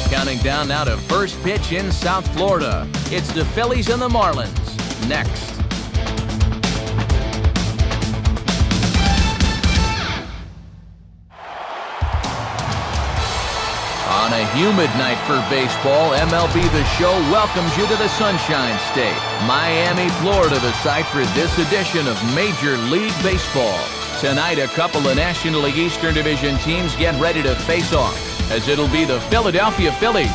Counting down now to first pitch in South Florida. It's the Phillies and the Marlins. Next. On a humid night for baseball, MLB The Show welcomes you to the Sunshine State. Miami, Florida, the site for this edition of Major League Baseball. Tonight, a couple of National League Eastern Division teams get ready to face off, as it'll be the Philadelphia Phillies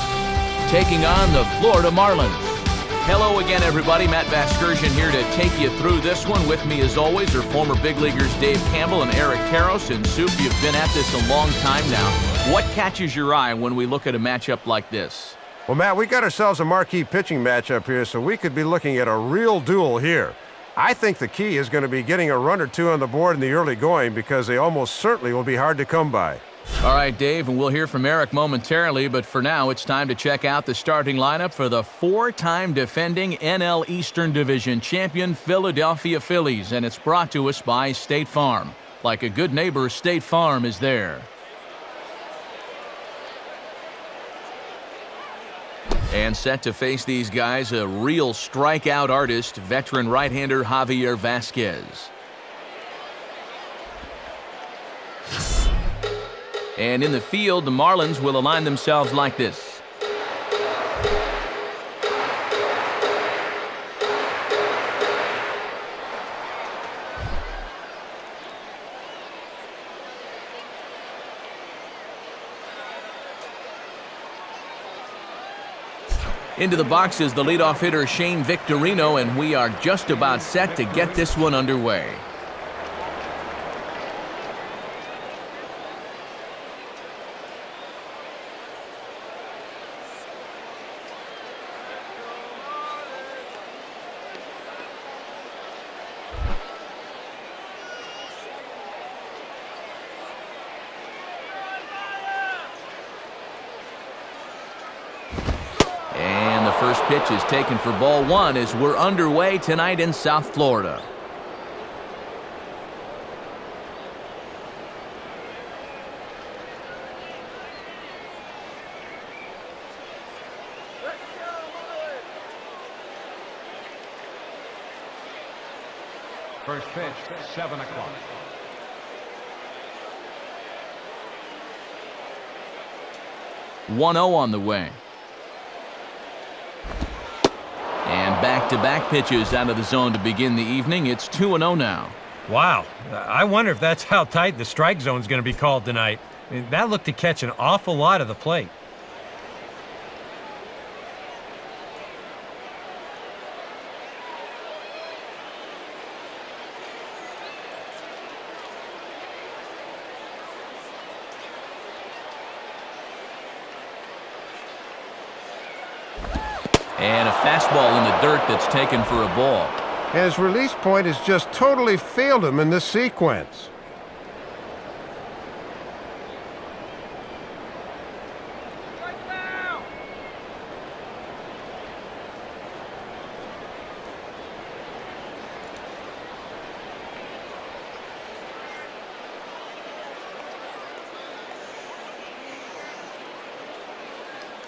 taking on the Florida Marlins. Hello again, everybody. Matt Vasgersian here to take you through this one. With me, as always, are former big leaguers Dave Campbell and Eric Karros. And Soup, you've been at this a long time now. What catches your eye when we look at a matchup like this? Well, Matt, we got ourselves a marquee pitching matchup here, so we could be looking at a real duel here. I think the key is going to be getting a run or two on the board in the early going, because they almost certainly will be hard to come by. All right, Dave, and we'll hear from Eric momentarily, but for now, it's time to check out the starting lineup for the four-time defending NL Eastern Division champion Philadelphia Phillies, and it's brought to us by State Farm. Like a good neighbor, State Farm is there. And set to face these guys, a real strikeout artist, veteran right-hander Javier Vasquez. And in the field, the Marlins will align themselves like this. Into the box is the leadoff hitter Shane Victorino, and we are just about set to get this one underway. First pitch is taken for ball one as we're underway tonight in South Florida. First pitch, 7 o'clock. .0 on the way. And back-to-back pitches out of the zone to begin the evening. It's 2-0 now. Wow. I wonder if that's how tight the strike zone is going to be called tonight. I mean, that looked to catch an awful lot of the plate. And a fastball in the dirt that's taken for a ball. And his release point has just totally failed him in this sequence.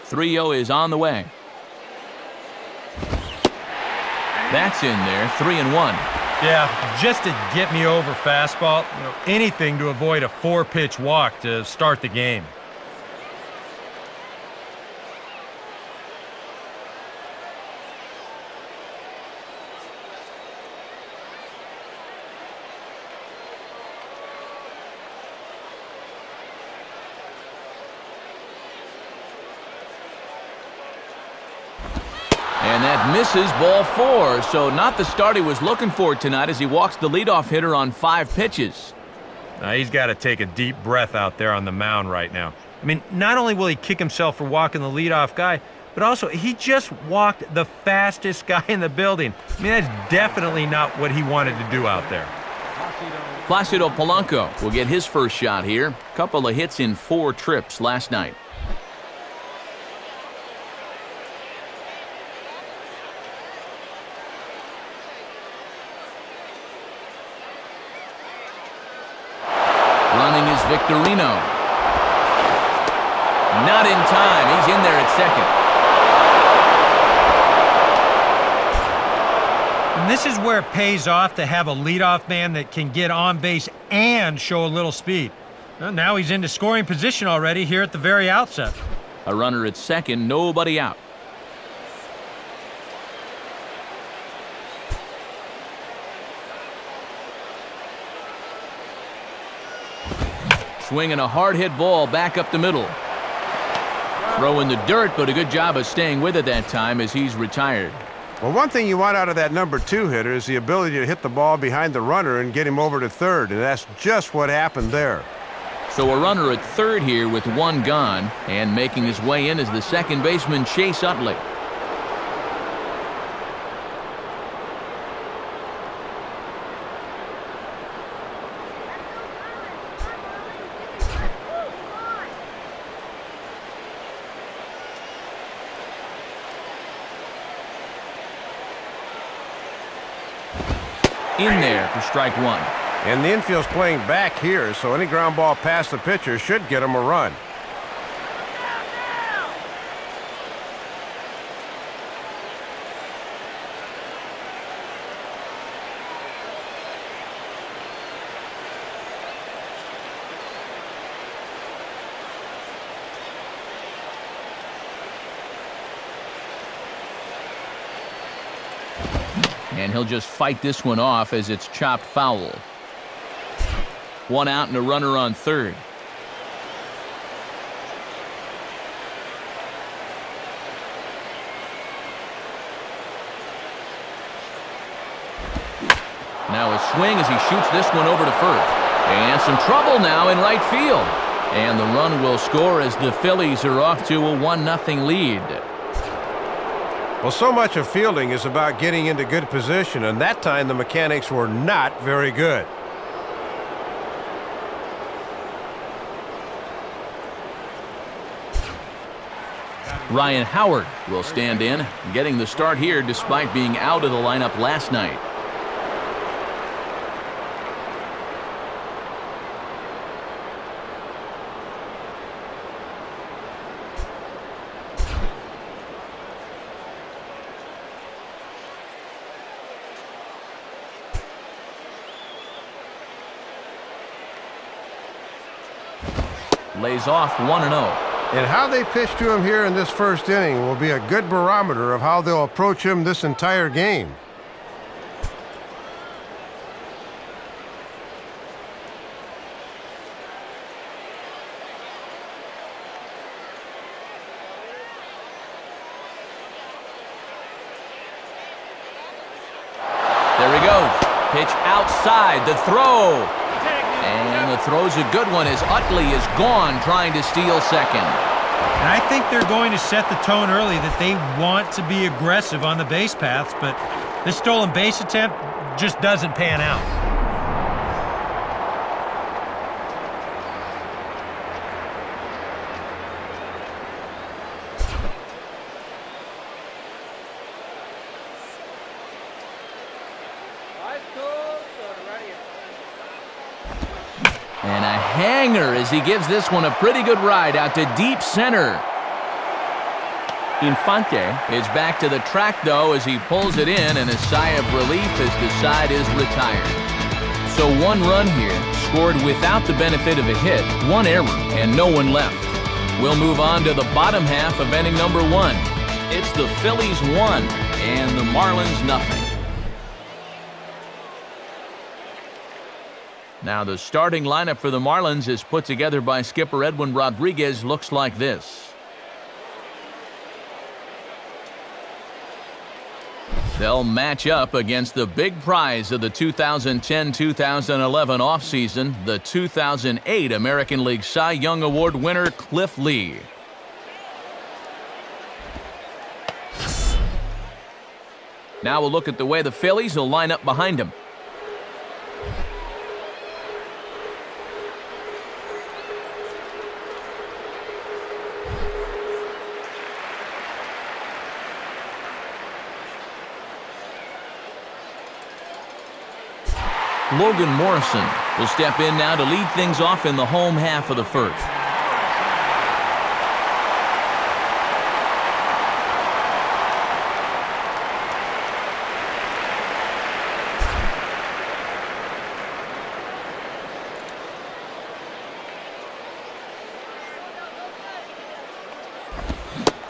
.30 is on the way. That's in there, 3-1. Yeah, just to get me over fastball, anything to avoid a 4-pitch walk to start the game. And that misses, ball 4. So not the start he was looking for tonight as he walks the leadoff hitter on 5 pitches. He's got to take a deep breath out there on the mound right now. I mean, not only will he kick himself for walking the leadoff guy, but also he just walked the fastest guy in the building. I mean, that's definitely not what he wanted to do out there. Placido Polanco will get his first shot here. Couple of hits in 4 trips last night. Running is Victorino. Not in time. He's in there at second. And this is where it pays off to have a leadoff man that can get on base and show a little speed. Well, now he's into scoring position already here at the very outset. A runner at second, nobody out. Swinging a hard hit ball back up the middle. Throw in the dirt, but a good job of staying with it that time as he's retired. Well, one thing you want out of that number 2 hitter is the ability to hit the ball behind the runner and get him over to third, and that's just what happened there. So a runner at third here with one gone, and making his way in is the second baseman Chase Utley. In there for strike one. And the infield's playing back here, so any ground ball past the pitcher should get him a run. And he'll just fight this one off as it's chopped foul. One out and a runner on third. Now a swing as he shoots this one over to first. And some trouble now in right field. And the run will score as the Phillies are off to a 1-0 lead. Well, so much of fielding is about getting into good position, and that time the mechanics were not very good. Ryan Howard will stand in, getting the start here despite being out of the lineup last night. Lays off 1-0. And how they pitch to him here in this first inning will be a good barometer of how they'll approach him this entire game. There he goes. Pitch outside. The throw. And the throw's a good one as Utley is gone trying to steal second. And I think they're going to set the tone early that they want to be aggressive on the base paths, but this stolen base attempt just doesn't pan out. And a hanger as he gives this one a pretty good ride out to deep center. Infante is back to the track, though, as he pulls it in, and a sigh of relief as the side is retired. So one run here, scored without the benefit of a hit, one error, and no one left. We'll move on to the bottom half of inning number 1. It's the Phillies 1 and the Marlins nothing. Now the starting lineup for the Marlins is put together by skipper Edwin Rodriguez. Looks like this. They'll match up against the big prize of the 2010-2011 offseason, the 2008 American League Cy Young Award winner Cliff Lee. Now we'll look at the way the Phillies will line up behind him. Logan Morrison will step in now to lead things off in the home half of the first.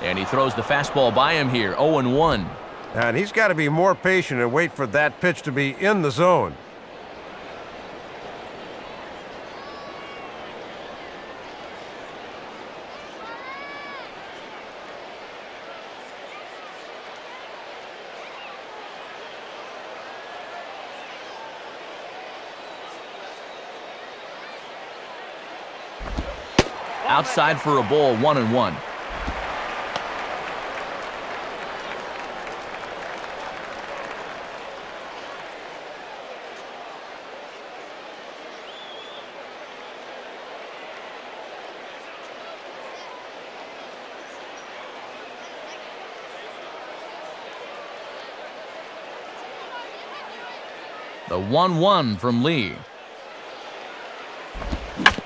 And he throws the fastball by him here, 0-1. And he's got to be more patient and wait for that pitch to be in the zone. Outside for a ball, 1-1. The 1-1 from Lee.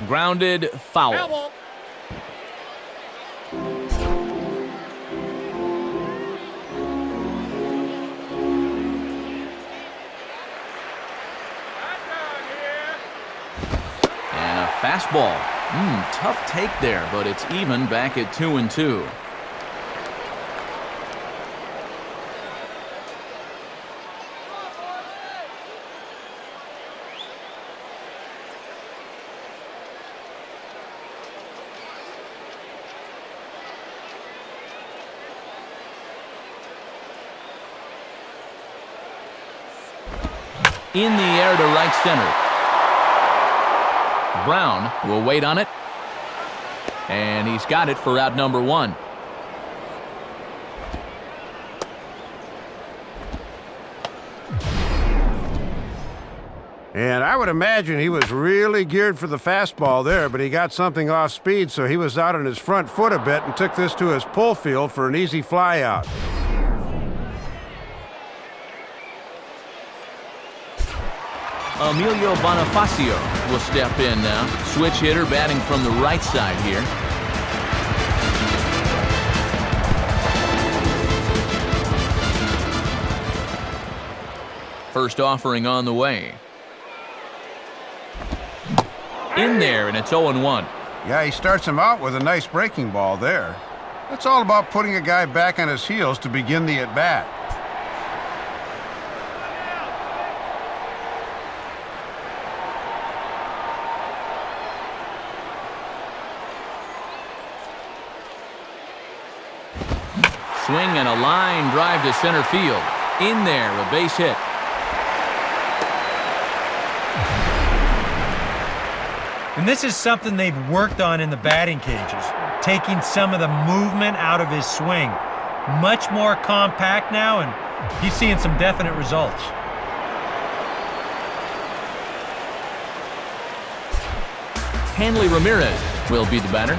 Grounded, foul. And a fastball. Tough take there, but it's even back at 2-2. In the air to right center. Brown will wait on it. And he's got it for out number 1. And I would imagine he was really geared for the fastball there, but he got something off speed, so he was out on his front foot a bit and took this to his pull field for an easy fly out. Emilio Bonifacio will step in now. Switch hitter batting from the right side here. First offering on the way. In there, and it's 0-1. Yeah, he starts him out with a nice breaking ball there. It's all about putting a guy back on his heels to begin the at-bat. Swing and a line drive to center field. In there, a base hit. And this is something they've worked on in the batting cages, taking some of the movement out of his swing. Much more compact now, and he's seeing some definite results. Hanley Ramirez will be the batter.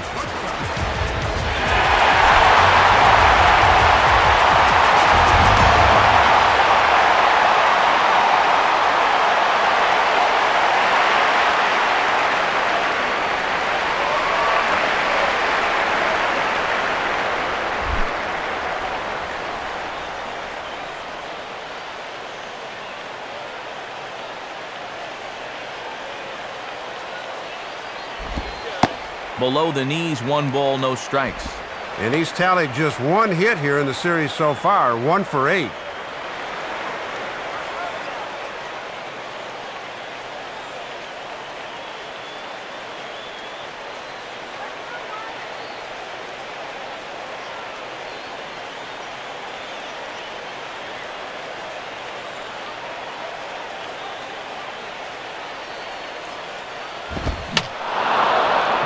Below the knees, 1 ball, no strikes. And he's tallied just 1 hit here in the series so far, 1 for 8.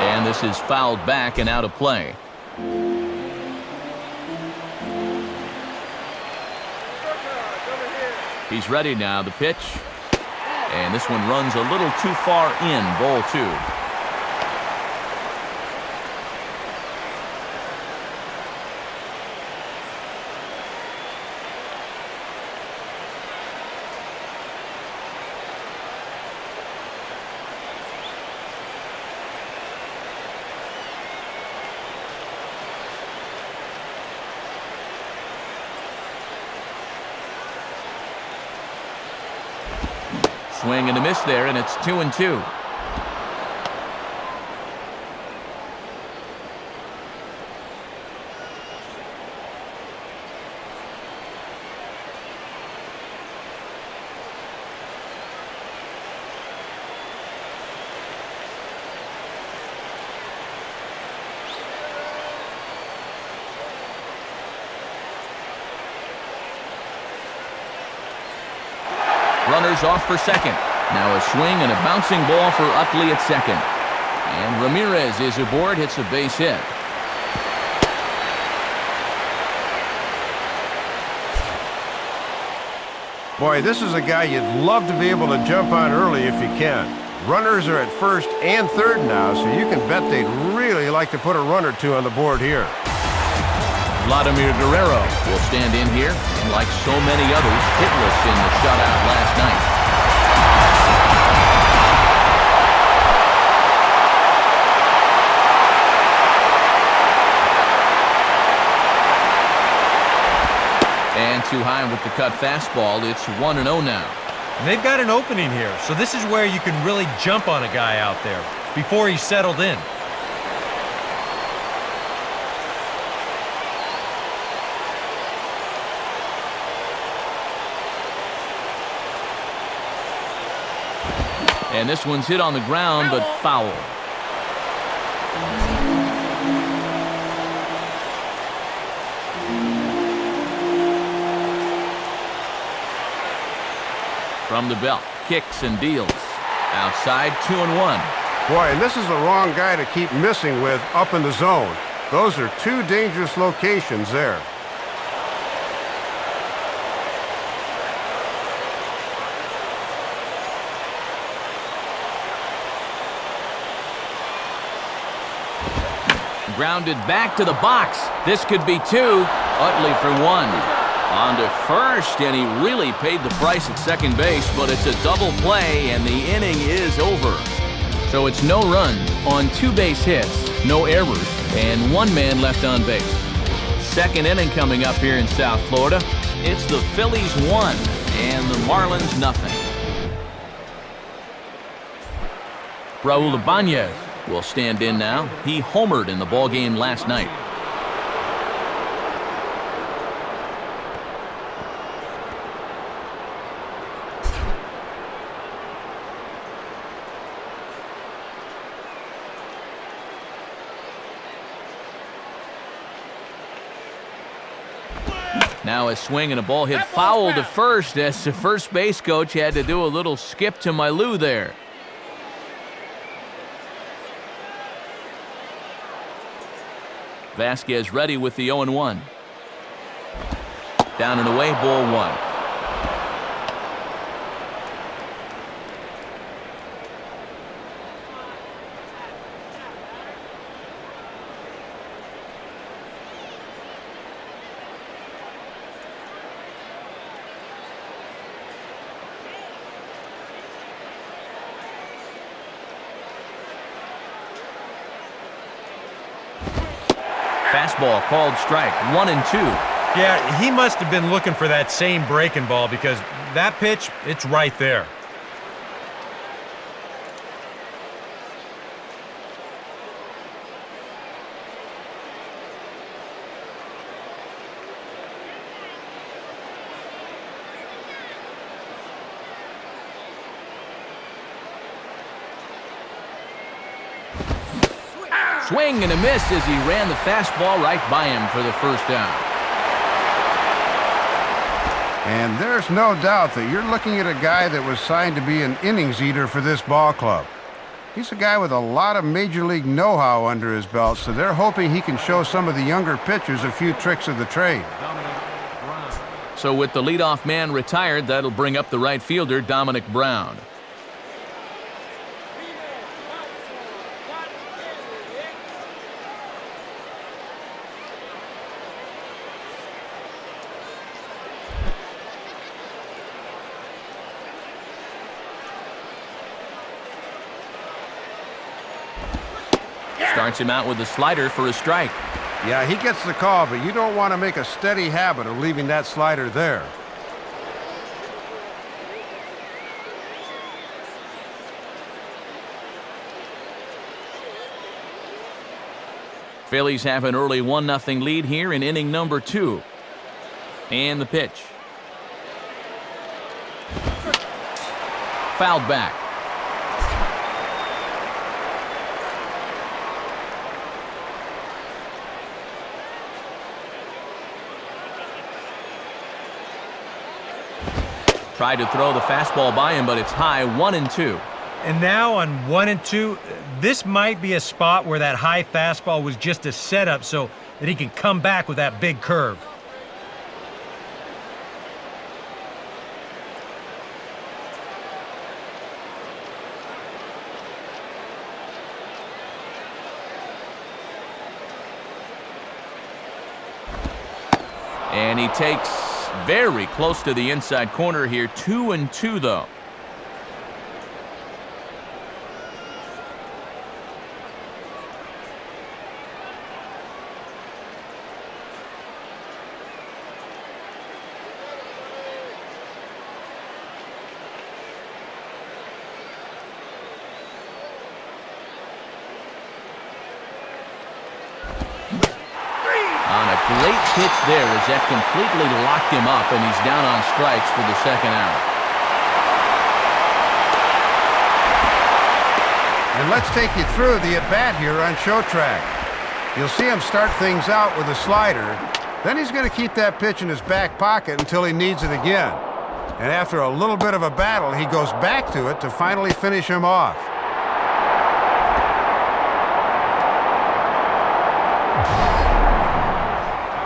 And this is fouled back and out of play. He's ready now, the pitch. And this one runs a little too far in, ball 2. Swing and a miss there, and it's 2-2. runners off for second. Now a swing and a bouncing ball for Utley at second. And Ramirez is aboard, hits a base hit. Boy, this is a guy you'd love to be able to jump on early if you can. Runners are at first and third now, so you can bet they'd really like to put a run or two on the board here. Vladimir Guerrero will stand in here, and like so many others, hitless in the shutout last night. And too high with the cut fastball. It's 1-0 now. And they've got an opening here, so this is where you can really jump on a guy out there before he's settled in. And this one's hit on the ground, but foul. From the belt, kicks and deals. Outside, 2-1. Boy, and this is the wrong guy to keep missing with up in the zone. Those are two dangerous locations there. Grounded back to the box. This could be two. Utley for one. On to first, and he really paid the price at second base, but it's a double play, and the inning is over. So it's no runs on 2 base hits, no errors, and 1 man left on base. Second inning coming up here in South Florida. It's the Phillies 1 and the Marlins nothing. Raul Ibanez will stand in now. He homered in the ballgame last night. Now a swing and a ball hit foul to first as the first base coach had to do a little skip to my loo there. Vasquez ready with the 0-1. Down and away, ball 1. Fastball called strike, 1-2. Yeah, he must have been looking for that same breaking ball because that pitch, it's right there. Swing and a miss as he ran the fastball right by him for the first down. And there's no doubt that you're looking at a guy that was signed to be an innings eater for this ball club. He's a guy with a lot of major league know-how under his belt, so they're hoping he can show some of the younger pitchers a few tricks of the trade. So with the leadoff man retired, that'll bring up the right fielder, Dominic Brown. Starts him out with a slider for a strike. Yeah, he gets the call, but you don't want to make a steady habit of leaving that slider there. Phillies have an early 1-0 lead here in inning number 2. And the pitch. Fouled back. Tried to throw the fastball by him, but it's high, 1-2. And now on 1-2, this might be a spot where that high fastball was just a setup so that he can come back with that big curve. And he takes very close to the inside corner here, 2-2 though. Great pitch there as that completely locked him up, and he's down on strikes for the second out. And let's take you through the at-bat here on Show Track. You'll see him start things out with a slider. Then he's going to keep that pitch in his back pocket until he needs it again. And after a little bit of a battle, he goes back to it to finally finish him off.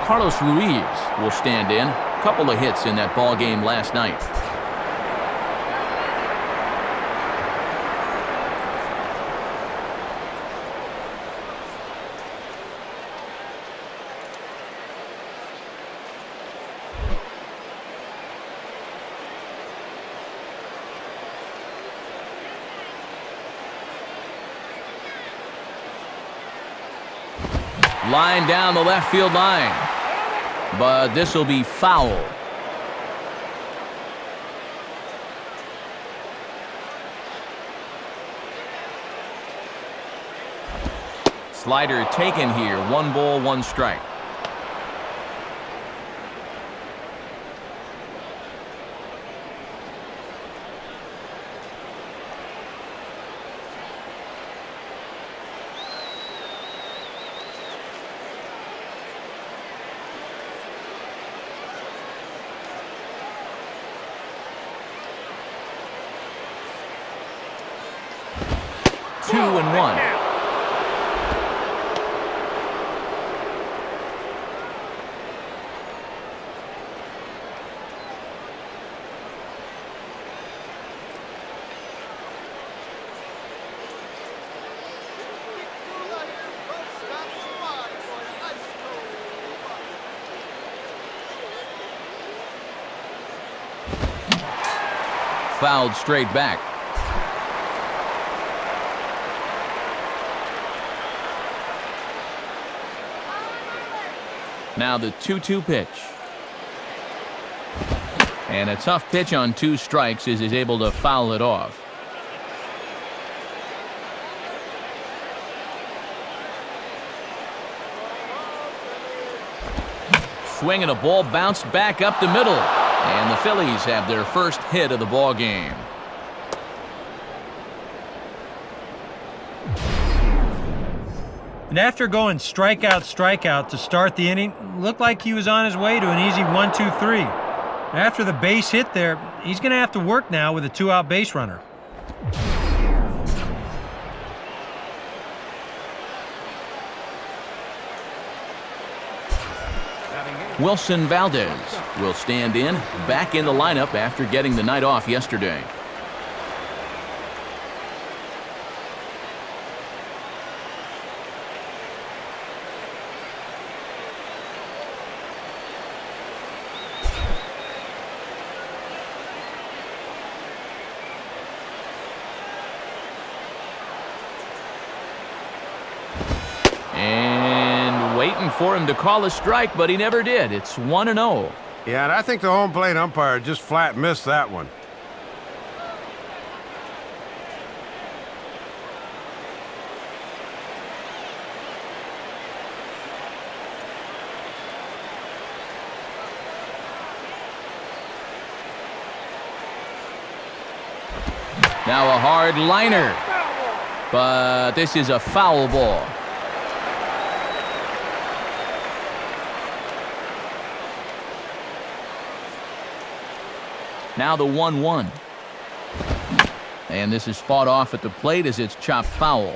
Carlos Ruiz will stand in. A couple of hits in that ball game last night. Line down the left field line. But this will be foul. Slider taken here. 1 ball, 1 strike. Two and one. Fouled straight back. Now the 2-2 pitch. And a tough pitch on 2 strikes as he's able to foul it off. Swinging a ball bounced back up the middle. And the Phillies have their first hit of the ball game. And after going strikeout to start the inning, looked like he was on his way to an easy 1-2-3. After the base hit there, he's going to have to work now with a 2-out base runner. Wilson Valdez will stand in, back in the lineup after getting the night off yesterday. Waiting for him to call a strike, but he never did. It's 1-0. Yeah, and I think the home plate umpire just flat missed that one. Now a hard liner, but this is a foul ball. Now the 1-1. And this is fought off at the plate as it's chopped foul.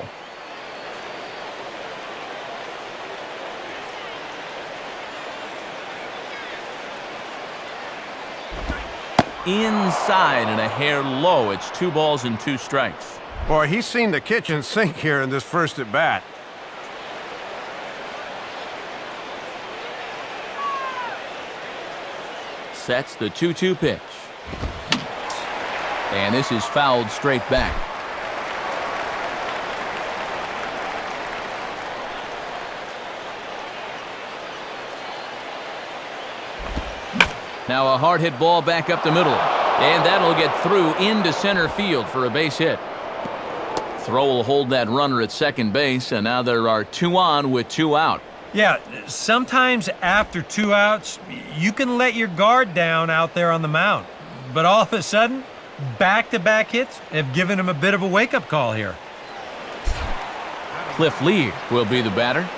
Inside and a hair low. It's 2 balls and 2 strikes. Boy, he's seen the kitchen sink here in this first at bat. Sets the 2-2 pitch. And this is fouled straight back. Now a hard hit ball back up the middle. And that'll get through into center field for a base hit. Throw will hold that runner at second base, and now there are 2 on with 2 out. Yeah, sometimes after 2 outs, you can let your guard down out there on the mound. But all of a sudden, back-to-back hits have given him a bit of a wake-up call here. Cliff Lee will be the batter.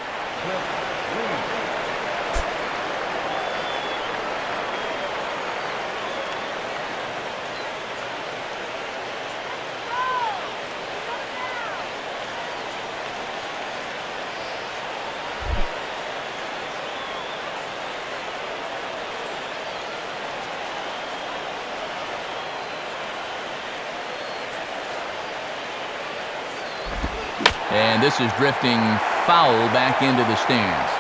And this is drifting foul back into the stands.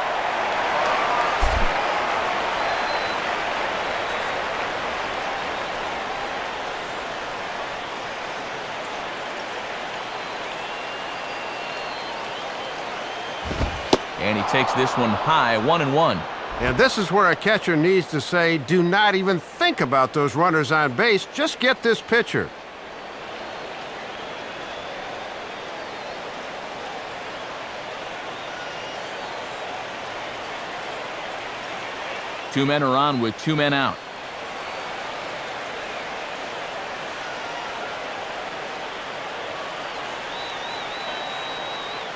And he takes this one high, 1-1. And this is where a catcher needs to say, do not even think about those runners on base. Just get this pitcher. Two men are on with 2 men out.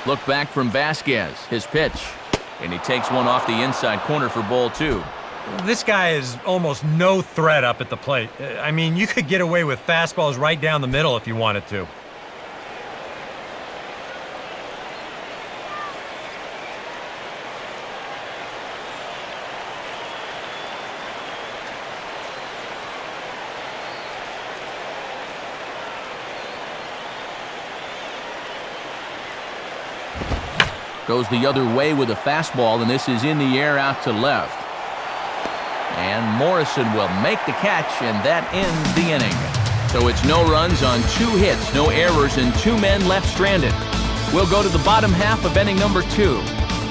Look back from Vasquez. His pitch. And he takes one off the inside corner for ball 2. This guy is almost no threat up at the plate. I mean, you could get away with fastballs right down the middle if you wanted to. Goes the other way with a fastball, and this is in the air out to left. And Morrison will make the catch, and that ends the inning. So it's no runs on 2 hits, no errors, and 2 men left stranded. We'll go to the bottom half of inning number 2.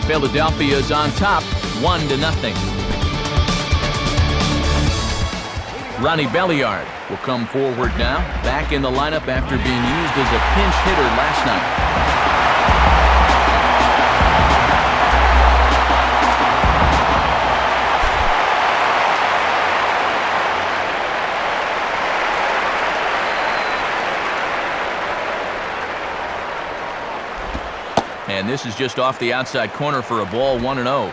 Philadelphia is on top, 1-0. Ronnie Belliard will come forward now, back in the lineup after being used as a pinch hitter last night. And this is just off the outside corner for a ball, 1-0.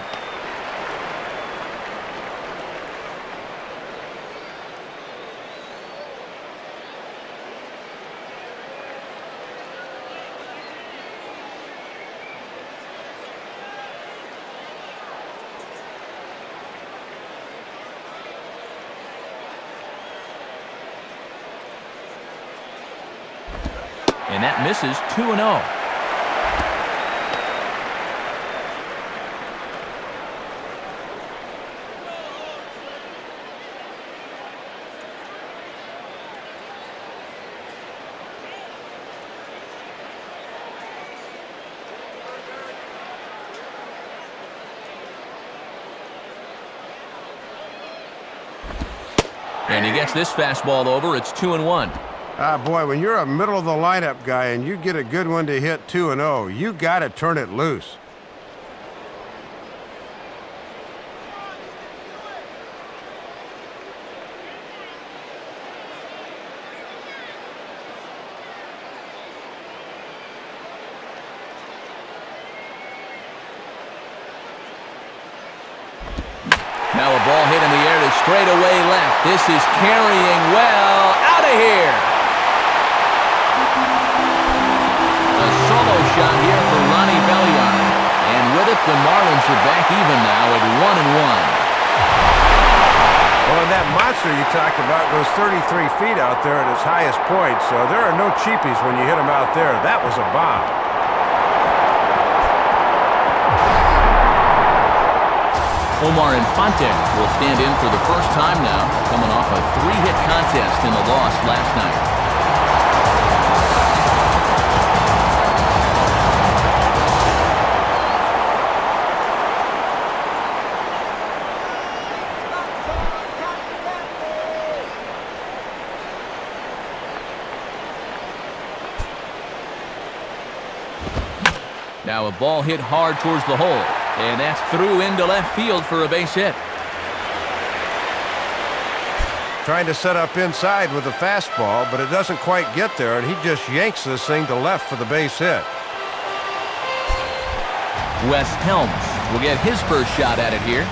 And that misses, 2-0. And he gets this fastball over. It's 2-1. Ah, boy, when you're a middle-of-the-lineup guy and you get a good one to hit 2-0, you got to turn it loose. Now a ball hit in the air to straightaway left. This is carrying well. Out of here. A solo shot here for Ronnie Belliard. And with it, the Marlins are back even now at 1-1. Well, and that monster you talked about goes 33 feet out there at its highest point, so there are no cheapies when you hit him out there. That was a bomb. Omar Infante will stand in for the first time now, coming off a 3-hit contest in the loss last night. Now a ball hit hard towards the hole, and that's through into left field for a base hit. Trying to set up inside with a fastball, but it doesn't quite get there, and he just yanks this thing to left for the base hit. Wes Helms will get his first shot at it here.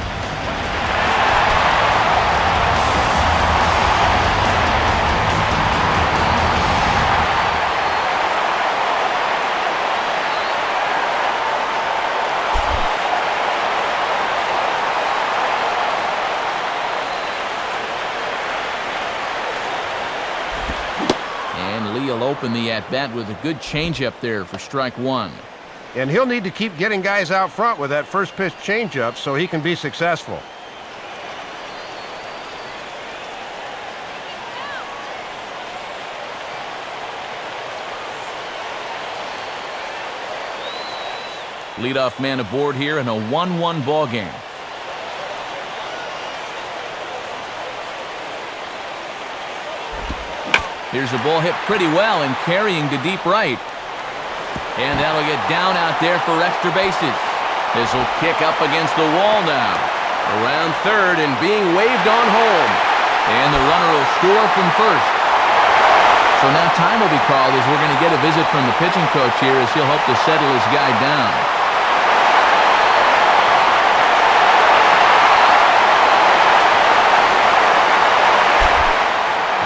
He'll open the at-bat with a good changeup there for strike one. And he'll need to keep getting guys out front with that first pitch changeup so he can be successful. Leadoff man aboard here in a 1-1 ball game. Here's a ball hit pretty well and carrying to deep right. And that'll get down out there for extra bases. This will kick up against the wall now. Around third and being waved on home. And the runner will score from first. So now time will be called as we're going to get a visit from the pitching coach here as he'll hope to settle his guy down.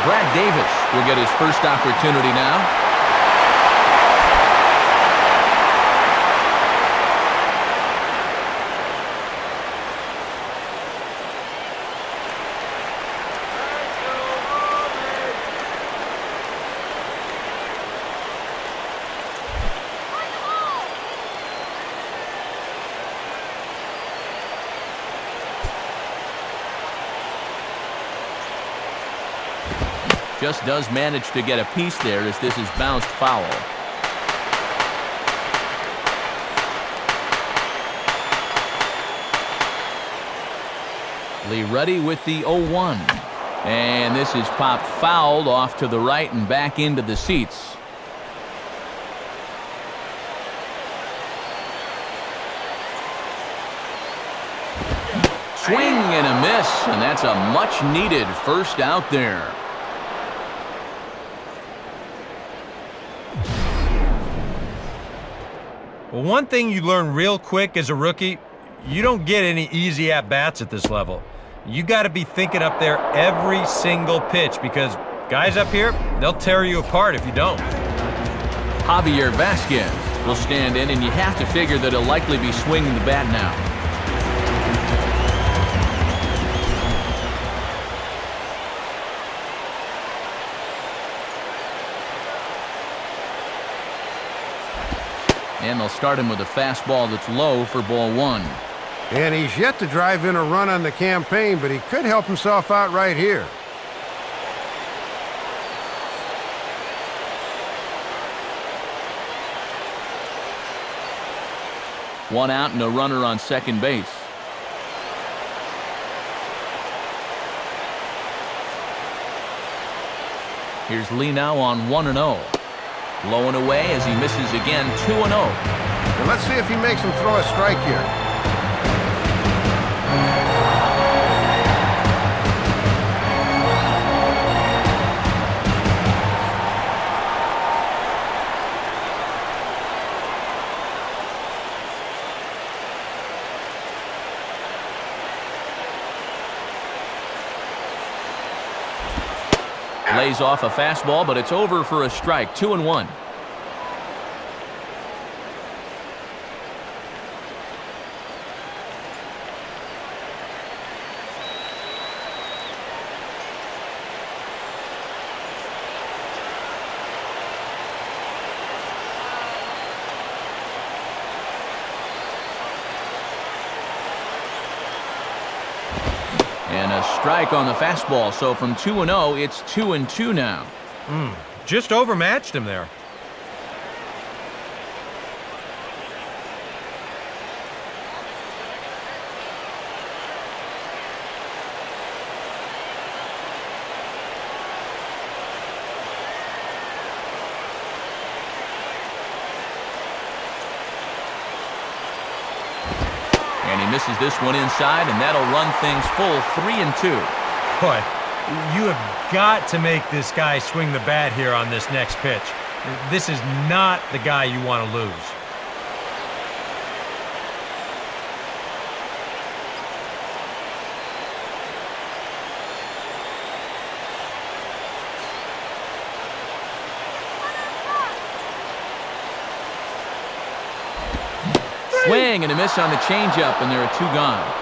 Brad Davis will get his first opportunity now. Just does manage to get a piece there as this is bounced foul. Lee Ruddy with the 0-1. And this is popped fouled off to the right and back into the seats. Swing and a miss, and that's a much-needed first out there. Well, one thing you learn real quick as a rookie, you don't get any easy at-bats at this level. You got to be thinking up there every single pitch because guys up here, they'll tear you apart if you don't. Javier Vasquez will stand in, and you have to figure that he'll likely be swinging the bat now. And they'll start him with a fastball that's low for ball one. And he's yet to drive in a run on the campaign, but he could help himself out right here. One out and a runner on second base. Here's Lee now on 1-0. Low and away as he misses again, 2-0. And let's see if he makes him throw a strike here. Lays off a fastball, but it's over for a strike. 2-1. And a strike on the fastball. So from 2-0, it's 2-2 now. Just overmatched him there. And he misses this one inside, and that'll run things full. 3-2. Boy, you have got to make this guy swing the bat here on this next pitch. This is not the guy you want to lose. Swing and a miss on the changeup, and there are 2 gone.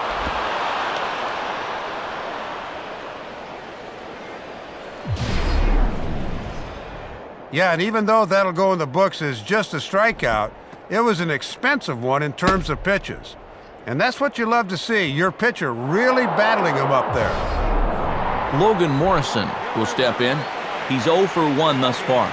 Yeah, and even though that'll go in the books as just a strikeout, it was an expensive one in terms of pitches. And that's what you love to see, your pitcher really battling him up there. Logan Morrison will step in. He's 0 for 1 thus far.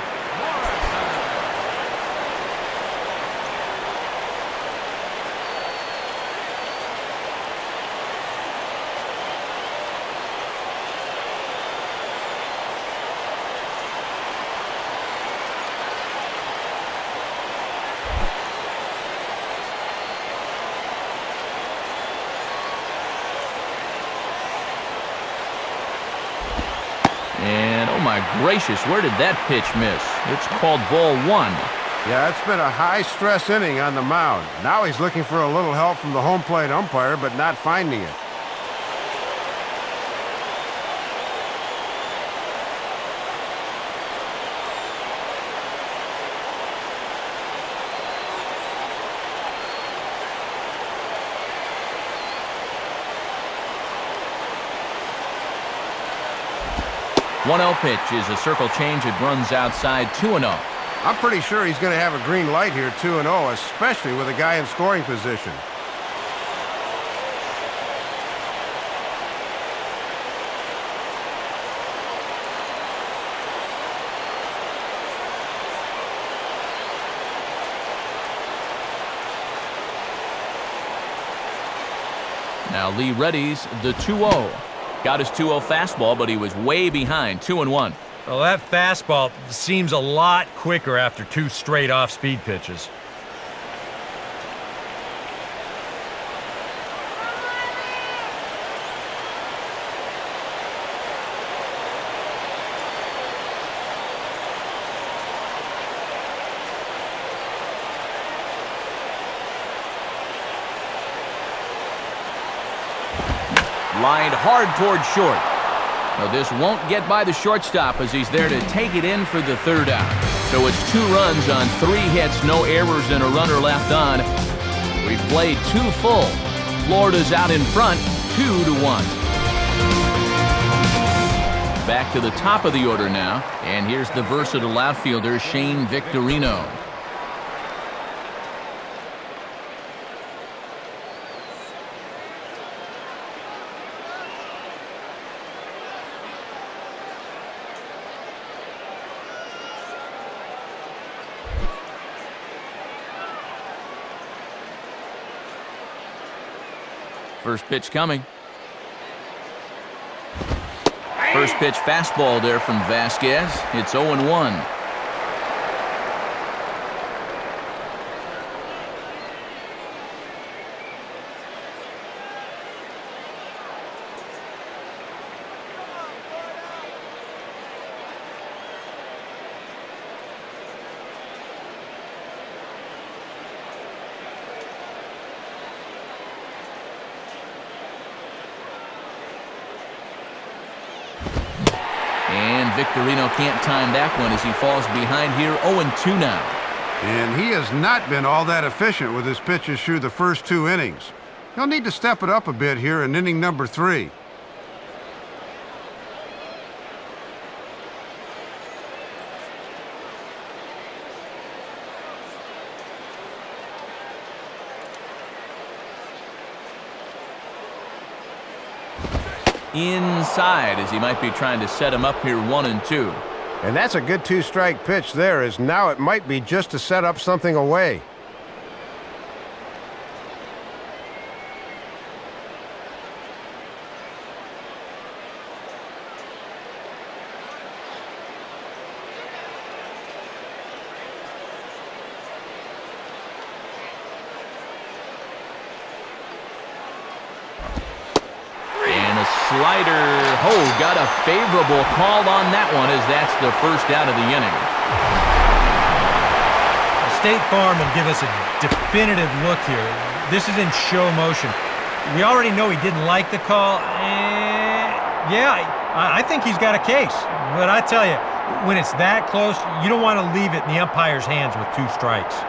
And, oh my gracious, where did that pitch miss? It's called ball 1. Yeah, it's been a high-stress inning on the mound. Now he's looking for a little help from the home plate umpire, but not finding it. One 0 pitch is a circle change. It runs outside. 2-0. I'm pretty sure he's going to have a green light here, 2-0, especially with a guy in scoring position. Now Lee readies the 2-0. Got his 2-0 fastball, but he was way behind. 2-1. Well, that fastball seems a lot quicker after 2 straight off-speed pitches. Lined hard toward short. Now this won't get by the shortstop as he's there to take it in for the 3rd out. So it's 2 runs on 3 hits, no errors, and a runner left on. We've played 2 full. Florida's out in front, 2-1. Back to the top of the order now, and here's the versatile outfielder, Shane Victorino. First pitch coming. First pitch fastball there from Vasquez. It's 0-1. And And Victorino can't time that one as he falls behind here 0-2 now. And he has not been all that efficient with his pitches through the first 2 innings. He'll need to step it up a bit here in inning number 3. Inside as he might be trying to set him up here 1-2. And that's a good 2-strike pitch there, as now it might be just to set up something away. Slider. Oh, got a favorable call on that one as that's the first out of the inning. State Farm will give us a definitive look here. This is in show motion. We already know he didn't like the call. Yeah, I think he's got a case. But I tell you, when it's that close, you don't want to leave it in the umpire's hands with 2 strikes.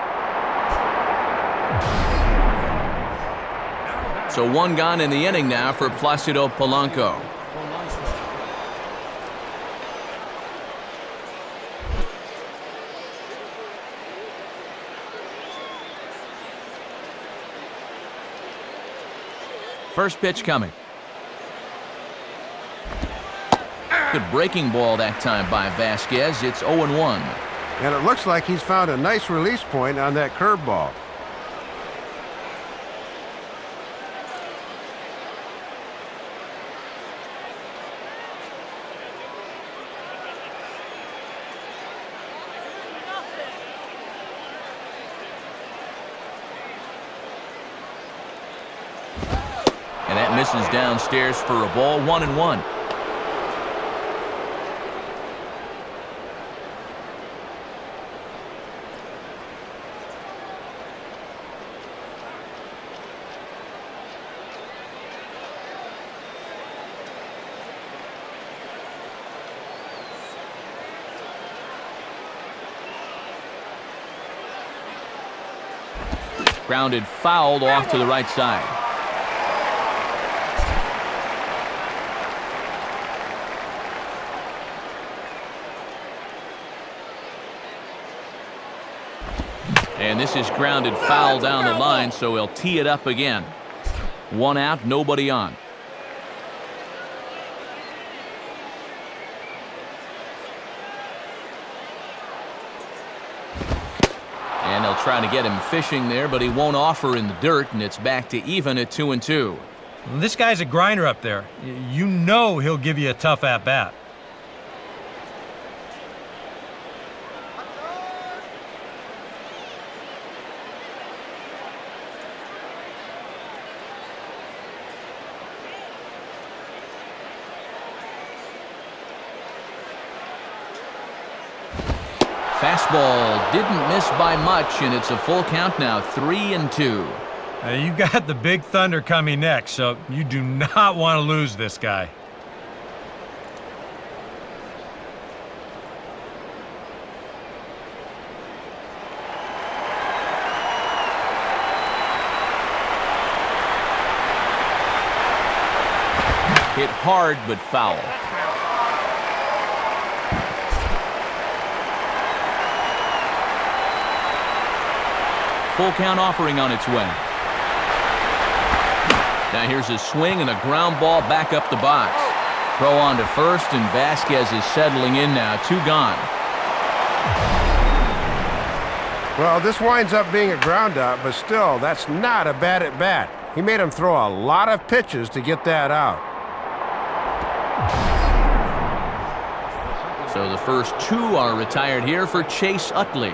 So 1 gone in the inning now for Placido Polanco. First pitch coming. Good breaking ball that time by Vasquez. It's 0-1. And it looks like he's found a nice release point on that curveball. And that misses downstairs for a ball, 1-1. Grounded foul off to the right side. And this is grounded foul down the line, so he'll tee it up again. 1 out, nobody on. And they'll try to get him fishing there, but he won't offer in the dirt, and it's back to even at 2-2. This guy's a grinder up there. You know he'll give you a tough at-bat. Fastball didn't miss by much, and it's a full count now, 3-2. You got the big thunder coming next, so you do not want to lose this guy. Hit hard, but foul. Full count offering on its way. Now here's a swing and a ground ball back up the box. Throw on to first, and Vasquez is settling in now. 2 gone. Well, this winds up being a ground out, but still, that's not a bad at-bat. He made him throw a lot of pitches to get that out. So the first 2 are retired here for Chase Utley.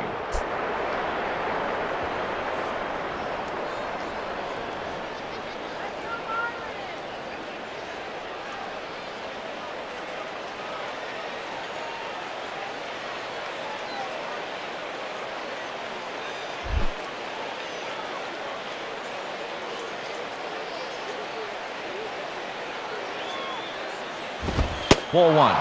Ball 1.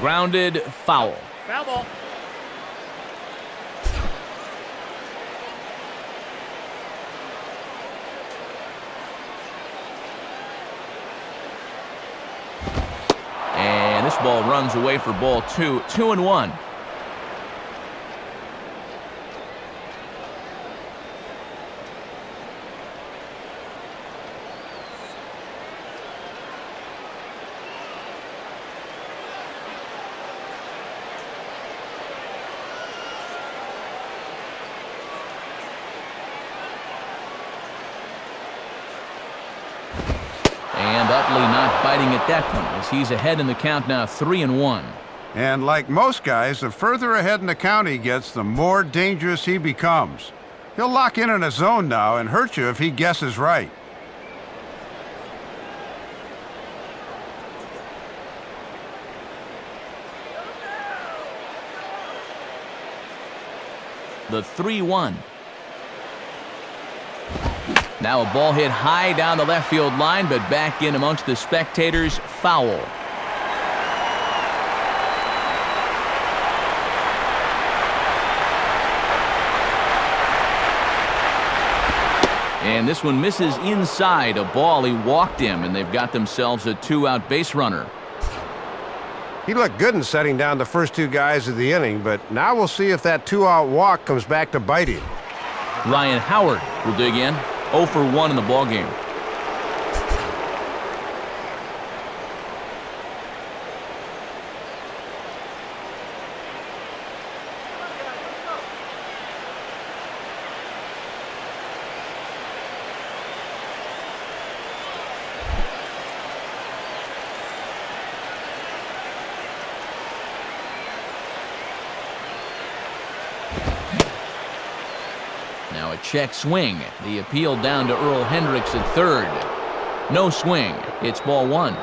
Grounded, foul. Foul ball. And this ball runs away for ball 2, 2-1. And Utley not biting at that point as he's ahead in the count now, 3-1. And like most guys, the further ahead in the count he gets, the more dangerous he becomes. He'll lock in a zone now and hurt you if he guesses right. The 3-1. Now a ball hit high down the left field line, but back in amongst the spectators, foul. And this one misses inside a ball. He walked him, and they've got themselves a 2-out base runner. He looked good in setting down the first 2 guys of the inning, but now we'll see if that 2-out walk comes back to bite him. Ryan Howard will dig in. 0 for 1 in the ballgame. Now a check swing. The appeal down to Earl Hendricks at third. No swing. It's ball 1.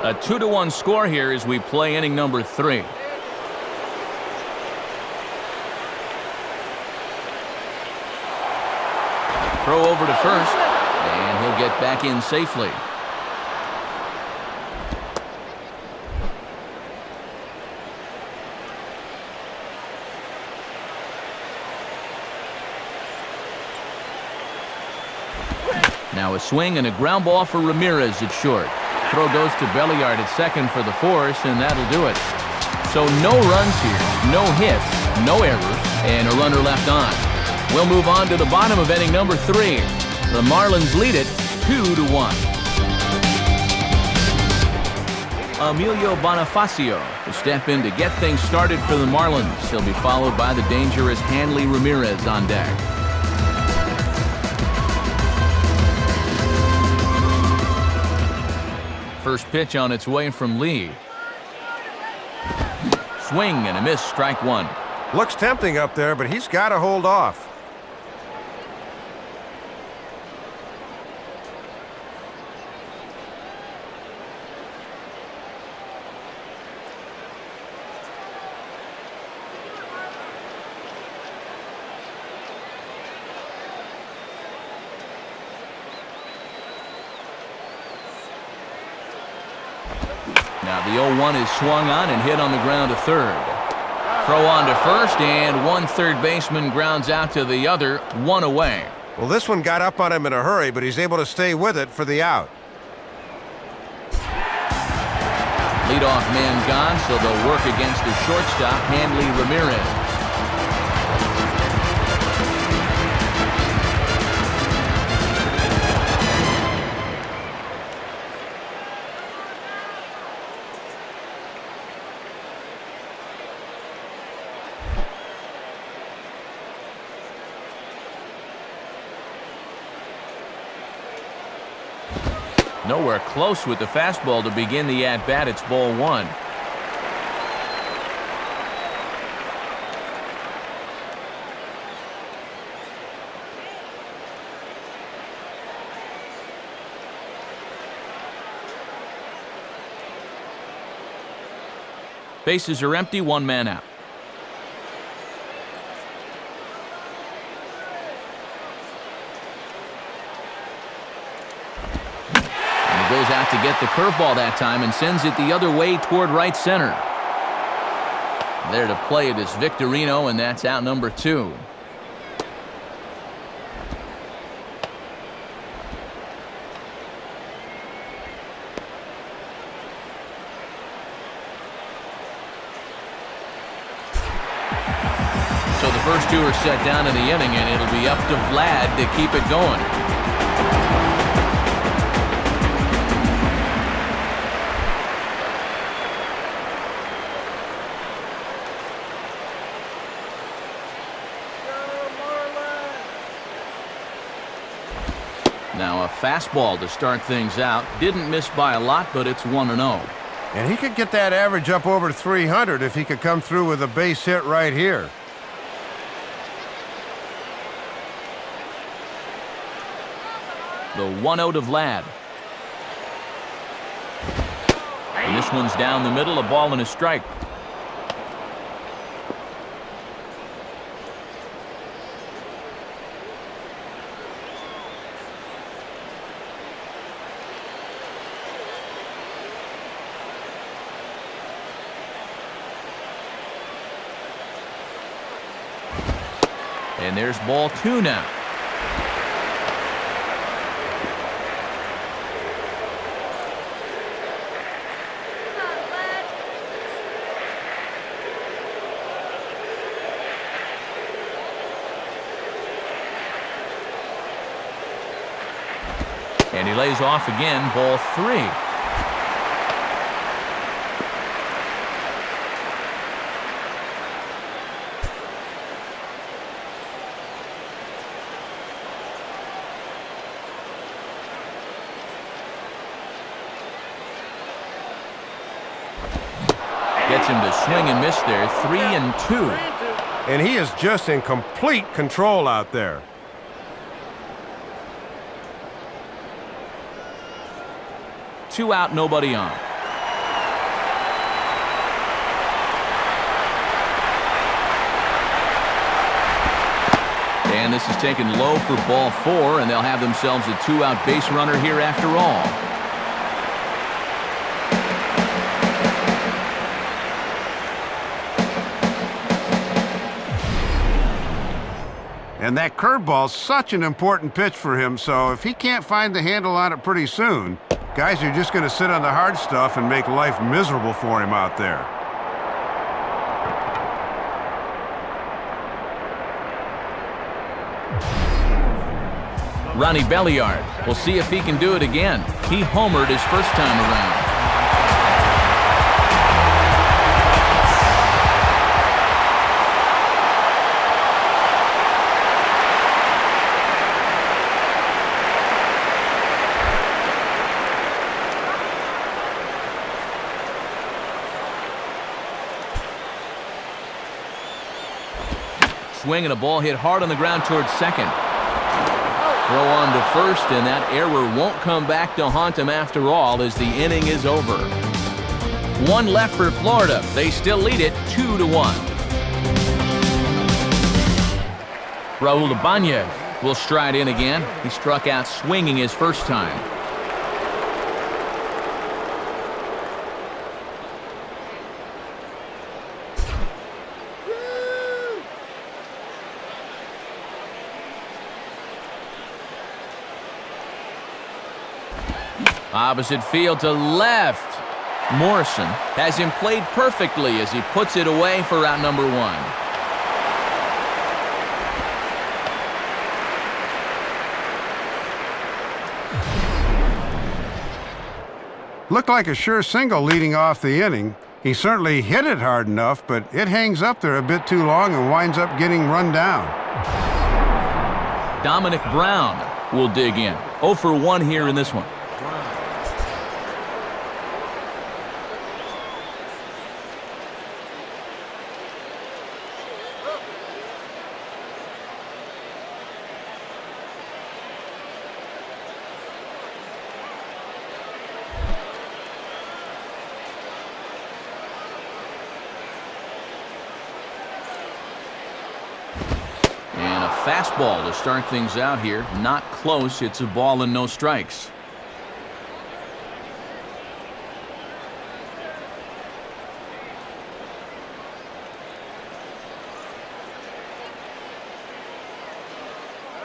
A 2-1 score here as we play inning number 3. Throw over to first, and he'll get back in safely. Now a swing and a ground ball for Ramirez at short. Throw goes to Belliard at second for the force, and that'll do it. So no runs here, no hits, no errors, and a runner left on. We'll move on to the bottom of inning number 3. The Marlins lead it 2-1. Emilio Bonifacio will step in to get things started for the Marlins. He'll be followed by the dangerous Hanley Ramirez on deck. First pitch on its way from Lee. Swing and a miss, strike 1. Looks tempting up there, but he's got to hold off. Now the 0-1 is swung on and hit on the ground to third. Throw on to first, and one third baseman grounds out to the other, 1 away. Well, this one got up on him in a hurry, but he's able to stay with it for the out. Leadoff man gone, so they'll work against the shortstop, Hanley Ramirez. Nowhere close with the fastball to begin the at-bat. It's ball 1. Bases are empty, 1 man out. goes out to get the curveball that time and sends it the other way toward right center. There to play it is Victorino, and that's out number 2. So the first 2 are set down in the inning, and it'll be up to Vlad to keep it going. Now a fastball to start things out. Didn't miss by a lot, but it's 1-0. And he could get that average up over 300 if he could come through with a base hit right here. The 1-0 to Vlad. And this one's down the middle, a ball and a strike. And there's ball 2 now. And he lays off again, ball 3. Gets him to swing and miss there, 3-2. And he is just in complete control out there. Two out, nobody on. And this is taken low for ball 4, and they'll have themselves a 2-out base runner here after all. And that curveball's such an important pitch for him, so if he can't find the handle on it pretty soon, guys are just going to sit on the hard stuff and make life miserable for him out there. Ronnie Belliard. We'll see if he can do it again. He homered his first time around. Swing and a ball hit hard on the ground towards second. Throw on to first, and that error won't come back to haunt him after all as the inning is over. 1 left for Florida. They still lead it 2-1. Raul Ibanez will stride in again. He struck out swinging his first time. Opposite field to left. Morrison has him played perfectly as he puts it away for out number 1. Looked like a sure single leading off the inning. He certainly hit it hard enough, but it hangs up there a bit too long and winds up getting run down. Dominic Brown will dig in. 0 for 1 here in this one. Fastball to start things out here. Not close. It's a ball and no strikes.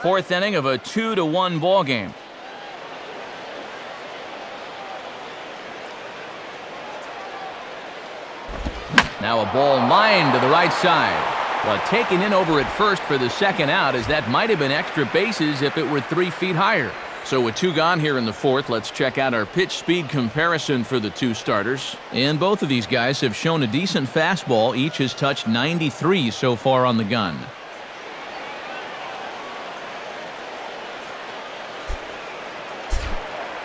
Fourth inning of a 2-1 ball game. Now a ball lined to the right side. But taken in over at first for the second out, as that might have been extra bases if it were 3 feet higher. So with 2 gone here in the fourth, let's check out our pitch speed comparison for the 2 starters. And both of these guys have shown a decent fastball. Each has touched 93 so far on the gun.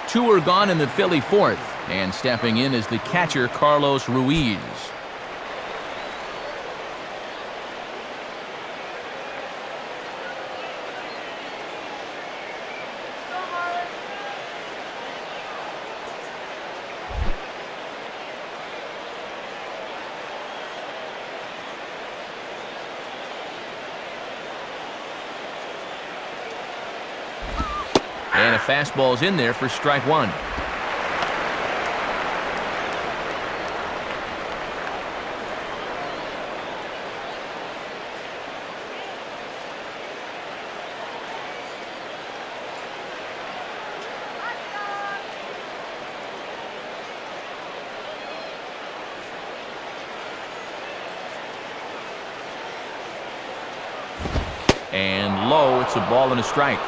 Two are gone in the Philly fourth, and stepping in is the catcher Carlos Ruiz. And a fastball's in there for strike 1. And low, it's a ball and a strike.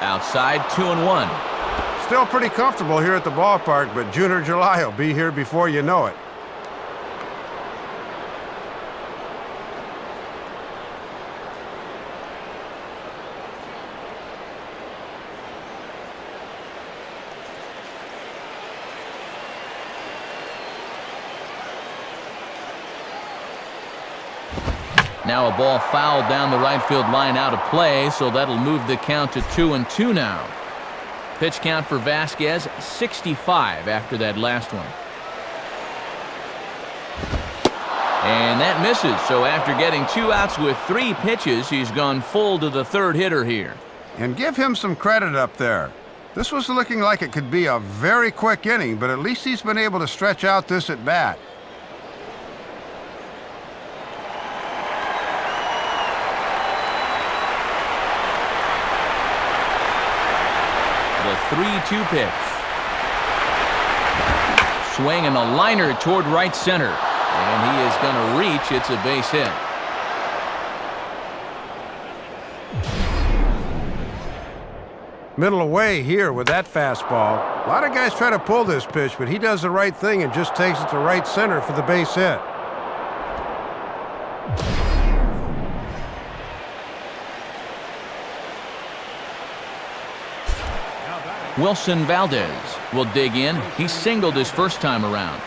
Outside, 2-1. Still pretty comfortable here at the ballpark, but June or July will be here before you know it. Now a ball fouled down the right field line out of play, so that'll move the count to 2-2 now. Pitch count for Vasquez, 65 after that last one. And that misses, so after getting 2 outs with 3 pitches, he's gone full to the third hitter here. And give him some credit up there. This was looking like it could be a very quick inning, but at least he's been able to stretch out this at bat. The 3-2 pitch. Swing and a liner toward right center. And he is going to reach. It's a base hit. Middle away here with that fastball. A lot of guys try to pull this pitch, but he does the right thing and just takes it to right center for the base hit. Wilson Valdez will dig in. He singled his first time around.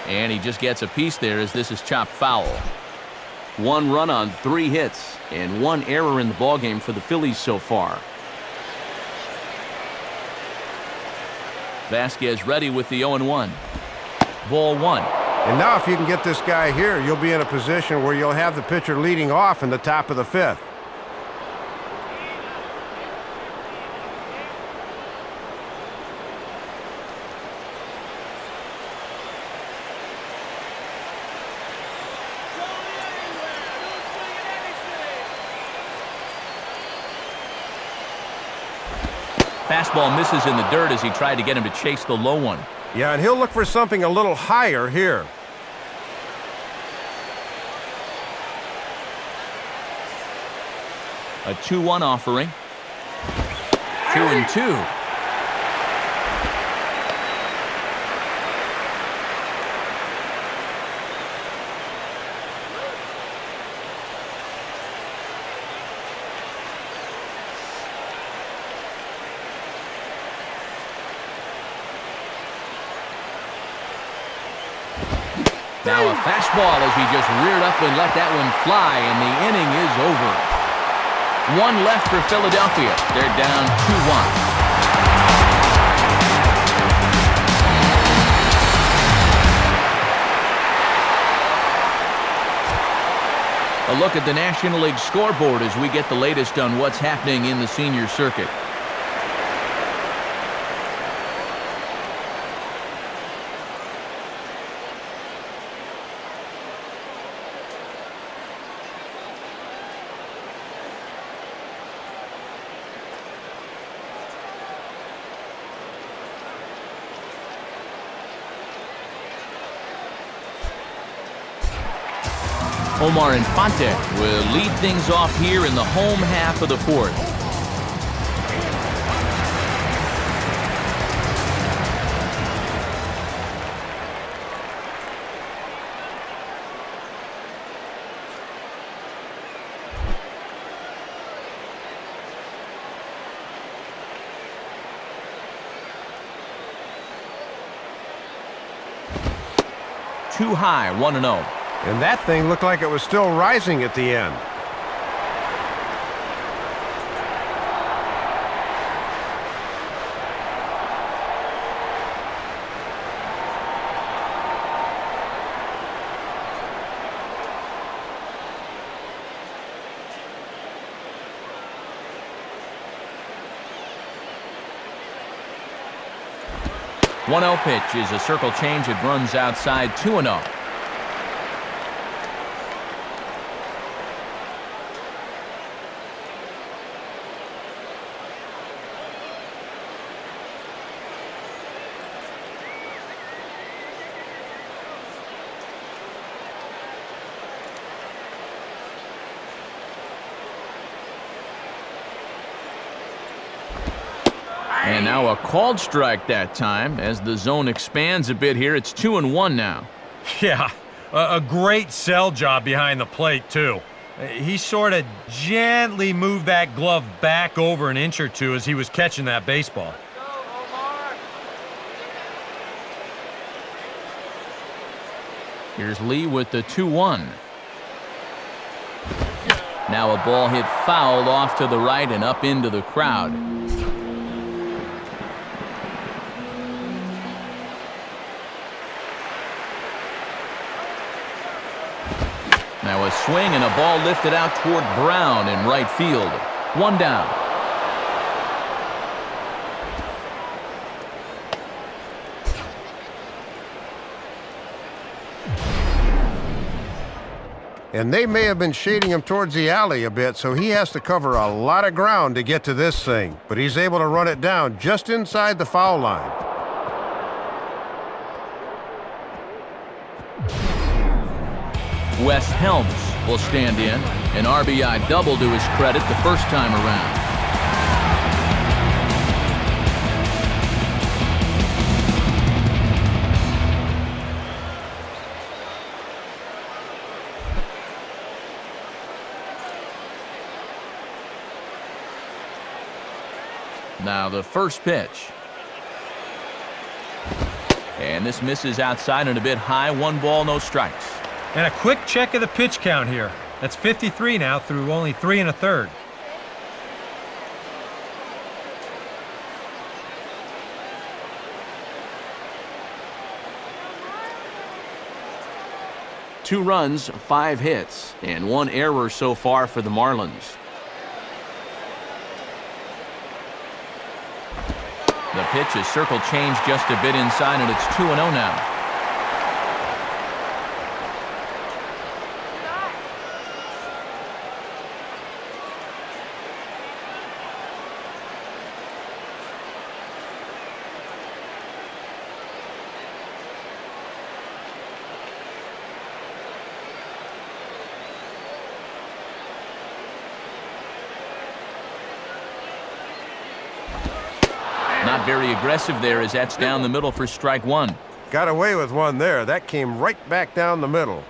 And he just gets a piece there as this is chopped foul. 1 run on 3 hits and 1 error in the ballgame for the Phillies so far. Vasquez ready with the 0-1. Ball 1. And now if you can get this guy here, you'll be in a position where you'll have the pitcher leading off in the top of the 5th. Fastball misses in the dirt as he tried to get him to chase the low one. Yeah, and he'll look for something a little higher here. A 2-1 offering. 2-2. Now a fastball as he just reared up and let that one fly, and the inning is over. One left for Philadelphia. They're down 2-1. A look at the National League scoreboard as we get the latest on what's happening in the senior circuit. Omar Infante will lead things off here in the home half of the fourth. Too high, 1-0. And that thing looked like it was still rising at the end. One-0 pitch is a circle change. It runs outside, 2-0. And now a called strike that time as the zone expands a bit here. It's 2-1 now. Yeah, a great sell job behind the plate, too. He sort of gently moved that glove back over an inch or two as he was catching that baseball. Here's Lee with the 2-1. Now a ball hit foul off to the right and up into the crowd. Now a swing and a ball lifted out toward Brown in right field. One down. And they may have been shading him towards the alley a bit, so he has to cover a lot of ground to get to this thing. But he's able to run it down just inside the foul line. Wes Helms will stand in. An RBI double to his credit the first time around. Now the first pitch. And this misses outside and a bit high. 1 ball, no strikes. And a quick check of the pitch count here. That's 53 now through only 3 1/3. Two runs, 5 hits, and 1 error so far for the Marlins. The pitch is circle changed just a bit inside, and it's 2-0 now. Not very aggressive there as that's down the middle for strike 1. Got away with one there. That came right back down the middle.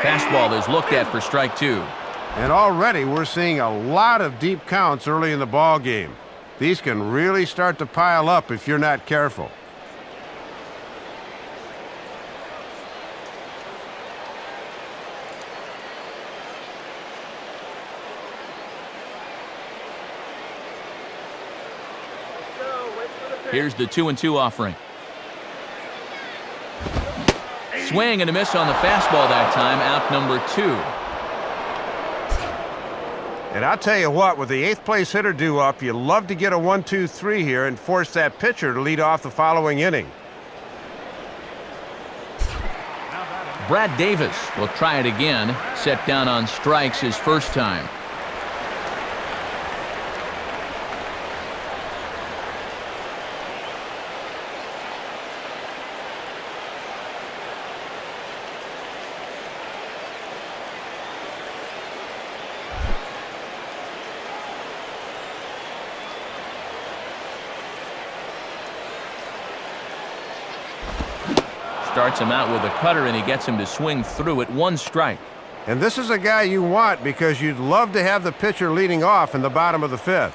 Fastball is looked at for strike 2. And already we're seeing a lot of deep counts early in the ball game. These can really start to pile up if you're not careful. Here's the 2-2 offering. Swing and a miss on the fastball that time, out number 2. And I'll tell you what, with the 8th place hitter due up, you love to get a 1-2-3 here and force that pitcher to lead off the following inning. Brad Davis will try it again, set down on strikes his first time. Starts him out with a cutter, and he gets him to swing through it. 1 strike. And this is a guy you want because you'd love to have the pitcher leading off in the bottom of the 5th.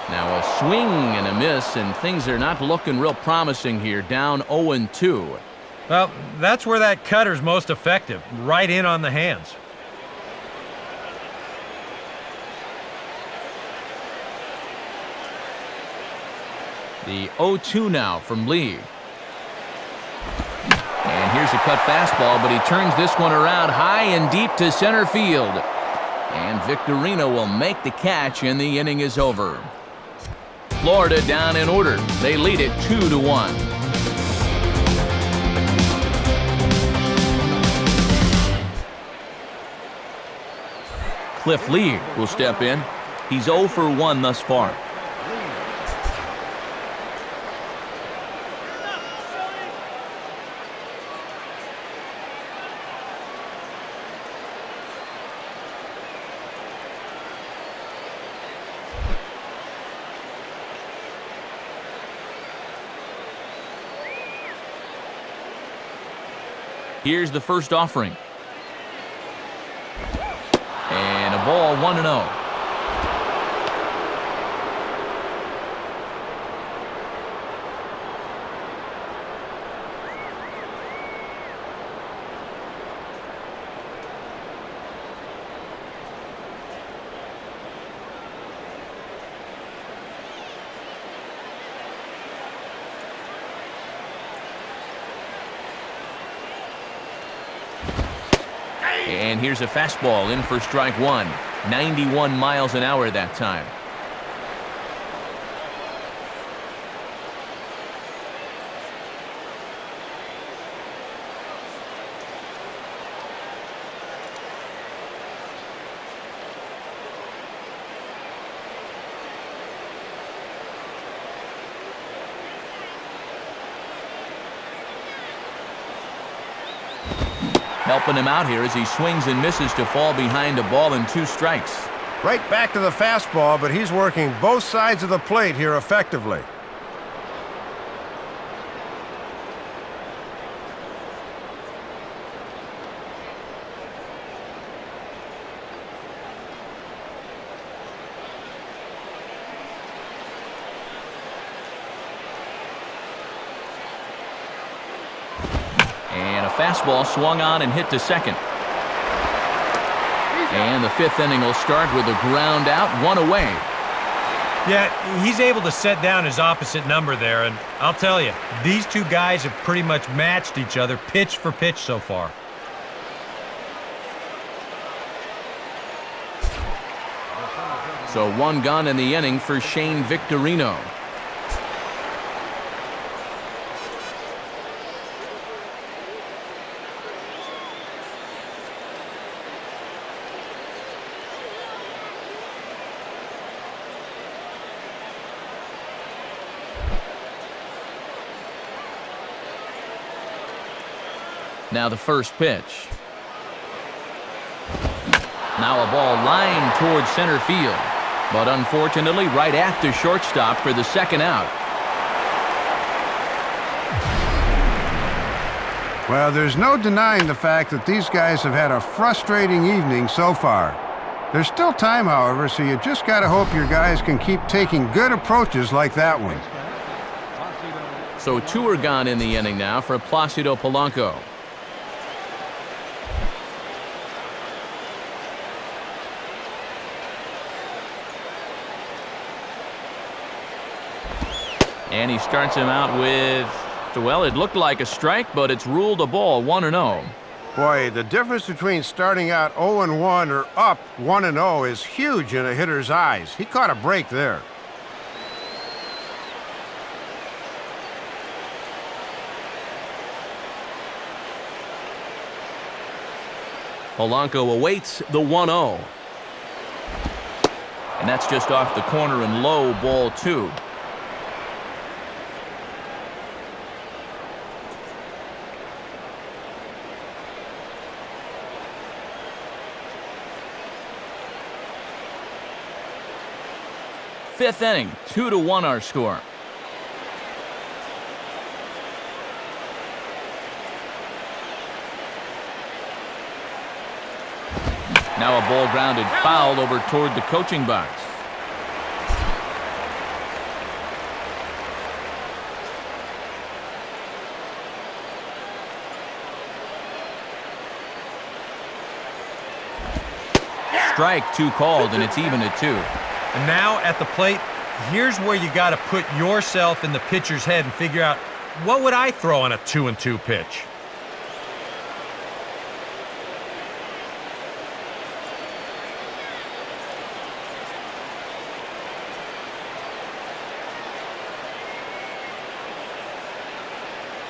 Now a swing and a miss, and things are not looking real promising here. Down 0-2. Well, that's where that cutter's most effective, right in on the hands. The 0-2 now from Lee. And here's a cut fastball, but he turns this one around high and deep to center field. And Victorino will make the catch, and the inning is over. Florida down in order. They lead it 2-1. Cliff Lee will step in. He's 0 for 1 thus far. Here's the first offering. And a ball, 1-0. And here's a fastball in for strike 1. 91 miles an hour that time. Helping him out here as he swings and misses to fall behind a ball and 2 strikes. Right back to the fastball, but he's working both sides of the plate here effectively. And a fastball swung on and hit to second. And the 5th inning will start with a ground out, 1 away. Yeah, he's able to set down his opposite number there, and I'll tell you, these two guys have pretty much matched each other pitch for pitch so far. So 1 gone in the inning for Shane Victorino. Now the first pitch. Now a ball lined towards center field, but unfortunately right at the shortstop for the second out. Well, there's no denying the fact that these guys have had a frustrating evening so far. There's still time, however, so you just got to hope your guys can keep taking good approaches like that one. So 2 are gone in the inning now for Placido Polanco. And he starts him out with, well, it looked like a strike, but it's ruled a ball, 1-0. Boy, the difference between starting out 0-1 or up 1-0 is huge in a hitter's eyes. He caught a break there. Polanco awaits the 1-0. And that's just off the corner and low, ball 2. Fifth inning, 2-1 our score. Now a ball grounded foul over toward the coaching box. Strike 2 called, and it's even at 2. And now at the plate, here's where you got to put yourself in the pitcher's head and figure out, what would I throw on a 2-2 pitch?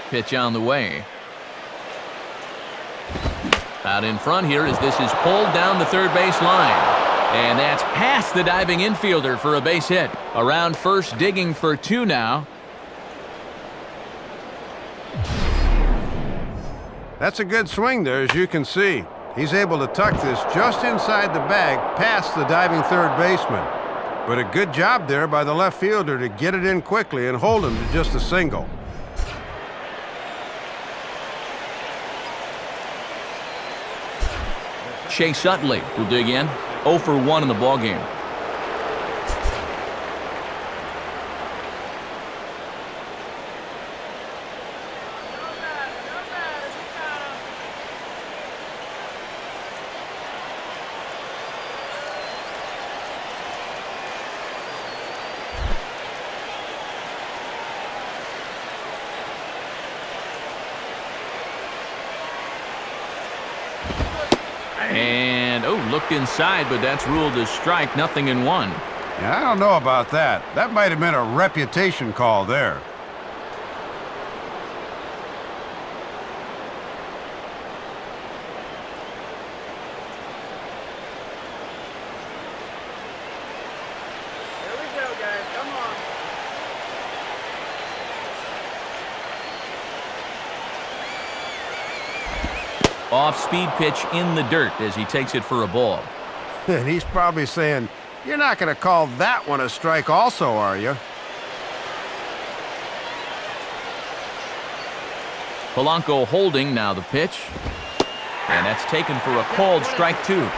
Pitch on the way. Out in front here as this is pulled down the third base line. And that's past the diving infielder for a base hit. Around first, digging for 2 now. That's a good swing there, as you can see. He's able to tuck this just inside the bag past the diving third baseman. But a good job there by the left fielder to get it in quickly and hold him to just a single. Chase Utley will dig in. 0 for 1 in the ballgame. And, looked inside, but that's ruled a strike, 0-1. Yeah, I don't know about that. That might have been a reputation call there. Here we go, guys. Come on. Off-speed pitch in the dirt as he takes it for a ball. And he's probably saying, you're not going to call that one a strike also, are you? Polanco holding now the pitch. And that's taken for a called strike 2.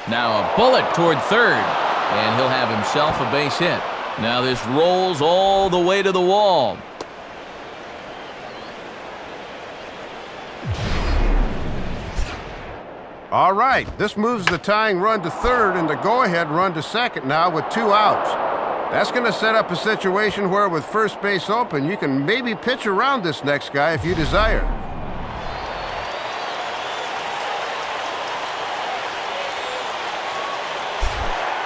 Now a bullet toward third, and he'll have himself a base hit. Now this rolls all the way to the wall. All right, this moves the tying run to third and the go-ahead run to second now with 2 outs. That's going to set up a situation where with first base open, you can maybe pitch around this next guy if you desire.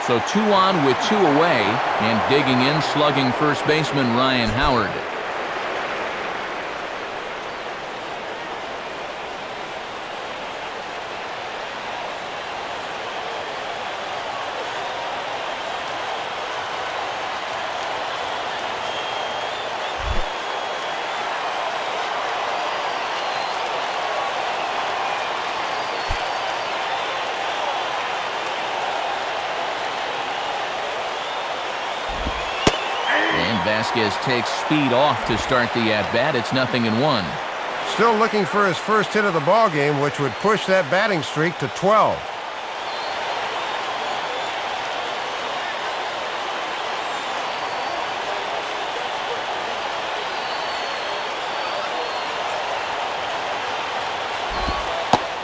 So 2 on with 2 away, and digging in, slugging first baseman Ryan Howard. Vasquez takes speed off to start the at-bat. It's 0-1. Still looking for his first hit of the ball game, which would push that batting streak to 12.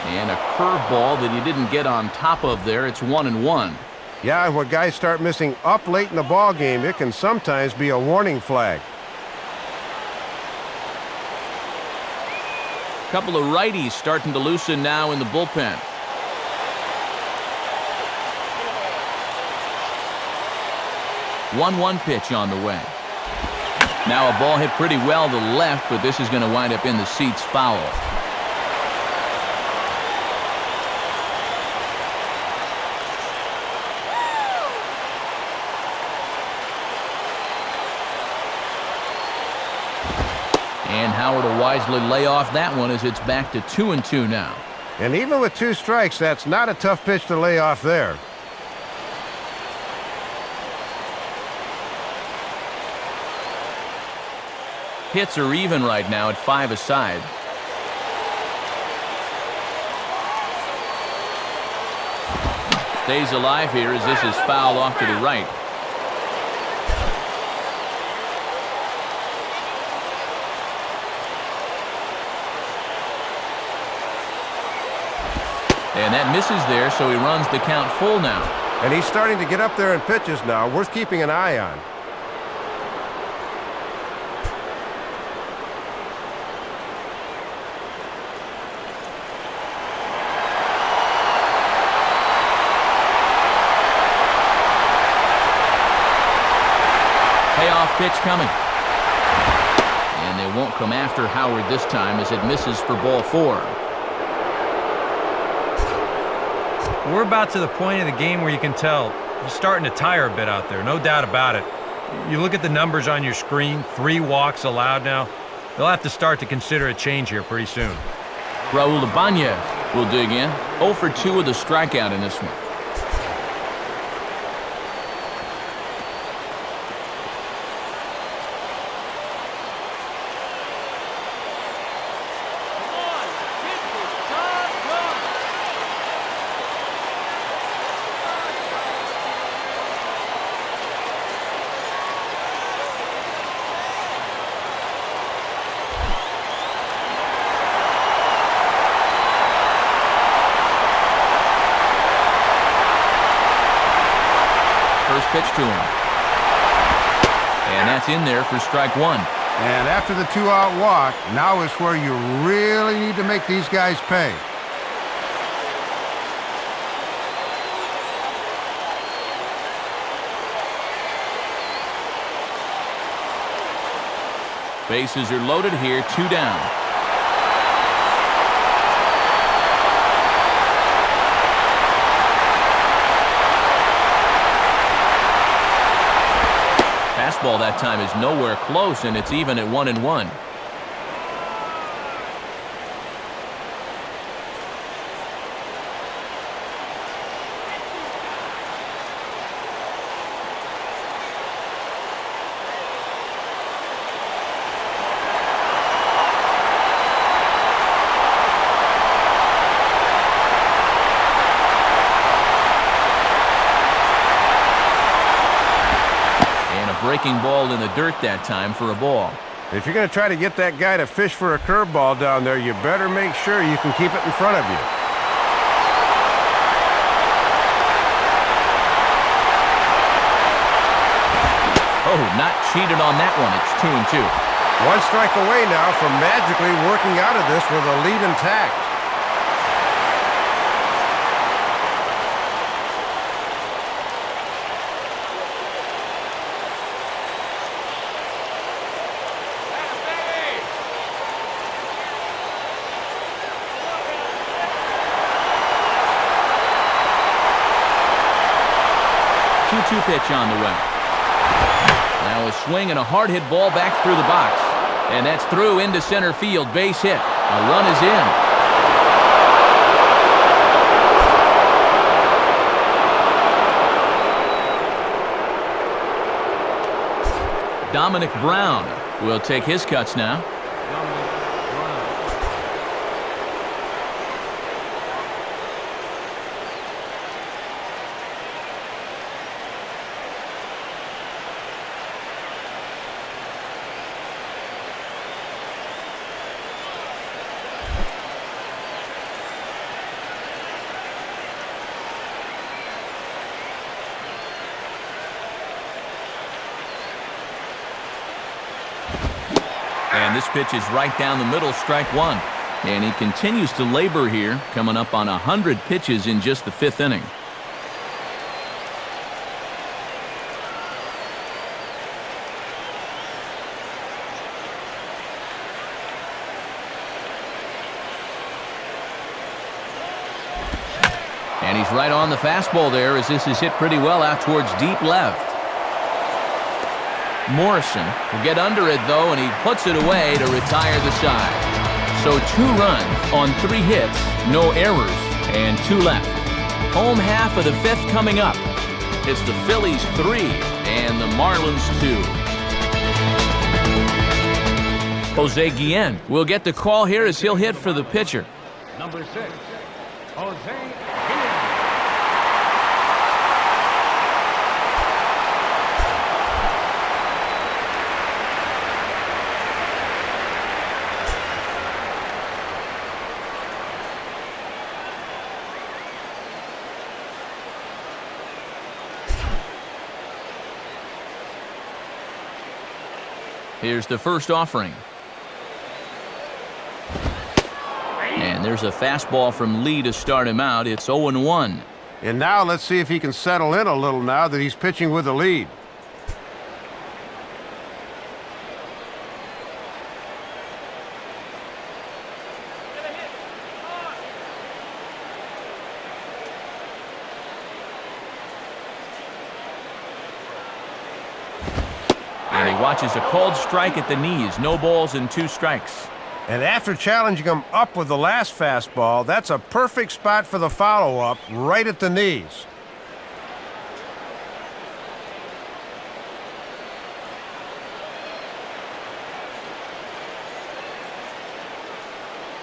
And a curveball that he didn't get on top of there. It's 1-1. Yeah, and when guys start missing up late in the ball game, it can sometimes be a warning flag. Couple of righties starting to loosen now in the bullpen. One pitch on the way. Now a ball hit pretty well to the left, but this is going to wind up in the seats foul. And Howard will wisely lay off that one as it's back to 2-2 now. And even with 2 strikes, that's not a tough pitch to lay off there. Hits are even right now at 5 aside. Stays alive here as this is fouled off to the right. And that misses there, so he runs the count full now. And he's starting to get up there in pitches now, worth keeping an eye on. Payoff pitch coming. And they won't come after Howard this time as it misses for ball 4. We're about to the point of the game where you can tell he's starting to tire a bit out there, no doubt about it. You look at the numbers on your screen, 3 walks allowed now. They'll have to start to consider a change here pretty soon. Raul Ibanez will dig in. 0 for 2 with a strikeout in this one. Pitch to him. And that's in there for strike 1. And after the 2-out walk, now is where you really need to make these guys pay. Bases are loaded here, 2 down. Fastball that time is nowhere close, and it's even at 1-1. Breaking ball in the dirt that time for a ball. If you're going to try to get that guy to fish for a curveball down there, you better make sure you can keep it in front of you. Oh, not cheated on that one. It's 2-2. 1 strike away now from magically working out of this with a lead intact. 2-2 pitch on the way. Now a swing and a hard hit ball back through the box. And that's through into center field. Base hit. A run is in. Dominic Brown will take his cuts now. And this pitch is right down the middle, strike one. And he continues to labor here, coming up on 100 pitches in just the 5th inning. And he's right on the fastball there as this is hit pretty well out towards deep left. Morrison will get under it, though, and he puts it away to retire the side. So 2 runs on 3 hits, no errors, and 2 left. Home half of the 5th coming up. It's the Phillies 3 and the Marlins 2. Jose Guillen will get the call here as he'll hit for the pitcher. Number 6, Jose Guillen. Here's the first offering. And there's a fastball from Lee to start him out. It's 0-1. And now let's see if he can settle in a little now that he's pitching with the lead. And he watches a called strike at the knees. No balls and 2 strikes. And after challenging him up with the last fastball, that's a perfect spot for the follow-up, right at the knees.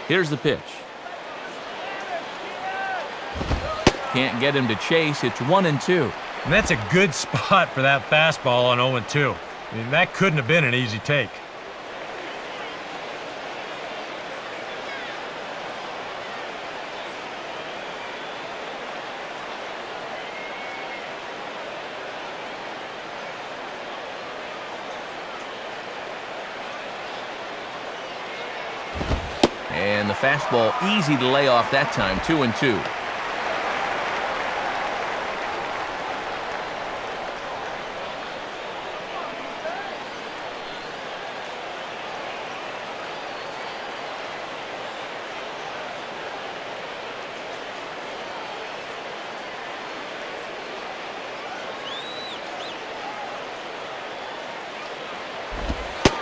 Here's the pitch. Can't get him to chase. It's 1-2. And that's a good spot for that fastball on 0-2. I mean, that couldn't have been an easy take. And the fastball easy to lay off that time. 2-2.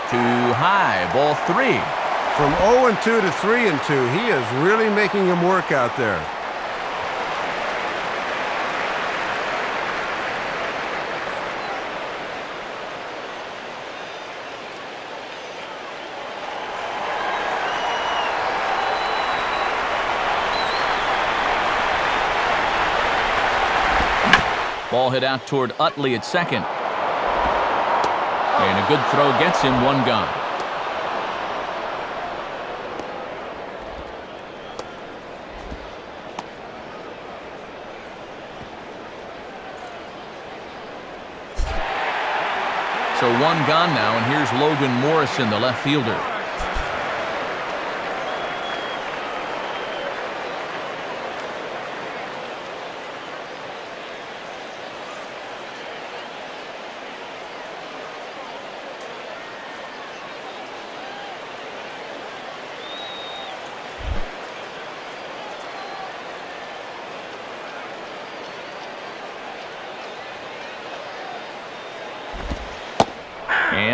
Too high. Ball 3. From 0-2 to 3-2, he is really making him work out there. Ball hit out toward Utley at second. And a good throw gets him 1 gone. So 1 gone now, and here's Logan Morrison, the left fielder.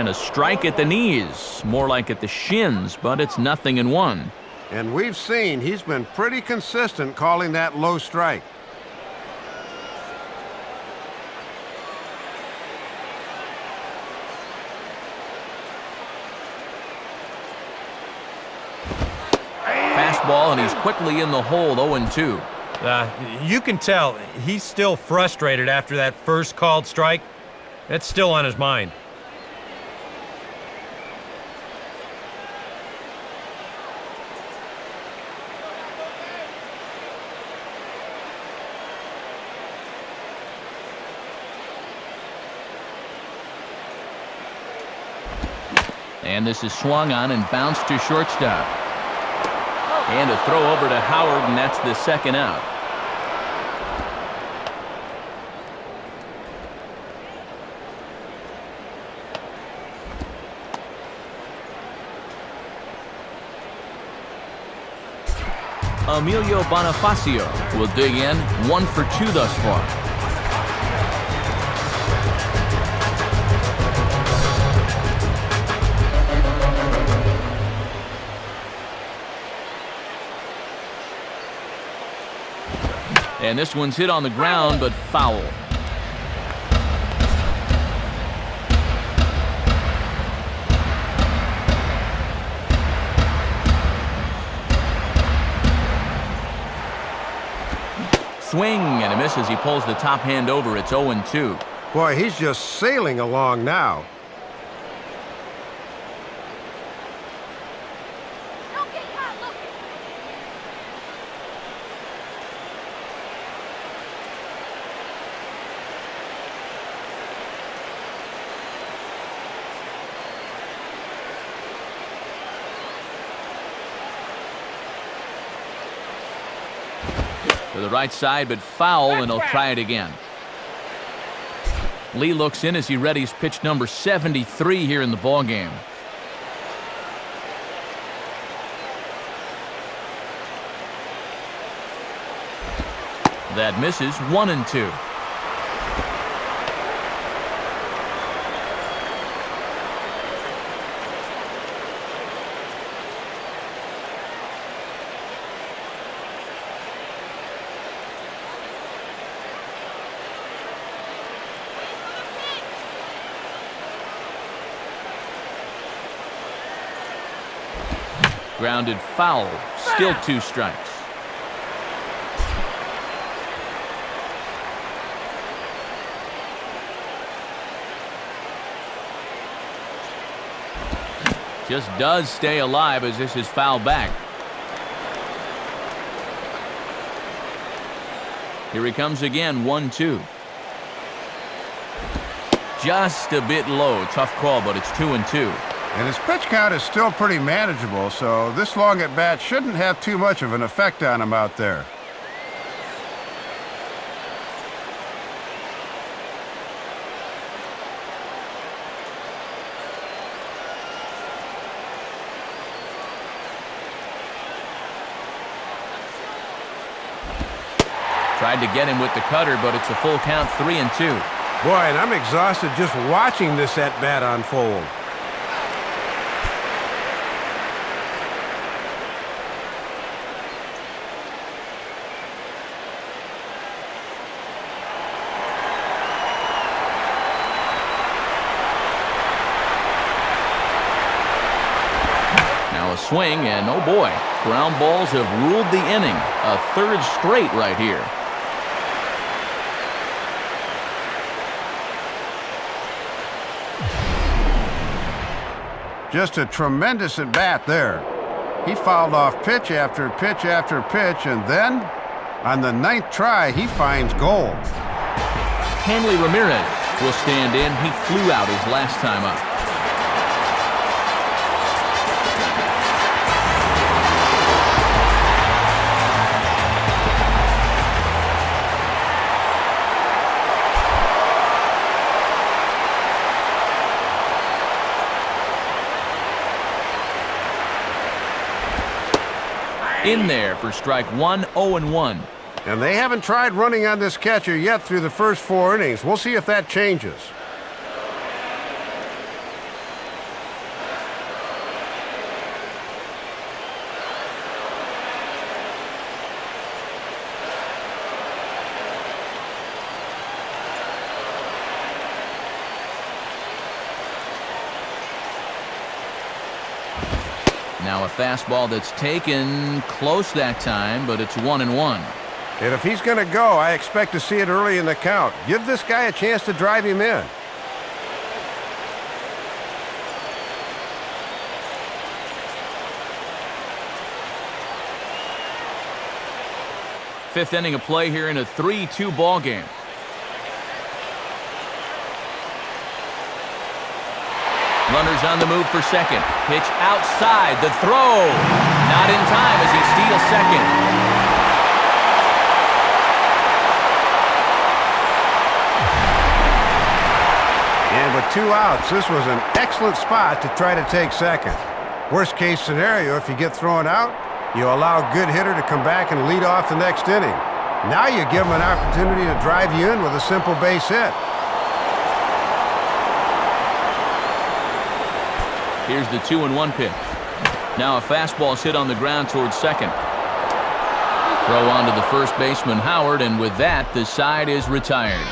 And a strike at the knees, more like at the shins, but it's 0-1. And we've seen he's been pretty consistent calling that low strike. Fastball, and he's quickly in the hole, 0-2. You can tell he's still frustrated after that first called strike. That's still on his mind. And this is swung on and bounced to shortstop. And a throw over to Howard, and that's the second out. Emilio Bonifacio will dig in, 1 for 2 thus far. And this one's hit on the ground, but foul. Swing and a miss as he pulls the top hand over. It's 0-2. Boy, he's just sailing along now. To the right side, but foul, and he'll try it again. Lee looks in as he readies pitch number 73 here in the ballgame. That misses, 1-2. Grounded foul, still 2 strikes. Just does stay alive as this is fouled back. Here he comes again, 1-2. Just a bit low, tough call, but it's 2-2. And his pitch count is still pretty manageable, so this long at bat shouldn't have too much of an effect on him out there. Tried to get him with the cutter, but it's a full count, 3-2. Boy, and I'm exhausted just watching this at bat unfold. Swing, and oh boy, ground balls have ruled the inning. A third straight right here. Just a tremendous at bat there. He fouled off pitch after pitch after pitch, and then on the 9th try, he finds goal. Hanley Ramirez will stand in. He flew out his last time up. In there for strike 1, 0-1. And they haven't tried running on this catcher yet through the first 4 innings. We'll see if that changes. Now a fastball that's taken close that time, but it's 1-1. And if he's going to go, I expect to see it early in the count. Give this guy a chance to drive him in. Fifth inning of play here in a 3-2 ball game. Runners on the move for second. Pitch outside. The throw. Not in time as he steals second. And with 2 outs, this was an excellent spot to try to take second. Worst case scenario, if you get thrown out, you allow a good hitter to come back and lead off the next inning. Now you give him an opportunity to drive you in with a simple base hit. Here's the 2-1 pitch. Now a fastball is hit on the ground towards second. Throw on to the first baseman, Howard, and with that, the side is retired.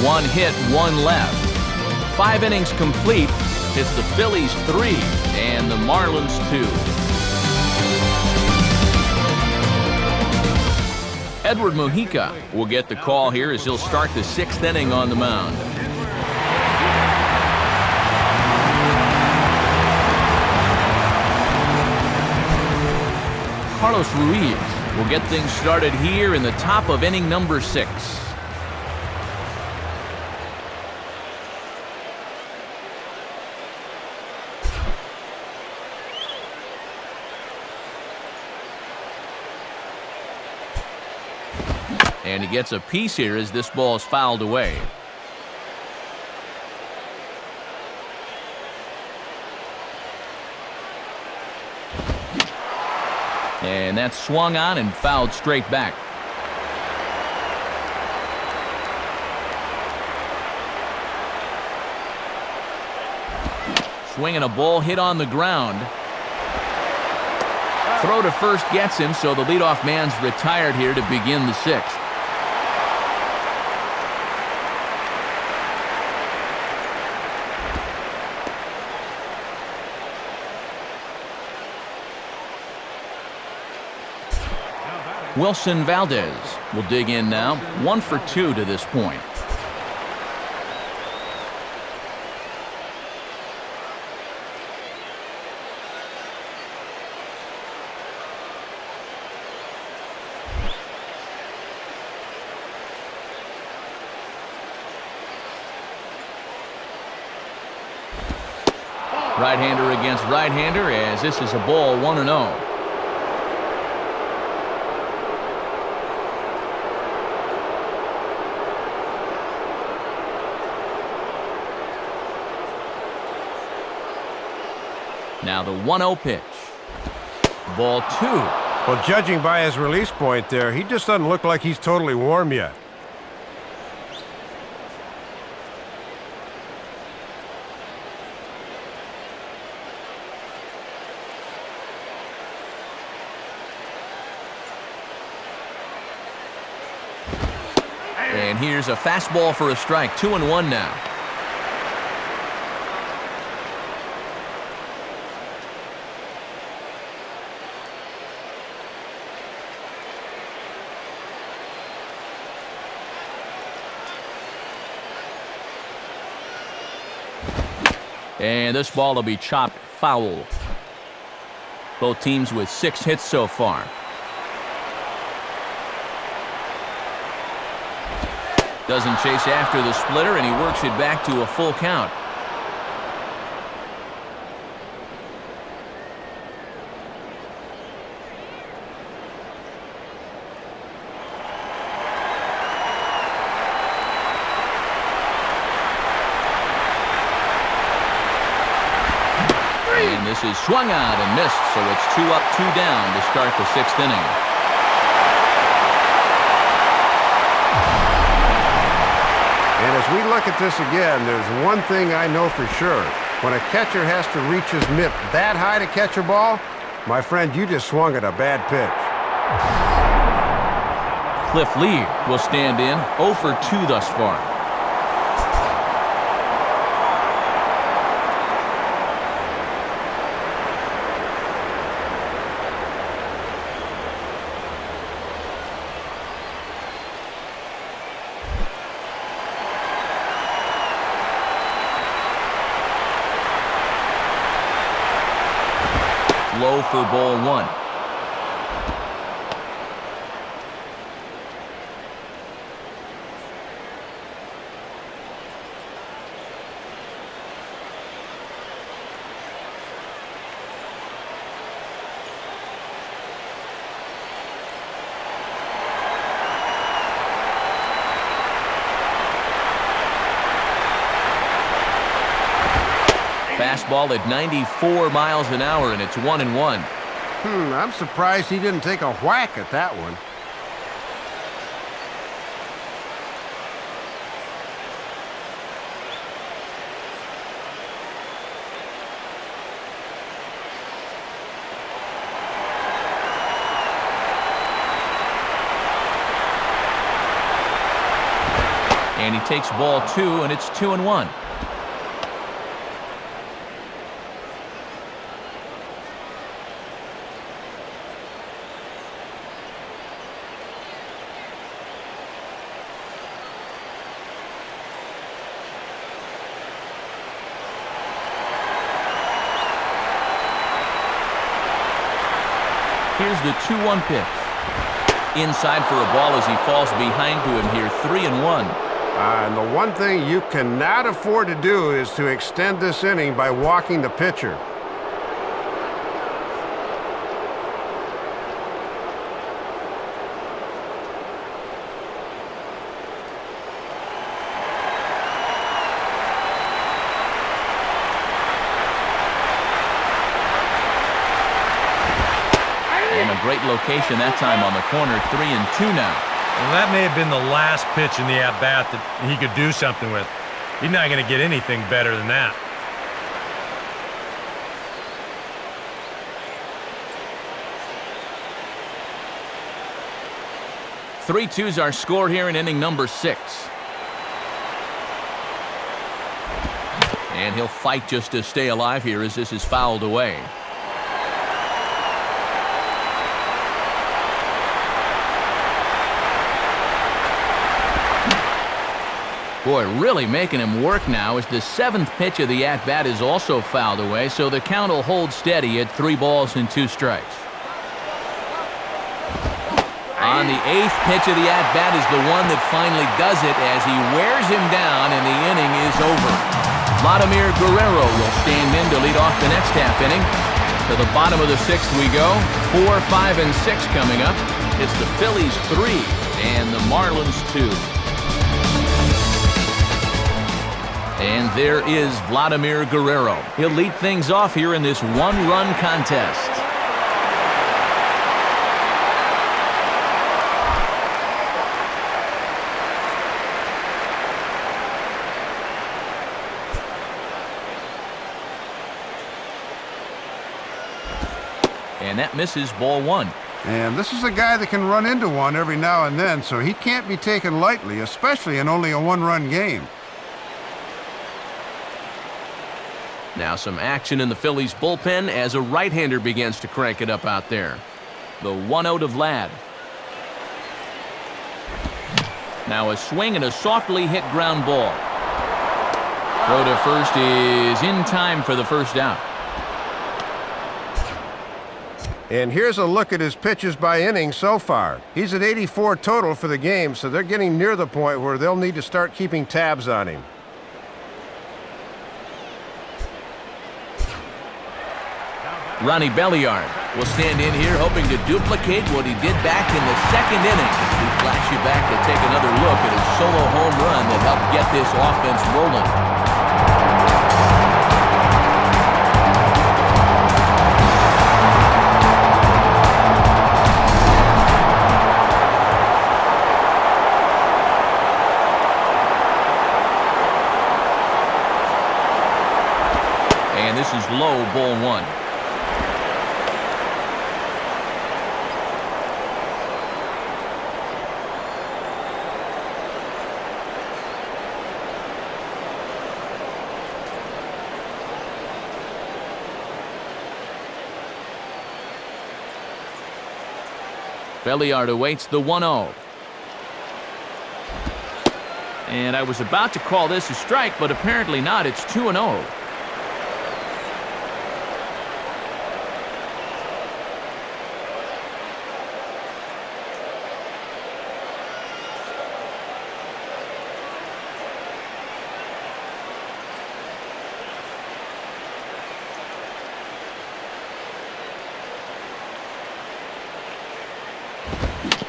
1 hit, 1 left. 5 innings complete. It's the Phillies 3 and the Marlins 2. Edward Mujica will get the call here as he'll start the 6th inning on the mound. Carlos Ruiz will get things started here in the top of inning number 6. And he gets a piece here as this ball is fouled away. And that's swung on and fouled straight back. Swinging a ball hit on the ground. Throw to first gets him, so the leadoff man's retired here to begin the 6th. Wilson Valdez will dig in now. 1 for 2 to this point. Right-hander against right-hander as this is a ball 1-0. Now the 1-0 pitch. Ball 2. Well, judging by his release point there, he just doesn't look like he's totally warm yet. And here's a fastball for a strike. 2-1 now. And this ball will be chopped foul. Both teams with 6 hits so far. Doesn't chase after the splitter, and he works it back to a full count. And this is swung out and missed, so it's 2 up, 2 down to start the 6th inning. And as we look at this again, there's one thing I know for sure. When a catcher has to reach his mitt that high to catch a ball, my friend, you just swung at a bad pitch. Cliff Lee will stand in, 0 for 2 thus far. go for ball one. Fastball at 94 miles an hour, and it's 1-1. I'm surprised he didn't take a whack at that one. And he takes ball two, and it's 2-1. Here's the 2-1 pitch. Inside for a ball as he falls behind to him here, 3-1. And the one thing you cannot afford to do is to extend this inning by walking the pitcher. Great location that time on the corner, 3-2 now. Well, that may have been the last pitch in the at-bat that he could do something with. He's not going to get anything better than that. Three twos our score here in inning number 6. And he'll fight just to stay alive here as this is fouled away. Boy, really making him work now as the 7th pitch of the at-bat is also fouled away, so the count will hold steady at 3 balls and 2 strikes. On the 8th pitch of the at-bat is the one that finally does it as he wears him down and the inning is over. Vladimir Guerrero will stand in to lead off the next half inning. To the bottom of the 6th we go. 4, 5, and 6 coming up. It's the Phillies 3 and the Marlins 2. And there is Vladimir Guerrero. He'll lead things off here in this one-run contest. And that misses ball one. And this is a guy that can run into one every now and then, so he can't be taken lightly, especially in only a one-run game. Now some action in the Phillies bullpen as a right-hander begins to crank it up out there. The 1-0 to Vlad. Now a swing and a softly hit ground ball. Throw to first is in time for the first out. And here's a look at his pitches by inning so far. He's at 84 total for the game, so they're getting near the point where they'll need to start keeping tabs on him. Ronnie Belliard will stand in here hoping to duplicate what he did back in the 2nd inning. We flash you back to take another look at his solo home run that helped get this offense rolling. And this is low, ball one. Belliard awaits the 1-0. And I was about to call this a strike, but apparently not. It's 2-0.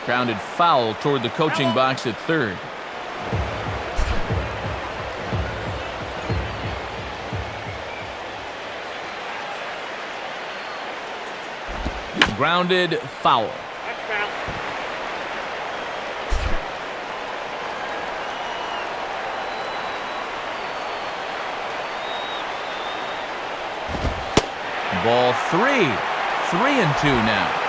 Grounded foul toward the coaching box at third. Grounded foul. Ball 3. 3-2 now.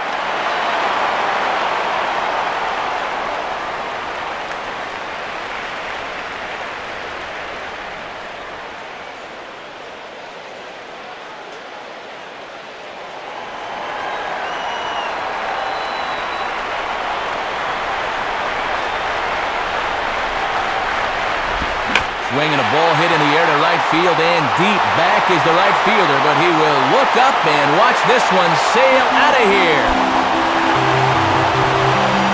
Swinging a ball hit in the air to right field and deep. Back is the right fielder, but he will look up and watch this one sail out of here.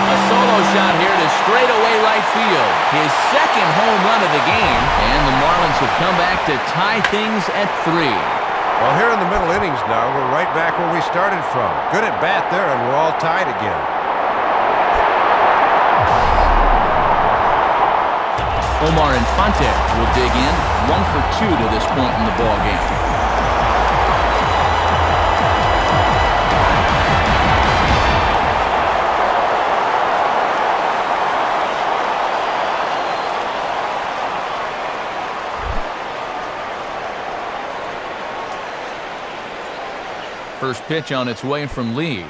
A solo shot here to straightaway right field. His second home run of the game, and the Marlins have come back to tie things at 3. Well, here in the middle innings now, we're right back where we started from. Good at bat there, and we're all tied again. Omar Infante will dig in, 1 for 2 to this point in the ball game. First pitch on its way from Lee.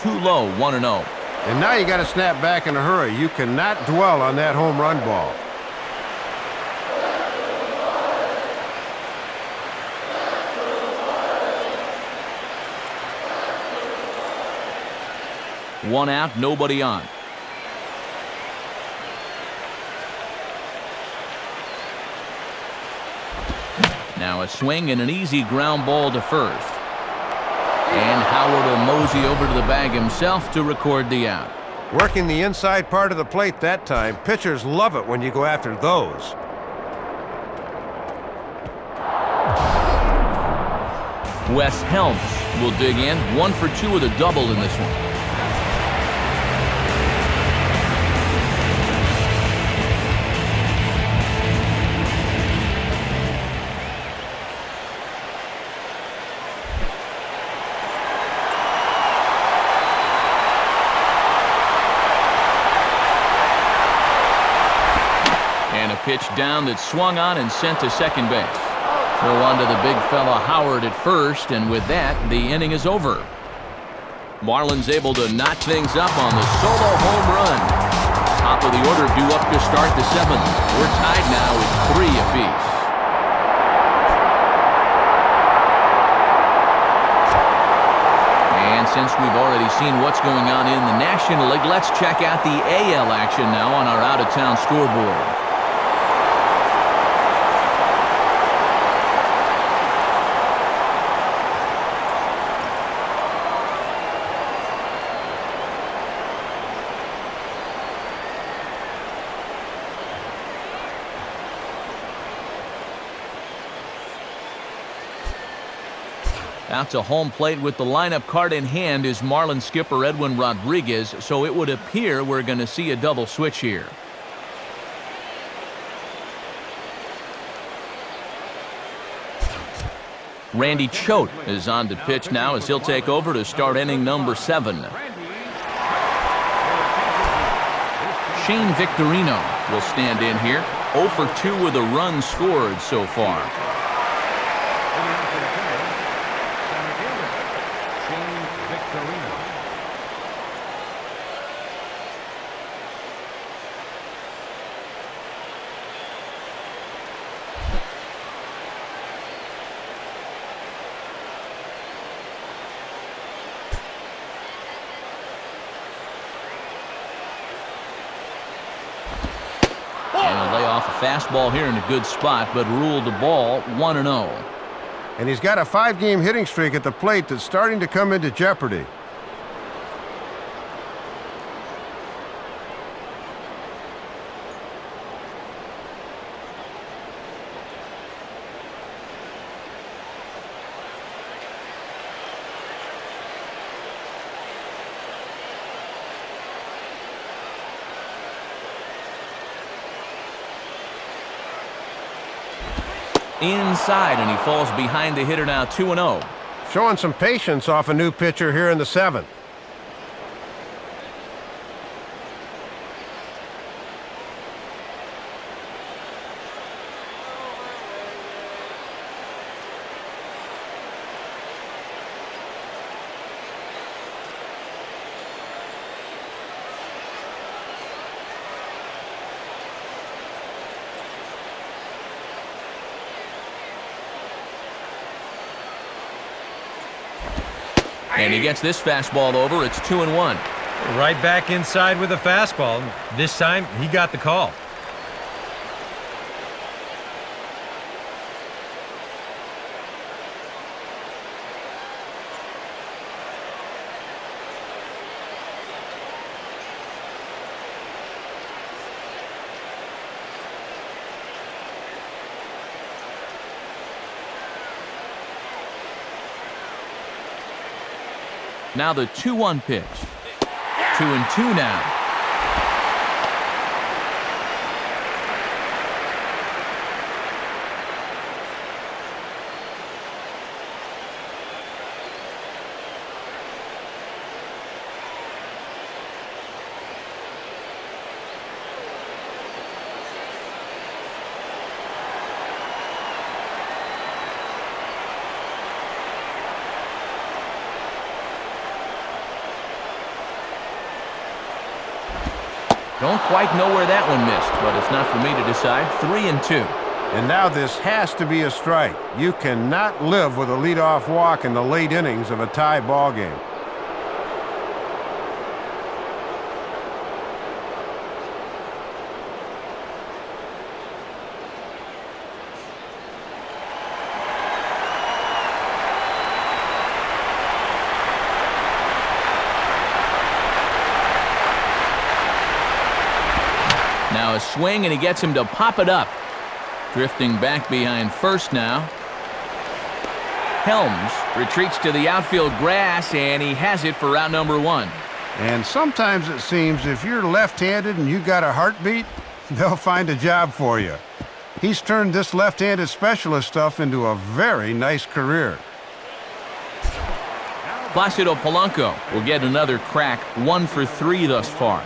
Too low, 1-0. And now you got to snap back in a hurry. You cannot dwell on that home run ball. One out, nobody on. Now a swing and an easy ground ball to first. And Howard will mosey over to the bag himself to record the out. Working the inside part of the plate that time. Pitchers love it when you go after those. Wes Helms will dig in, 1 for 2 with a double in this one. Pitch down that swung on and sent to second base. Throw on to the big fella Howard at first, and with that, the inning is over. Marlins able to knot things up on the solo home run. Top of the order due up to start the 7th. We're tied now at 3 apiece. And since we've already seen what's going on in the National League, let's check out the AL action now on our out-of-town scoreboard. Out to home plate with the lineup card in hand is Marlins skipper Edwin Rodriguez, so it would appear we're going to see a double switch here. Randy Choate is on to pitch now as he'll take over to start inning number 7. Shane Victorino will stand in here, 0 for 2 with a run scored so far. Fastball here in a good spot, but ruled the ball 1-0. And he's got a 5-game hitting streak at the plate that's starting to come into jeopardy. inside, and he falls behind the hitter now 2-0. Showing some patience off a new pitcher here in the 7th. And he gets this fastball over. It's 2-1. Right back inside with a fastball. This time, he got the call. Now the 2-1 pitch. 2-2 now. Don't quite know where that one missed, but it's not for me to decide. 3-2. And now this has to be a strike. You cannot live with a leadoff walk in the late innings of a tie ball game. Now a swing, and he gets him to pop it up. Drifting back behind first now. Helms retreats to the outfield grass, and he has it for out number 1. And sometimes it seems if you're left-handed and you got a heartbeat, they'll find a job for you. He's turned this left-handed specialist stuff into a very nice career. Placido Polanco will get another crack, 1 for 3 thus far.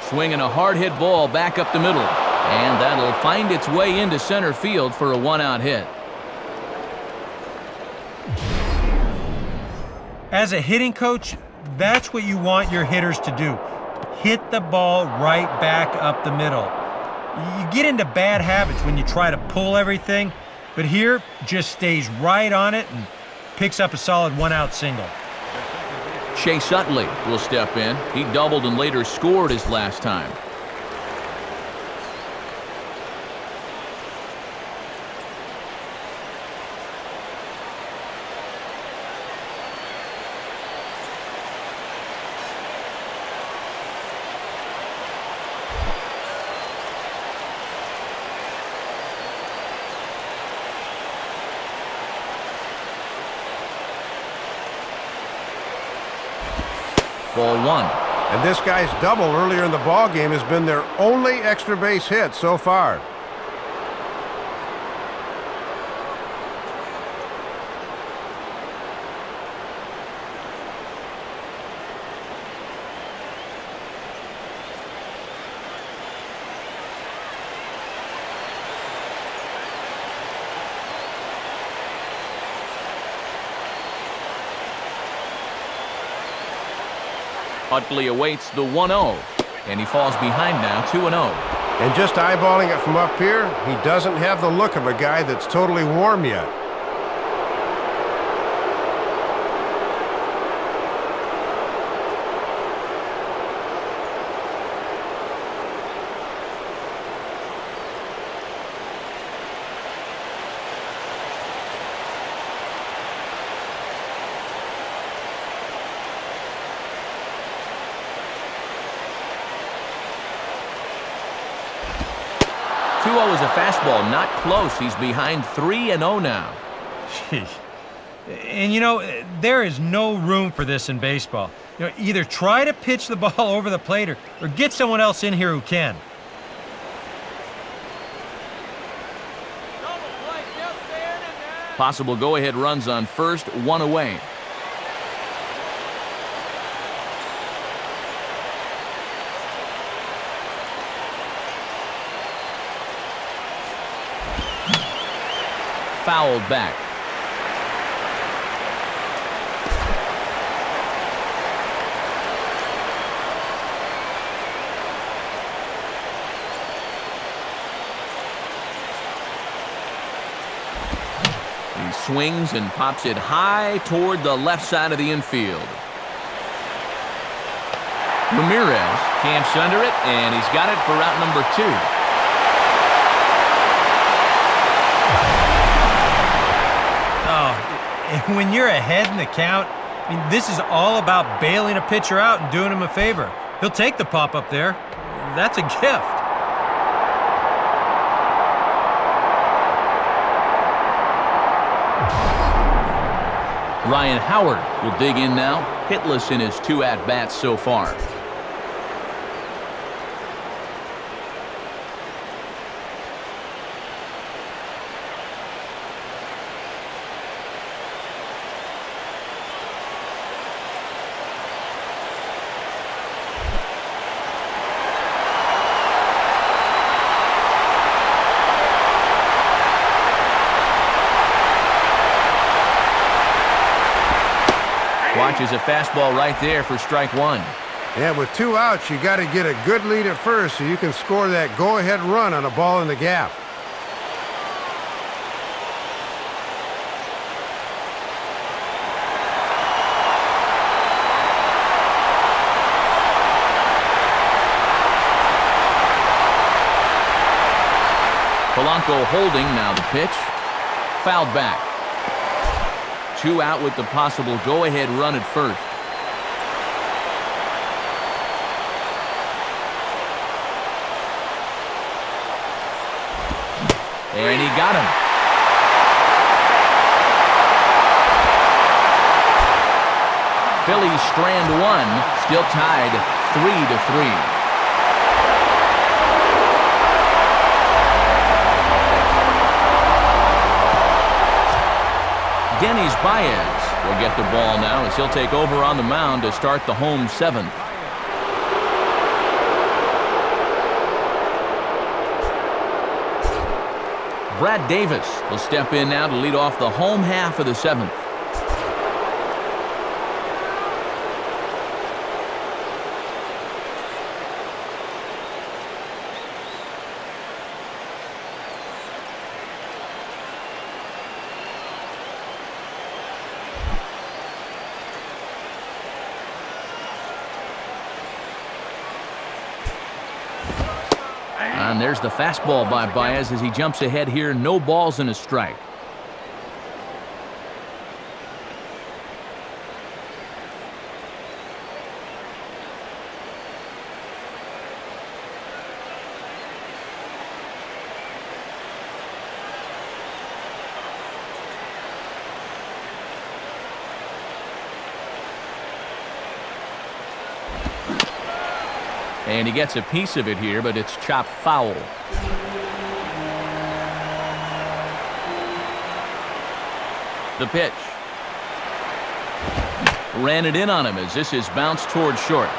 Swinging a hard-hit ball back up the middle. And that'll find its way into center field for a 1-out hit. As a hitting coach, that's what you want your hitters to do. Hit the ball right back up the middle. You get into bad habits when you try to pull everything, but here, just stays right on it and picks up a solid 1-out single. Chase Utley will step in. He doubled and later scored his last time. Ball 1. And this guy's double earlier in the ball game has been their only extra base hit so far. Utley awaits the 1-0, and he falls behind now 2-0. And just eyeballing it from up here, he doesn't have the look of a guy that's totally warm yet. 2-0 is a fastball, not close. He's behind 3-0 now. Gee. And, you know, there is no room for this in baseball. You know, either try to pitch the ball over the plate or get someone else in here who can. Possible go-ahead runs on first, 1 away. Fouled back. He swings and pops it high toward the left side of the infield. Ramirez camps under it, and he's got it for out number 2. And when you're ahead in the count, I mean, this is all about bailing a pitcher out and doing him a favor. He'll take the pop up there. That's a gift. Ryan Howard will dig in now, hitless in his 2 at-bats so far. Watches a fastball right there for strike 1. And with 2 outs, you got to get a good lead at first so you can score that go-ahead run on a ball in the gap. Polanco holding, now the pitch. Fouled back. 2 out with the possible go-ahead run at first. And he got him. Phillies strand 1, still tied 3-3. Dennis Baez will get the ball now as he'll take over on the mound to start the home 7th. Brad Davis will step in now to lead off the home half of the 7th. And there's the fastball by Baez as he jumps ahead here. No balls and a strike. And he gets a piece of it here, but it's chopped foul. The pitch. Ran it in on him as this is bounced toward short.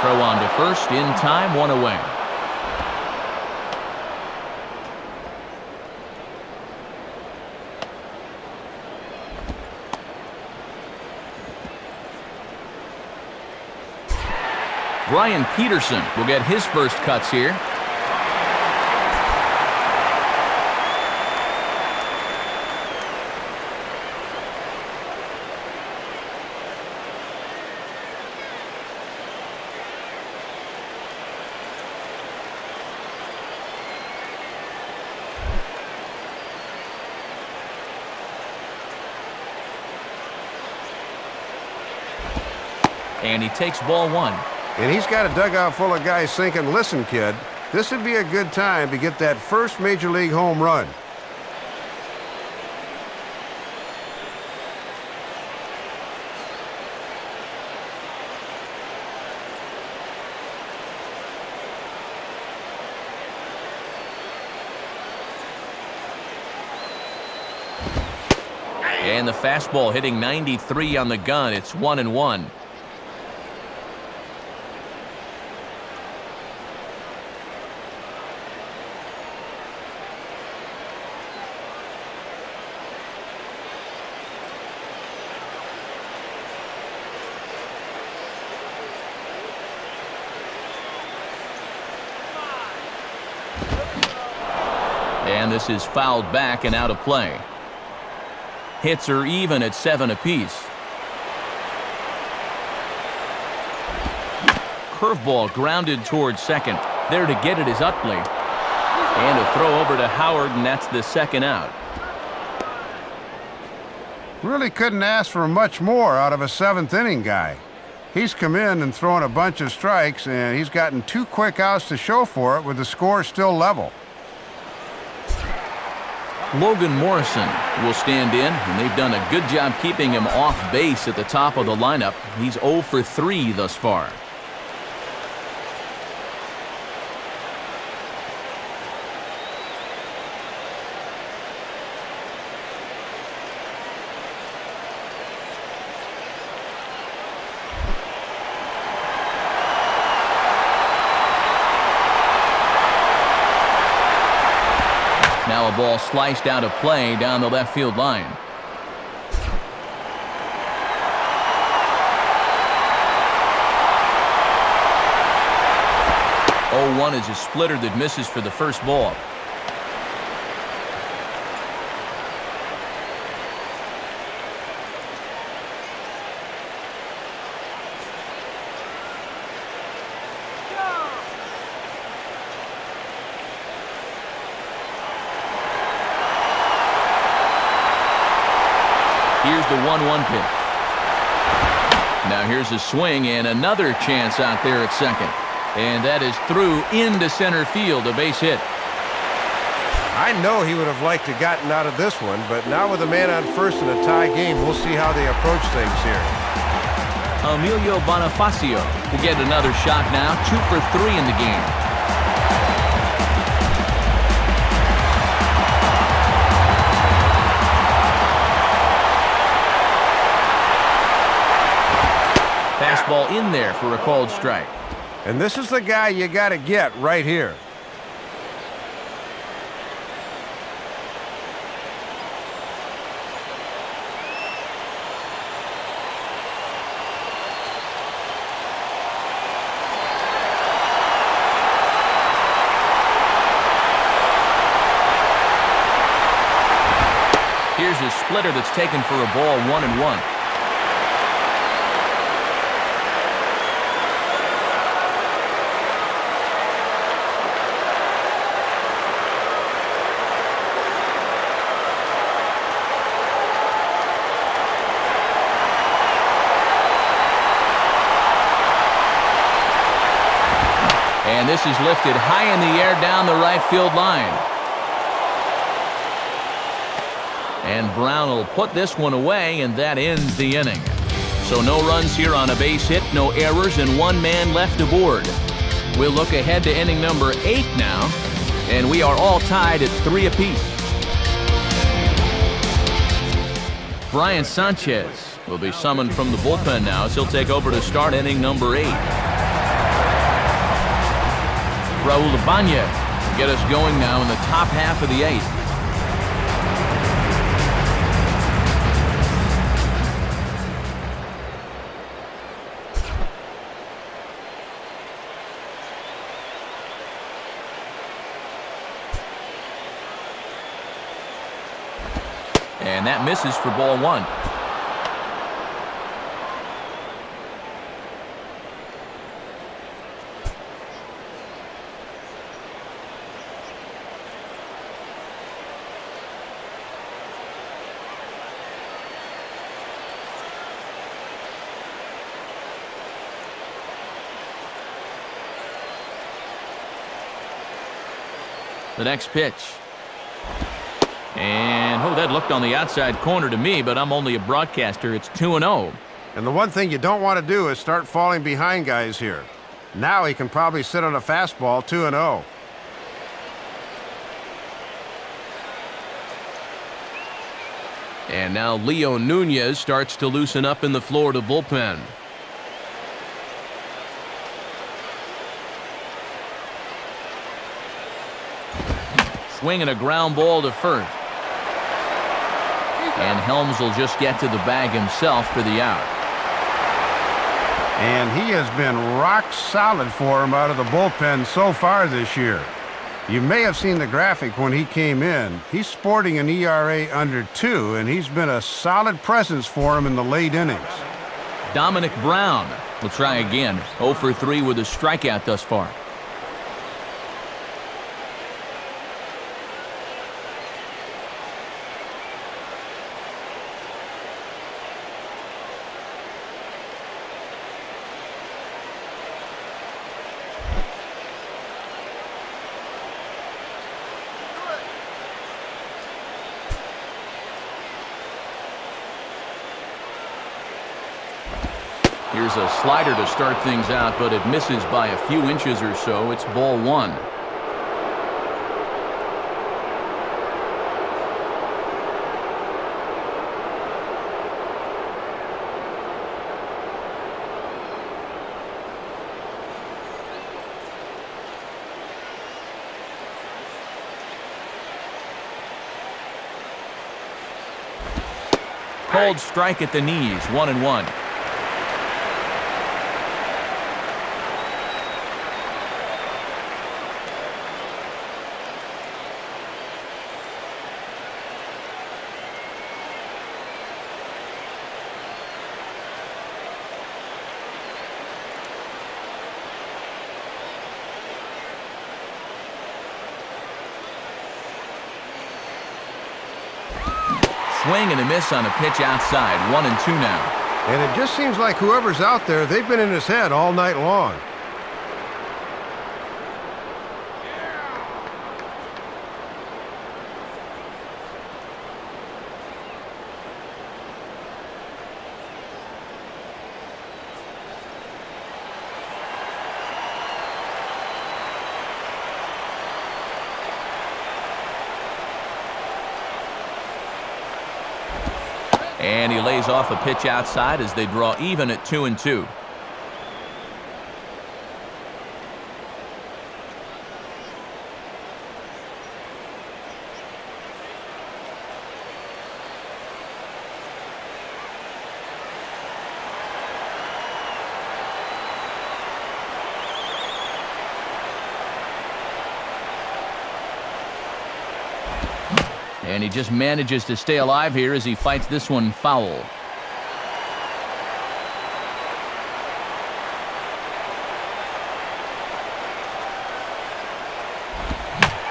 Throw on to first in time, 1 away. Brian Peterson will get his first cuts here. And he takes ball 1. And he's got a dugout full of guys thinking, listen, kid, This would be a good time to get that first Major League home run. And the fastball hitting 93 on the gun. It's 1-1. And this is fouled back and out of play. Hits are even at 7 apiece. Curveball grounded towards second. There to get it is Utley. And a throw over to Howard, and that's the second out. Really couldn't ask for much more out of a seventh inning guy. He's come in and thrown a bunch of strikes, and he's gotten 2 quick outs to show for it with the score still level. Logan Morrison will stand in, and they've done a good job keeping him off base at the top of the lineup. He's 0 for 3 thus far. Now a ball sliced out of play down the left field line. Oh, 1 is a splitter that misses for the first ball. Here's the 1-1 pitch. Now here's a swing and another chance out there at second. And that is through into center field, a base hit. I know he would have liked to gotten out of this one, but now with a man on first in a tie game, we'll see how they approach things here. Emilio Bonifacio will get another shot now, 2 for 3 in the game. Fastball in there for a called strike. And this is the guy you got to get right here. Here's a splitter that's taken for a ball, 1-1. And this is lifted high in the air down the right field line. And Brown will put this one away, and that ends the inning. So no runs here on a base hit, no errors, and 1 man left aboard. We'll look ahead to inning number 8 now, and we are all tied at 3 apiece. Brian Sanchez will be summoned from the bullpen now as he'll take over to start inning number 8. Raul Ibanez will get us going now in the top half of the 8th. And that misses for ball 1. The next pitch. And, oh, that looked on the outside corner to me, but I'm only a broadcaster. It's 2-0. And the one thing you don't want to do is start falling behind guys here. Now he can probably sit on a fastball 2-0. And now Leo Nunez starts to loosen up in the Florida bullpen. Swinging a ground ball to first. And Helms will just get to the bag himself for the out. And he has been rock solid for him out of the bullpen so far this year. You may have seen the graphic when he came in. He's sporting an ERA under 2, and he's been a solid presence for him in the late innings. Dominic Brown will try again. 0 for 3 with a strikeout thus far. Here's a slider to start things out, but it misses by a few inches or so. It's ball 1. Cold strike at the knees, 1-1. Swing and a miss on a pitch outside. 1-2 now. And it just seems like whoever's out there, they've been in his head all night long. And he lays off a pitch outside as they draw even at 2-2. And he just manages to stay alive here as he fights this one foul.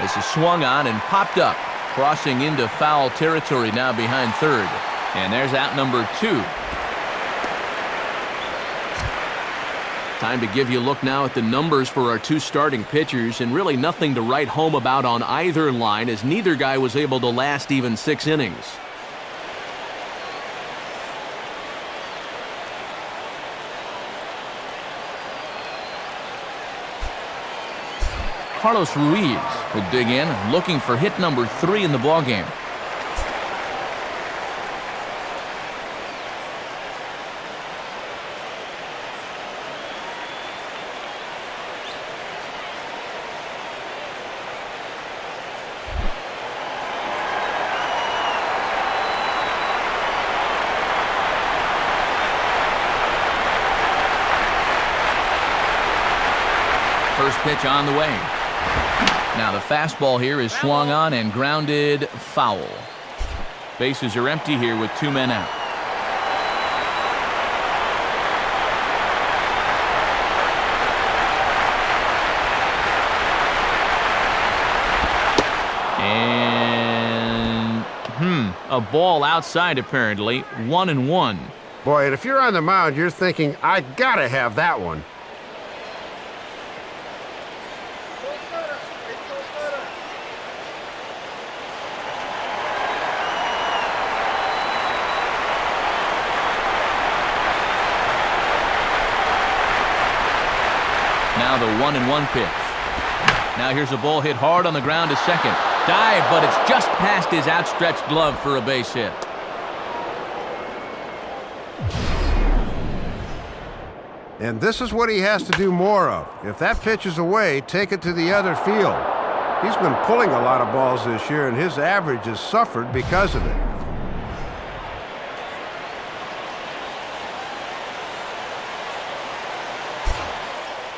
This is swung on and popped up, crossing into foul territory now behind third. And there's out number 2. Time to give you a look now at the numbers for our 2 starting pitchers, and really nothing to write home about on either line, as neither guy was able to last even 6 innings. Carlos Ruiz will dig in, looking for hit number 3 in the ballgame. First pitch on the way. Now the fastball here is swung on and grounded foul. Bases are empty here with 2 men out. And a ball outside apparently. 1-1. Boy, and if you're on the mound, you're thinking, I gotta have that one. Now the 1-1 pitch. Now here's a ball hit hard on the ground to second. Dive, but it's just past his outstretched glove for a base hit. And this is what he has to do more of. If that pitch is away, take it to the other field. He's been pulling a lot of balls this year, and his average has suffered because of it.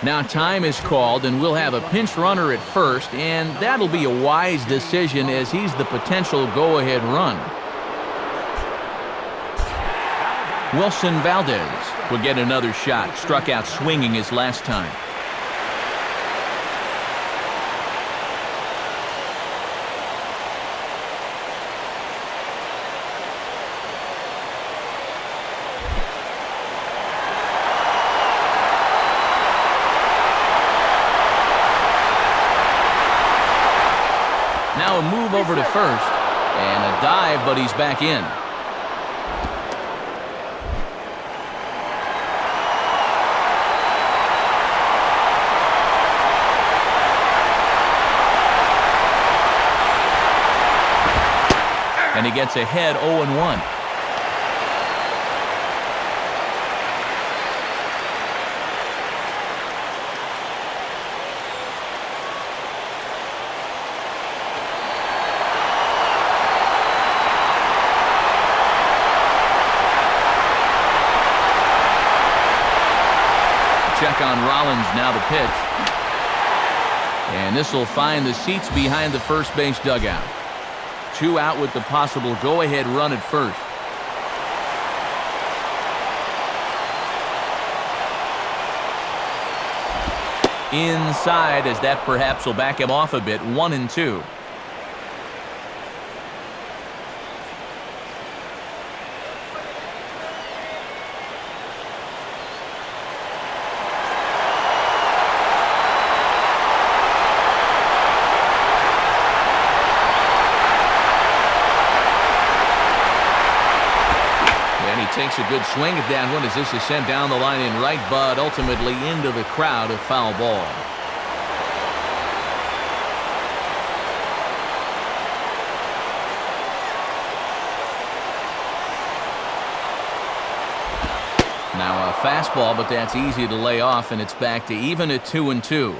Now time is called, and we'll have a pinch runner at first, and that'll be a wise decision as he's the potential go-ahead run. Wilson Valdez will get another shot. Struck out swinging his last time. Now a move over to first, and a dive, but he's back in. And he gets ahead 0-1. Check on Rollins, now the pitch. And this will find the seats behind the first base dugout. 2 out with the possible go-ahead run at first. Inside, as that perhaps will back him off a bit. 1-2. Takes a good swing at that one as this is sent down the line in right, but ultimately into the crowd, a foul ball. Now a fastball, but that's easy to lay off, and it's back to even at 2-2.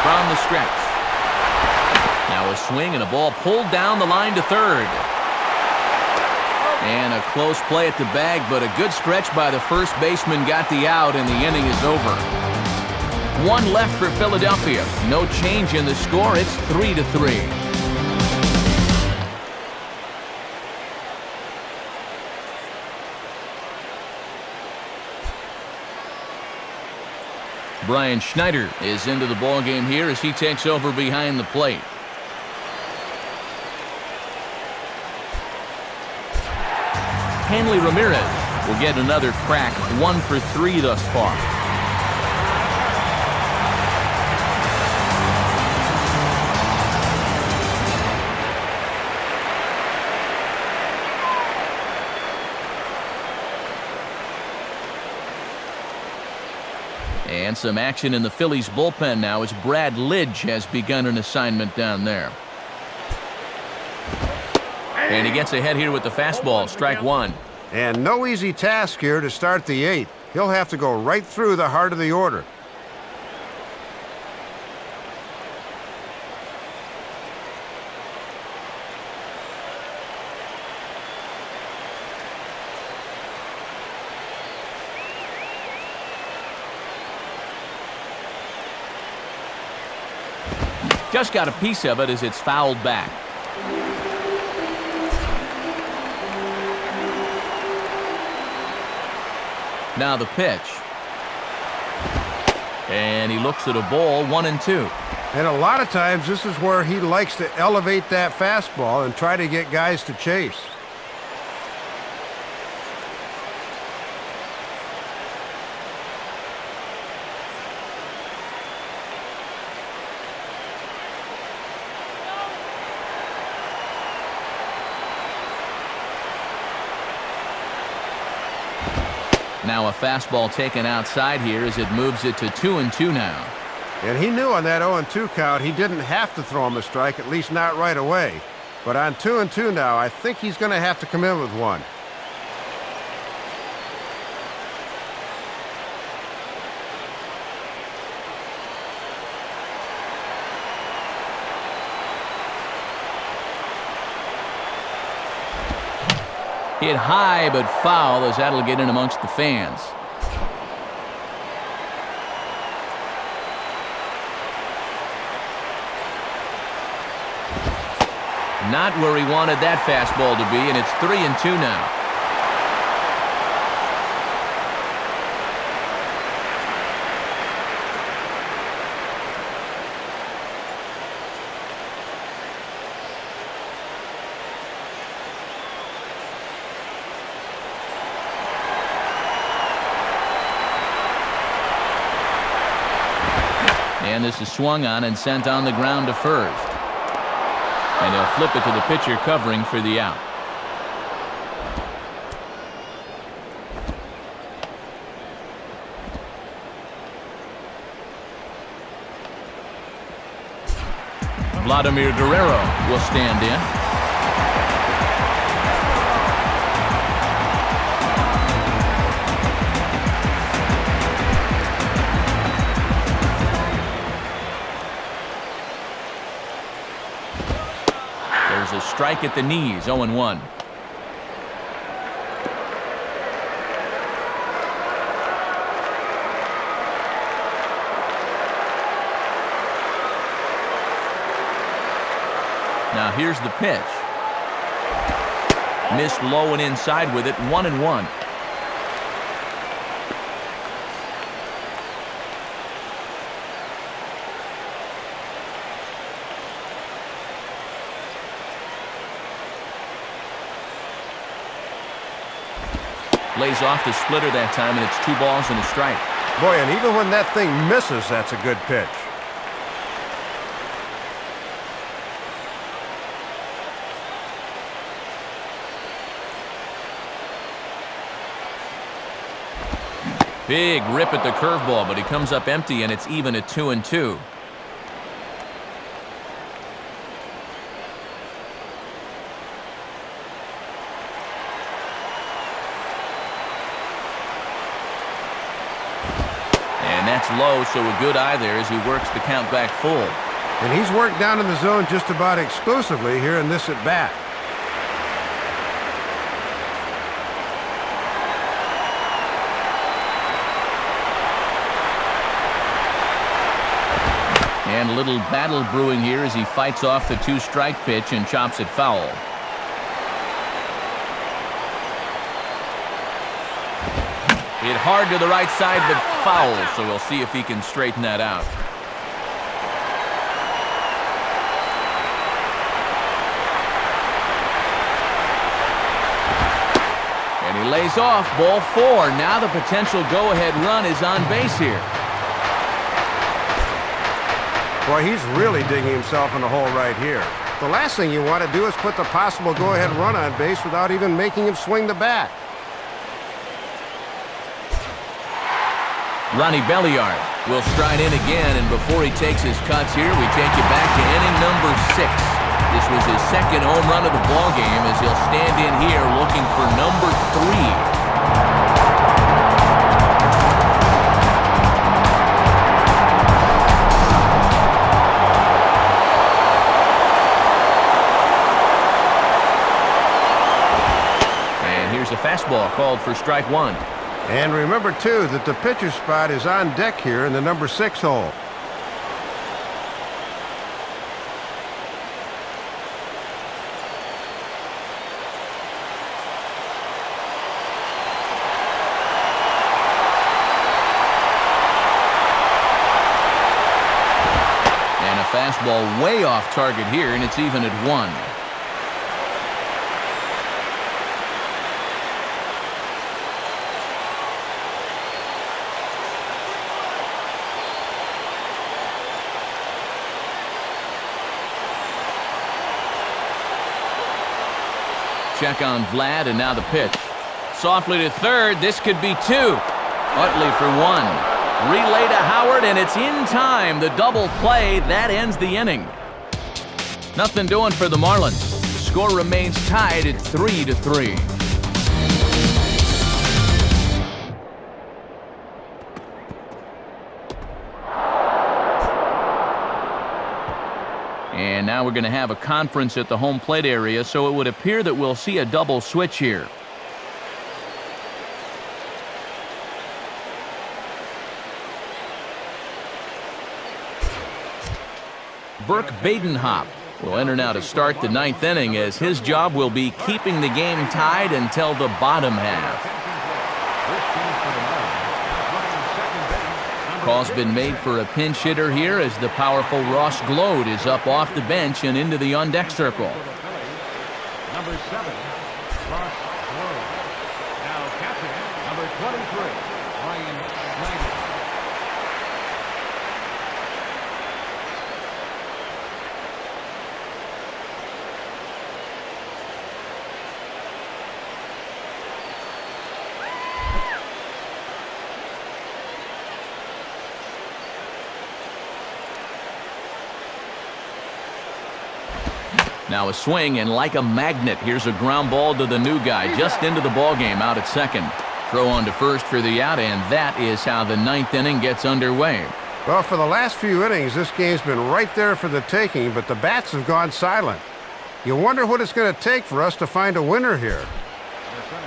From the stretch. Now a swing and a ball pulled down the line to third. And a close play at the bag, but a good stretch by the first baseman got the out, and the inning is over. 1 left for Philadelphia. No change in the score. It's 3-3. Brian Schneider is into the ballgame here as he takes over behind the plate. Hanley Ramirez will get another crack, 1 for 3 thus far. And some action in the Phillies bullpen now as Brad Lidge has begun an assignment down there. And he gets ahead here with the fastball, strike 1. And no easy task here to start the 8th. He'll have to go right through the heart of the order. Just got a piece of it as it's fouled back. Now the pitch. And he looks at a ball, 1-2. And a lot of times this is where he likes to elevate that fastball and try to get guys to chase. Now a fastball taken outside here as it moves it to 2-2 now. And he knew on that 0-2 count he didn't have to throw him a strike, at least not right away. But on 2-2 now, I think he's going to have to come in with one. Hit high but foul as that'll get in amongst the fans. Not where he wanted that fastball to be, and it's 3-2 now. And this is swung on and sent on the ground to first. And he'll flip it to the pitcher covering for the out. Vladimir Guerrero will stand in. A strike at the knees, 0-1. Now here's the pitch. Missed low and inside with it, 1-1. Lays off the splitter that time, and it's 2 balls and a strike. Boy, and even when that thing misses, that's a good pitch. Big rip at the curveball, but he comes up empty, and it's even at 2-2. That's low, so a good eye there as he works the count back full. And he's worked down in the zone just about exclusively here in this at-bat. And a little battle brewing here as he fights off the 2-strike pitch and chops it foul. Hit hard to the right side, but foul, so we'll see if he can straighten that out. And he lays off, ball 4. Now the potential go-ahead run is on base here. Boy, he's really digging himself in the hole right here. The last thing you want to do is put the possible go-ahead run on base without even making him swing the bat. Ronnie Belliard will stride in again, and before he takes his cuts here, we take you back to inning number 6. This was his second home run of the ballgame as he'll stand in here looking for number 3. A fastball called for strike 1. And remember, too, that the pitcher spot is on deck here in the number 6 hole. And a fastball way off target here, and it's even at 1. Check on Vlad, and now the pitch. softly to third. This could be two. Utley for one. Relay to Howard, and it's in time. The double play, that ends the inning. Nothing doing for the Marlins. The score remains tied at 3-3. And now we're going to have a conference at the home plate area, so it would appear that we'll see a double switch here. Burke Badenhop will enter now to start the ninth inning, as his job will be keeping the game tied until the bottom half. Call's been made for a pinch hitter here as the powerful Ross Glode is up off the bench and into the on-deck circle. Number 7, Ross Glode. Now catching number 23, Ryan Snyder. Now a swing, and like a magnet, here's a ground ball to the new guy, just into the ballgame out at second. Throw on to first for the out, and that is how the ninth inning gets underway. Well, for the last few innings, this game's been right there for the taking, but the bats have gone silent. You wonder what it's going to take for us to find a winner here.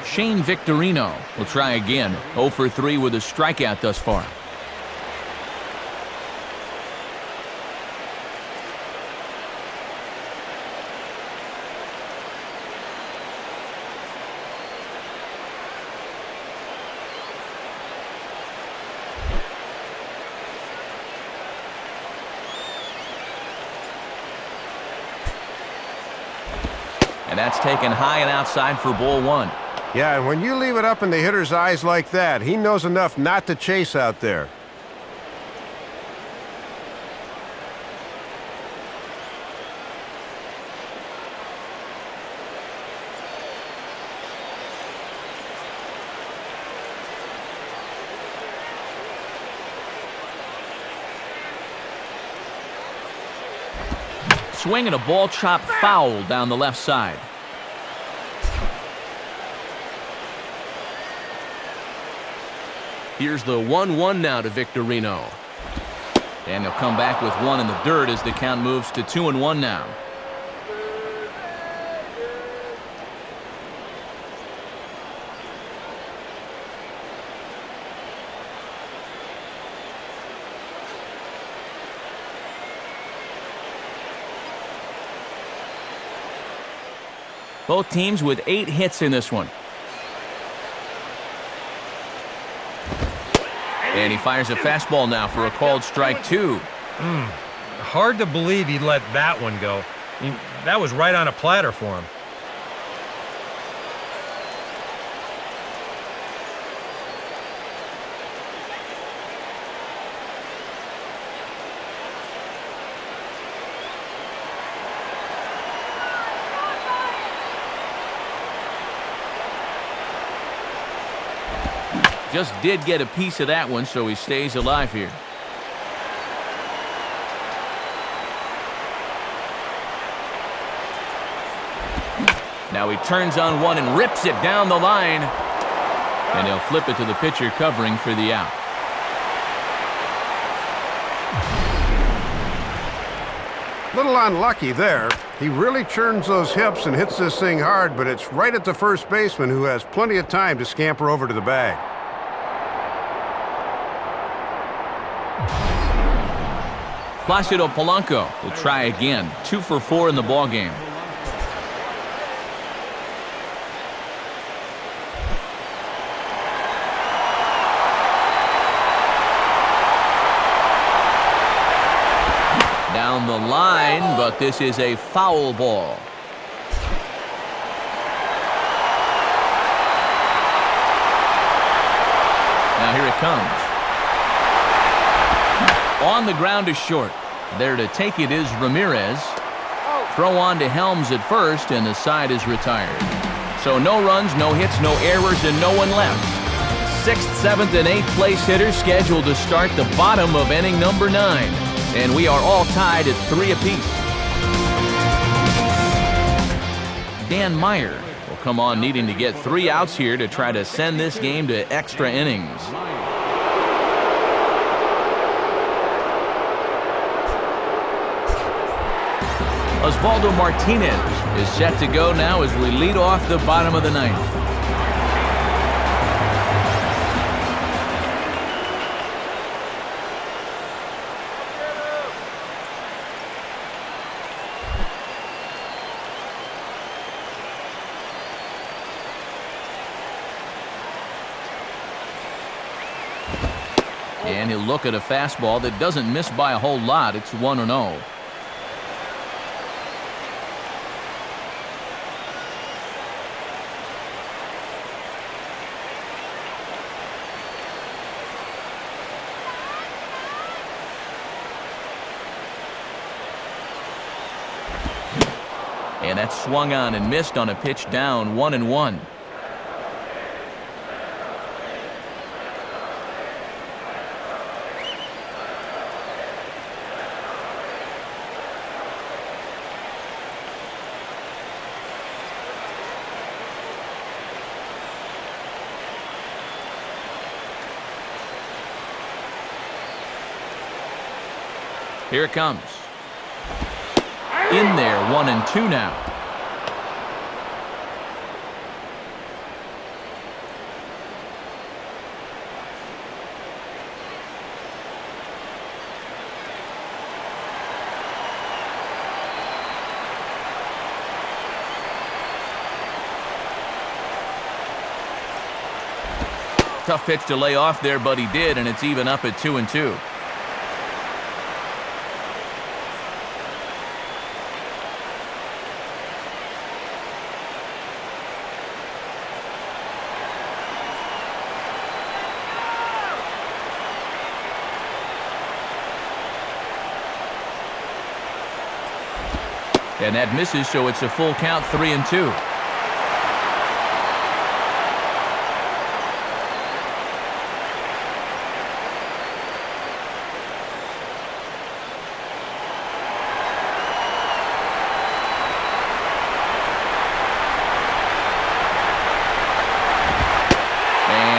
Shane Victorino will try again. 0 for 3 with a strikeout thus far. And that's taken high and outside for ball one. Yeah, and when you leave it up in the hitter's eyes like that, he knows enough not to chase out there. Swing and a ball chopped foul down the left side. Here's the 1-1 now to Victorino. And he'll come back with one in the dirt as the count moves to 2-1 now. Both teams with 8 hits in this one. And he fires a fastball now for a called strike 2. Hard to believe he let that one go. I mean, that was right on a platter for him. Just did get a piece of that one, so he stays alive here. Now he turns on one and rips it down the line. And he'll flip it to the pitcher covering for the out. Little unlucky there. He really churns those hips and hits this thing hard, but it's right at the first baseman, who has plenty of time to scamper over to the bag. Placido Polanco will try again. 2 for 4 in the ballgame. Down the line, but this is a foul ball. Now here it comes. On the ground is short. There to take it is Ramirez. Throw on to Helms at first, and the side is retired. So no runs, no hits, no errors, and no one left. 6th, 7th, and 8th place hitters scheduled to start the bottom of inning number 9. And we are all tied at 3 apiece. Dan Meyer will come on needing to get 3 outs here to try to send this game to extra innings. Osvaldo Martinez is set to go now as we lead off the bottom of the 9th. And he'll look at a fastball that doesn't miss by a whole lot. It's 1-0. And that's swung on and missed on a pitch down, 1-1. Here it comes. In there, 1-2 now. Tough pitch to lay off there, but he did, and it's even up at 2-2. And that misses, so it's a full count, 3-2. And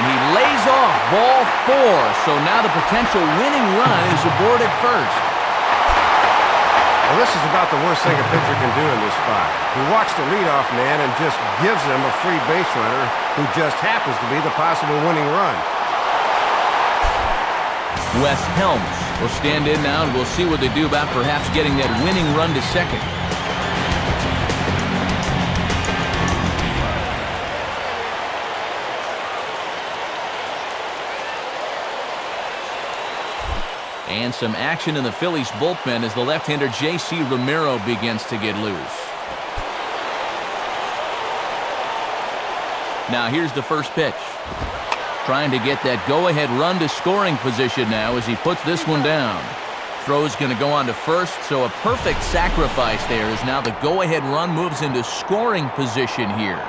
he lays off, ball 4. So now the potential winning run is aboard at first. Well, this is about the worst thing a pitcher can do in this spot. He walks the leadoff man and just gives him a free base runner who just happens to be the possible winning run. Wes Helms will stand in now, and we'll see what they do about perhaps getting that winning run to second. And some action in the Phillies bullpen as the left-hander J.C. Romero begins to get loose. Now here's the first pitch. Trying to get that go-ahead run to scoring position now as he puts this one down. Throw's going to go on to first, so a perfect sacrifice there as now the go-ahead run moves into scoring position here.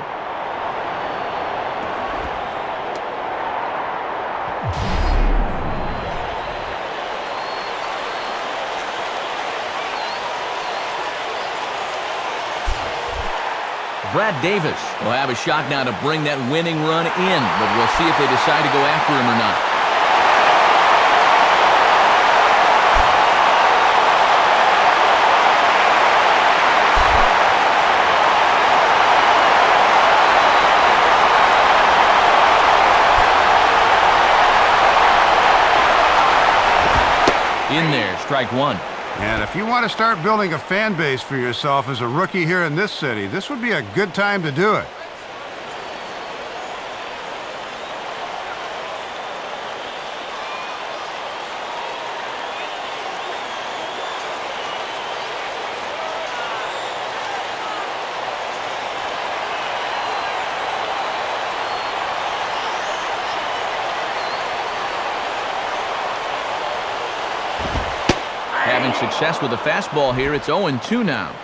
Brad Davis will have a shot now to bring that winning run in, but we'll see if they decide to go after him or not. In there, strike 1. And if you want to start building a fan base for yourself as a rookie here in this city, this would be a good time to do it. Having success with the fastball here, it's 0-2 now.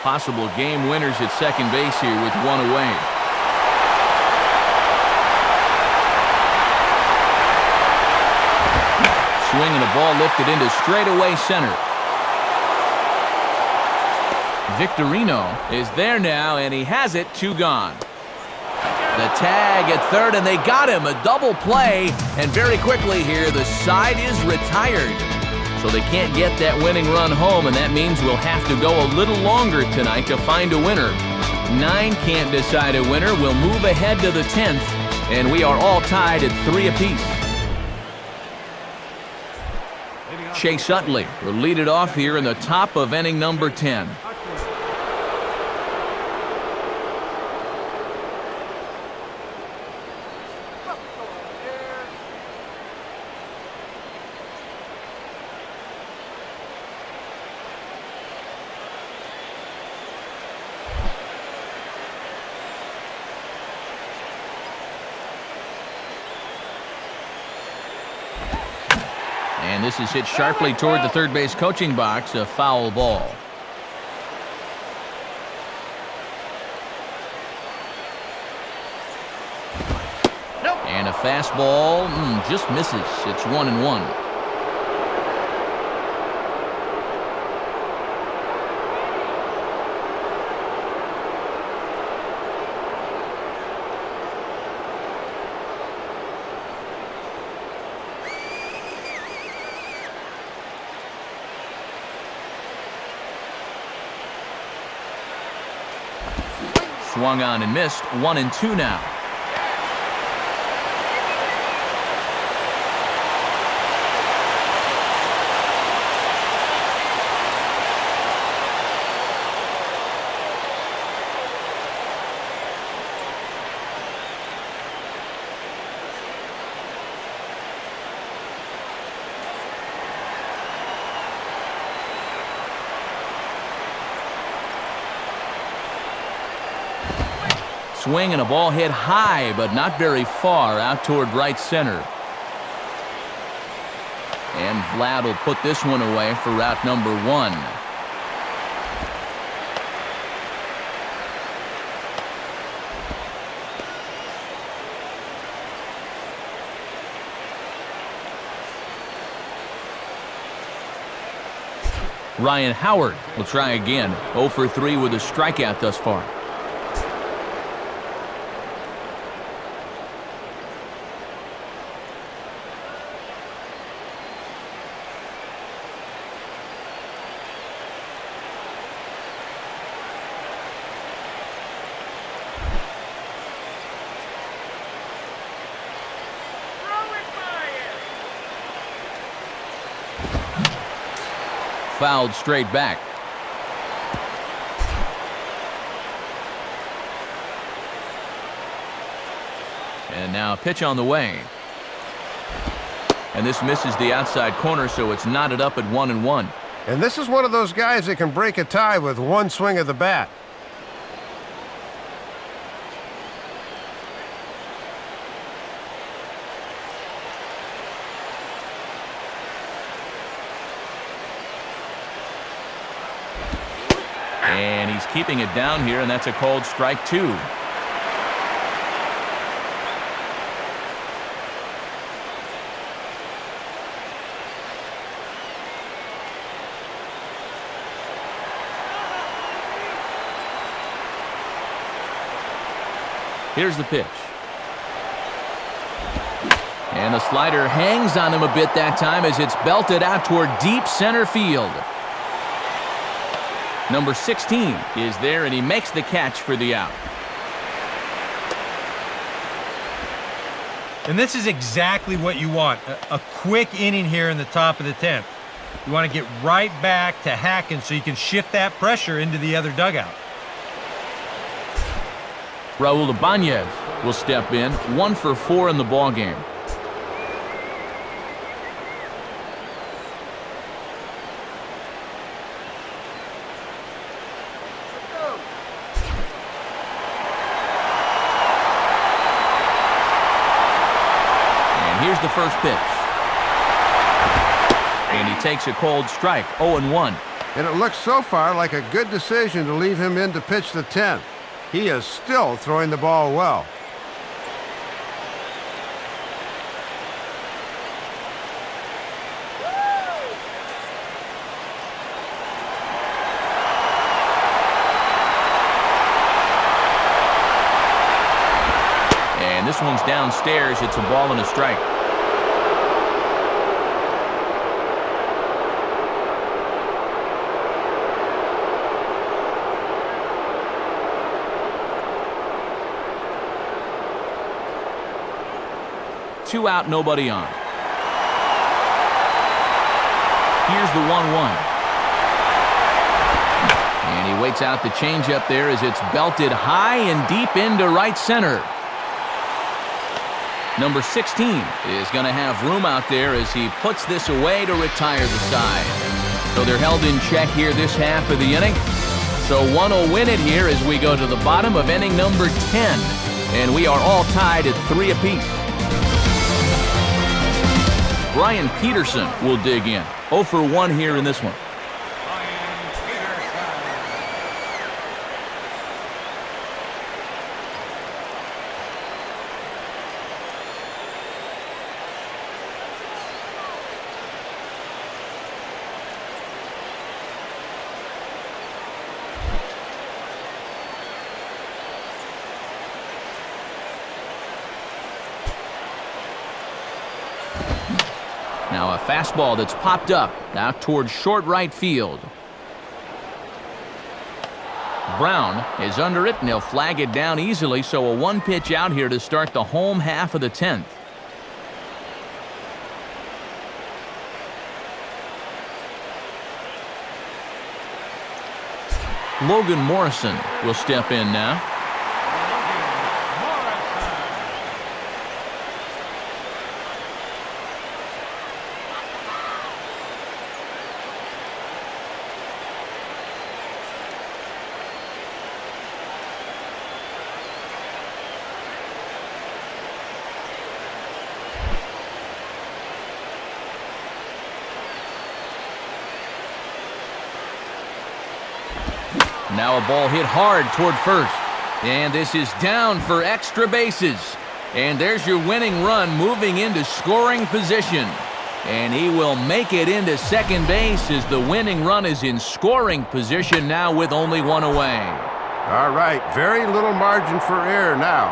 Possible game winners at second base here with one away. Swing and a ball lifted into straightaway center. Victorino is there now, and he has it, 2 gone. The tag at third, and they got him. A double play, and very quickly here, the side is retired. So they can't get that winning run home, and that means we'll have to go a little longer tonight to find a winner. 9 can't decide a winner. We'll move ahead to the 10th, and we are all tied at 3 apiece. Chase Utley will lead it off here in the top of inning number 10. And this is hit sharply toward the third base coaching box, a foul ball. And a fastball just misses. It's 1-1. Swung on and missed. 1-2 now. Swing and a ball hit high, but not very far out toward right center. And Vlad will put this one away for route number 1. Ryan Howard will try again. 0 for 3 with a strikeout thus far. Fouled straight back. And now a pitch on the way. And this misses the outside corner, so it's knotted up at 1-1. And this is one of those guys that can break a tie with one swing of the bat. And he's keeping it down here, and that's a called strike 2. Here's the pitch. And the slider hangs on him a bit that time as it's belted out toward deep center field. Number 16 is there, and he makes the catch for the out. And this is exactly what you want. A quick inning here in the top of the 10th. You want to get right back to hacking so you can shift that pressure into the other dugout. Raul Ibanez will step in, 1 for 4 in the ballgame. Here's the first pitch. And he takes a cold strike, 0-1. and it looks so far like a good decision to leave him in to pitch the 10th. He is still throwing the ball well. And this one's downstairs. It's a ball and a strike. Two out, nobody on. Here's the 1-1. And he waits out the changeup there as it's belted high and deep into right center. Number 16 is going to have room out there as he puts this away to retire the side. So they're held in check here this half of the inning. So one will win it here as we go to the bottom of inning number 10. And we are all tied at 3 apiece. Brian Peterson will dig in. 0 for 1 here in this one. Now a fastball that's popped up out towards short right field. Brown is under it, and they'll flag it down easily, so a 1-pitch out here to start the home half of the 10th. Logan Morrison will step in now. Now a ball hit hard toward first. And this is down for extra bases. And there's your winning run moving into scoring position. And he will make it into second base as the winning run is in scoring position now with only one away. All right, very little margin for error now.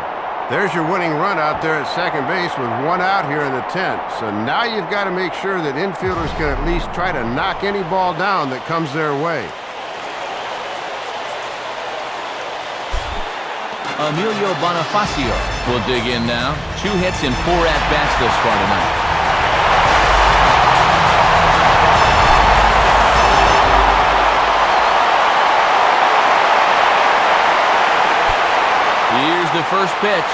There's your winning run out there at second base with 1 out here in the 10th. So now you've got to make sure that infielders can at least try to knock any ball down that comes their way. Emilio Bonifacio will dig in now. 2 hits and 4 at-bats thus far tonight. Here's the first pitch.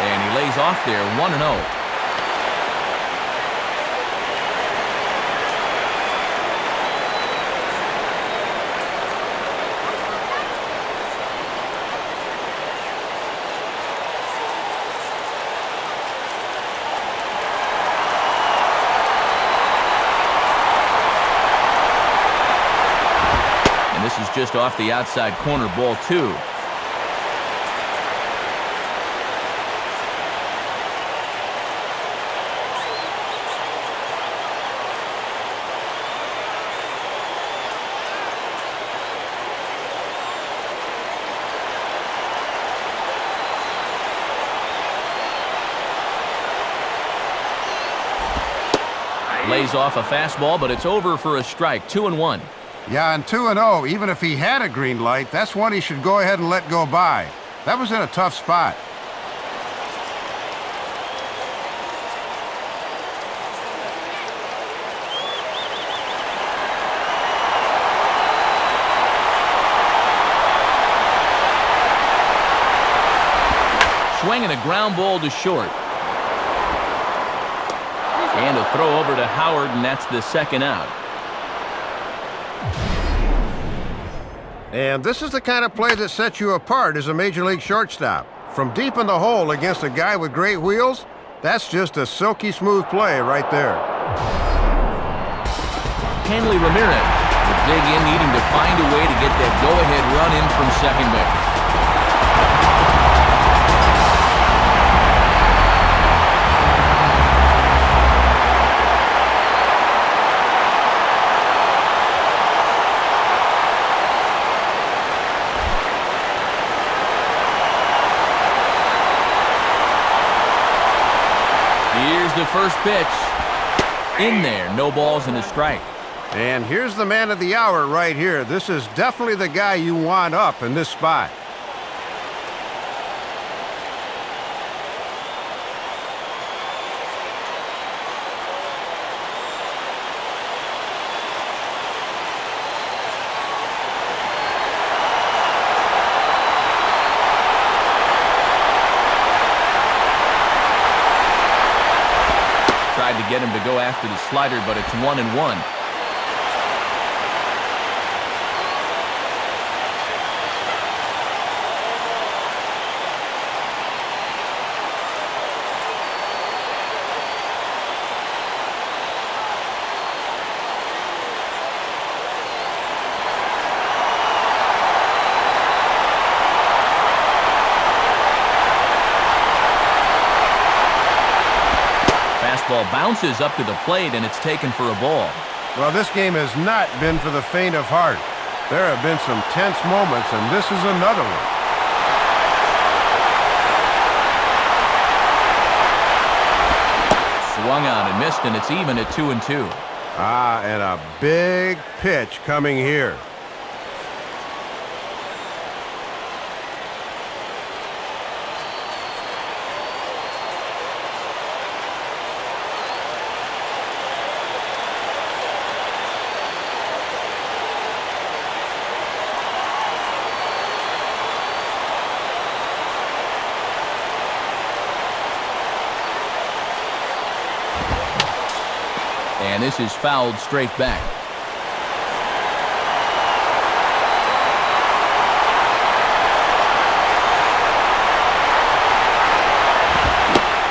And he lays off there, 1-0. This is just off the outside corner, ball 2. Lays off a fastball, but it's over for a strike. 2-1. Yeah, and 2-0, even if he had a green light, that's one he should go ahead and let go by. That was in a tough spot. Swinging a ground ball to short. And a throw over to Howard, and that's the second out. And this is the kind of play that sets you apart as a major league shortstop. From deep in the hole against a guy with great wheels, that's just a silky smooth play right there. Hanley Ramirez will dig in, needing to find a way to get that go-ahead run in from second base. Here's the first pitch. In there, no balls and a strike. And here's the man of the hour right here. This is definitely the guy you want up in this spot. Tried to get him to go after the slider, but it's 1-1. Fastball bounces up to the plate, and it's taken for a ball. Well, this game has not been for the faint of heart. There have been some tense moments, and this is another one. Swung on and missed, and it's even at 2-2. And a big pitch coming here. And this is fouled straight back.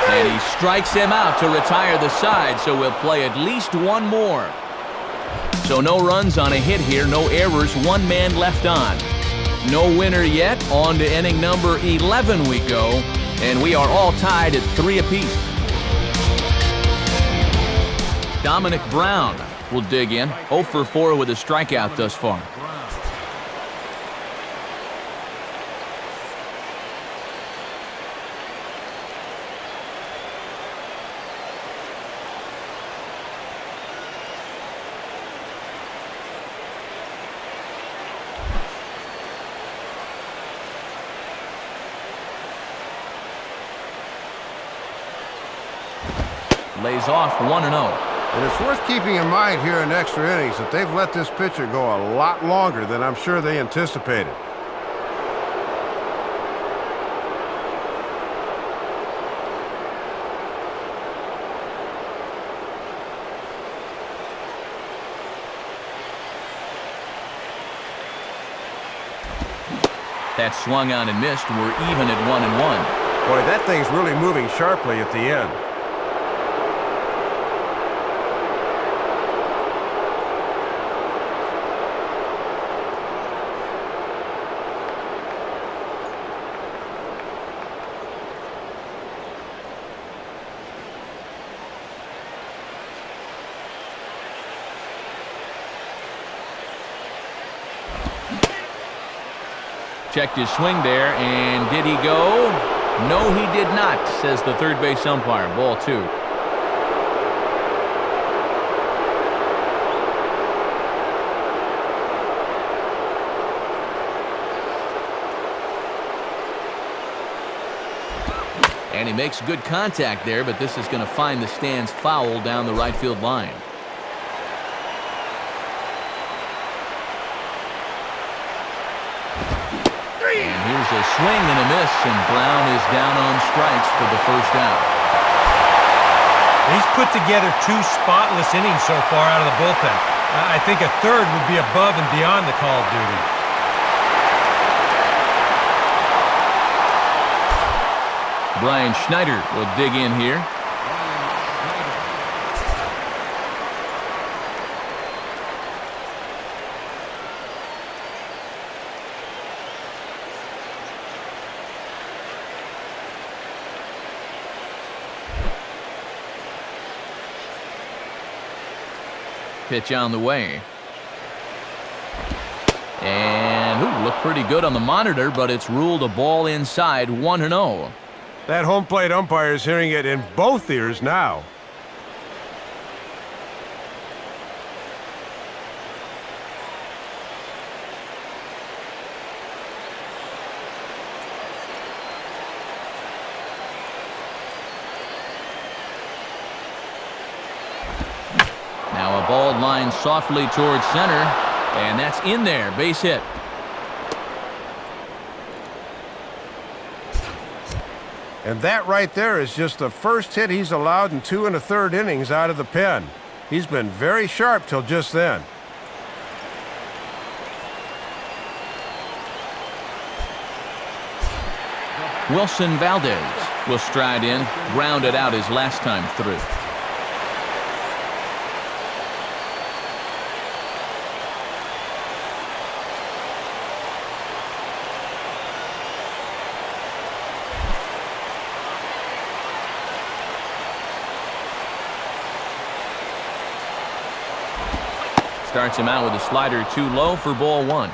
And he strikes him out to retire the side, so we'll play at least one more. So no runs on a hit here, no errors, one man left on. No winner yet. On to inning number 11 we go, and we are all tied at 3 apiece. Dominic Brown will dig in. 0 for 4 with a strikeout thus far. Lays off 1-0. And it's worth keeping in mind here in extra innings that they've let this pitcher go a lot longer than I'm sure they anticipated. That swung on and missed. We're even at 1-1. Boy, that thing's really moving sharply at the end. Checked his swing there, and did he go? No, he did not, says the third base umpire. Ball 2. And he makes good contact there, but this is going to find the stands foul down the right field line. And here's a swing and a miss, and Brown is down on strikes for the first out. He's put together 2 spotless innings so far out of the bullpen. I think a third would be above and beyond the call of duty. Brian Schneider will dig in here. Pitch on the way. And looked pretty good on the monitor, but it's ruled a ball inside, 1-0. That home plate umpire is hearing it in both ears now. Now a ball lined softly towards center, and that's in there, base hit. And that right there is just the first hit he's allowed in 2 1/3 innings out of the pen. He's been very sharp till just then. Wilson Valdez will stride in, grounded out his last time through. Starts him out with a slider too low for ball 1.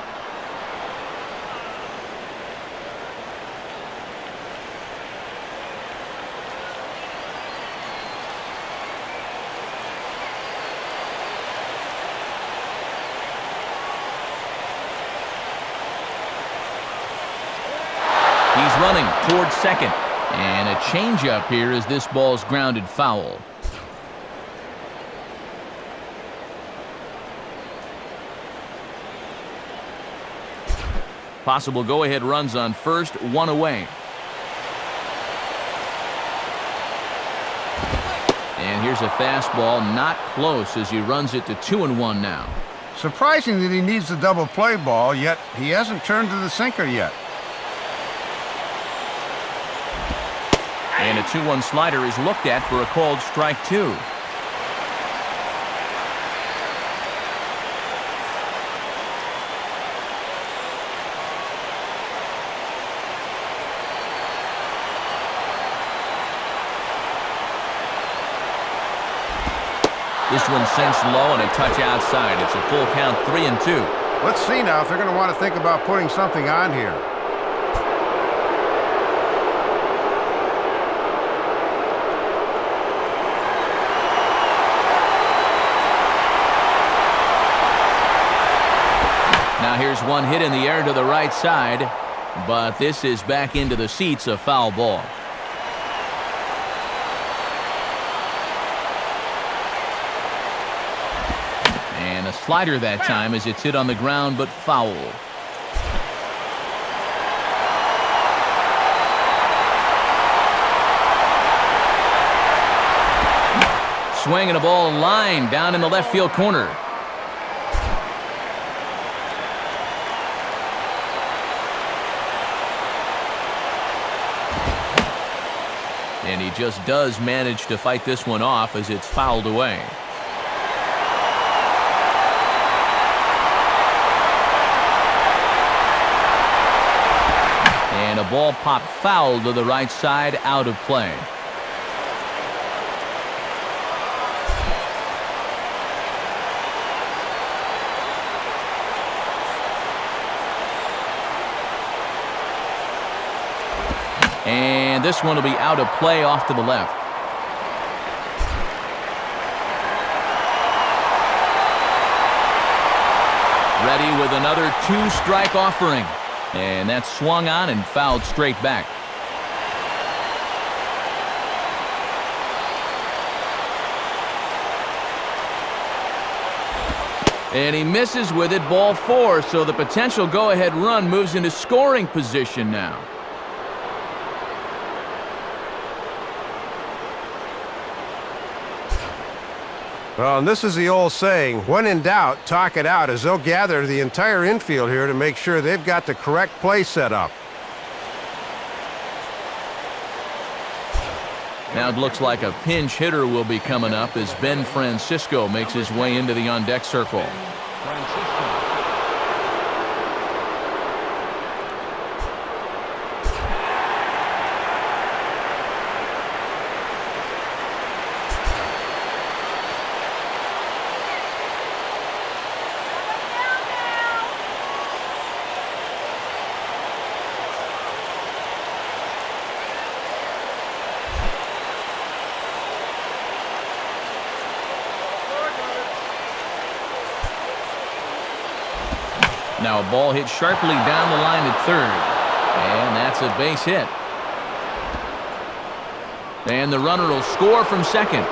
He's running towards second. And a changeup here as this ball's grounded foul. Possible go-ahead runs on first, 1 away. And here's a fastball, not close as he runs it to 2-1 now. Surprising that he needs the double play ball, yet he hasn't turned to the sinker yet. And a 2-1 slider is looked at for a called strike 2. This one sinks low and a touch outside. It's a full count, 3-2. Let's see now if they're going to want to think about putting something on here. Now here's one hit in the air to the right side, but this is back into the seats, a foul ball. And a slider that time as it's hit on the ground, but foul. Swinging a ball line down in the left field corner. And he just does manage to fight this one off as it's fouled away. And a ball popped foul to the right side, out of play. And this one will be out of play off to the left. Ready with another 2-strike offering. And that's swung on and fouled straight back. And he misses with it, ball 4, so the potential go-ahead run moves into scoring position now. Well, and this is the old saying, when in doubt, talk it out, as they'll gather the entire infield here to make sure they've got the correct play set up. Now it looks like a pinch hitter will be coming up as Ben Francisco makes his way into the on-deck circle. Now a ball hit sharply down the line at third. And that's a base hit. And the runner will score from second.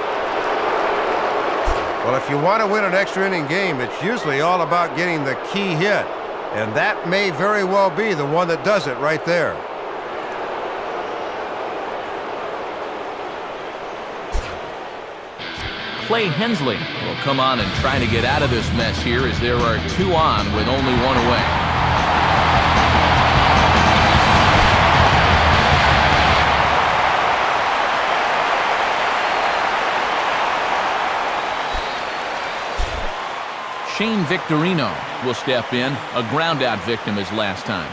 Well, if you want to win an extra inning game, it's usually all about getting the key hit. And that may very well be the one that does it right there. Clay Hensley will come on and try to get out of this mess here as there are 2 on with only 1 away. Shane Victorino will step in, a ground-out victim as last time.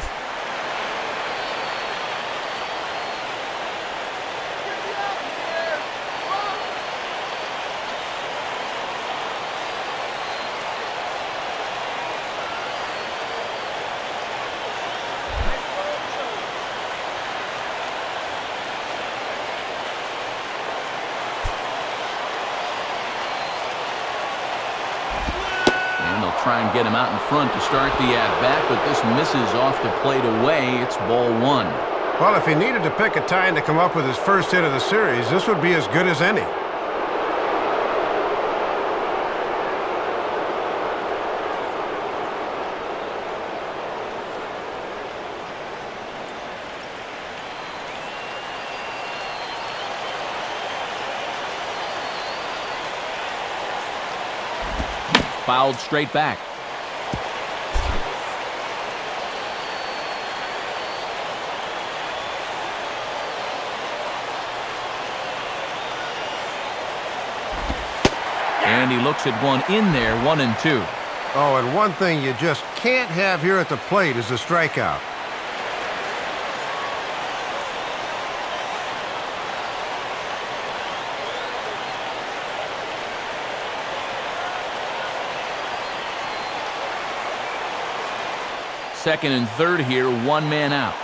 Try and get him out in front to start the at-bat, but this misses off the plate away. It's ball 1. Well, if he needed to pick a time to come up with his first hit of the series, this would be as good as any. Fouled straight back. And he looks at one in there, 1-2. Oh, and one thing you just can't have here at the plate is a strikeout. Second and third here, 1 man out.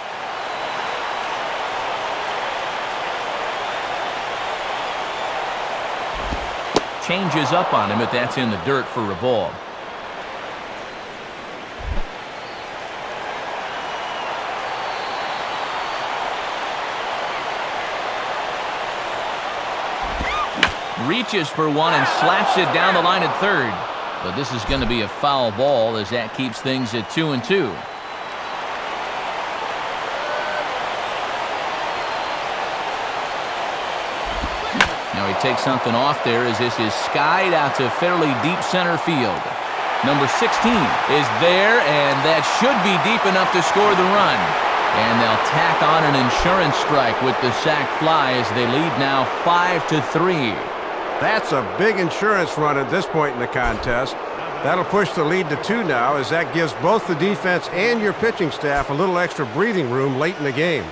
Changes up on him, but that's in the dirt for a ball. Reaches for one and slaps it down the line at third. But this is going to be a foul ball as that keeps things at 2-2. Now he takes something off there as this is skied out to fairly deep center field. Number 16 is there, and that should be deep enough to score the run. And they'll tack on an insurance strike with the sac fly as they lead now 5-3. That's a big insurance run at this point in the contest. That'll push the lead to 2 now, as that gives both the defense and your pitching staff a little extra breathing room late in the game.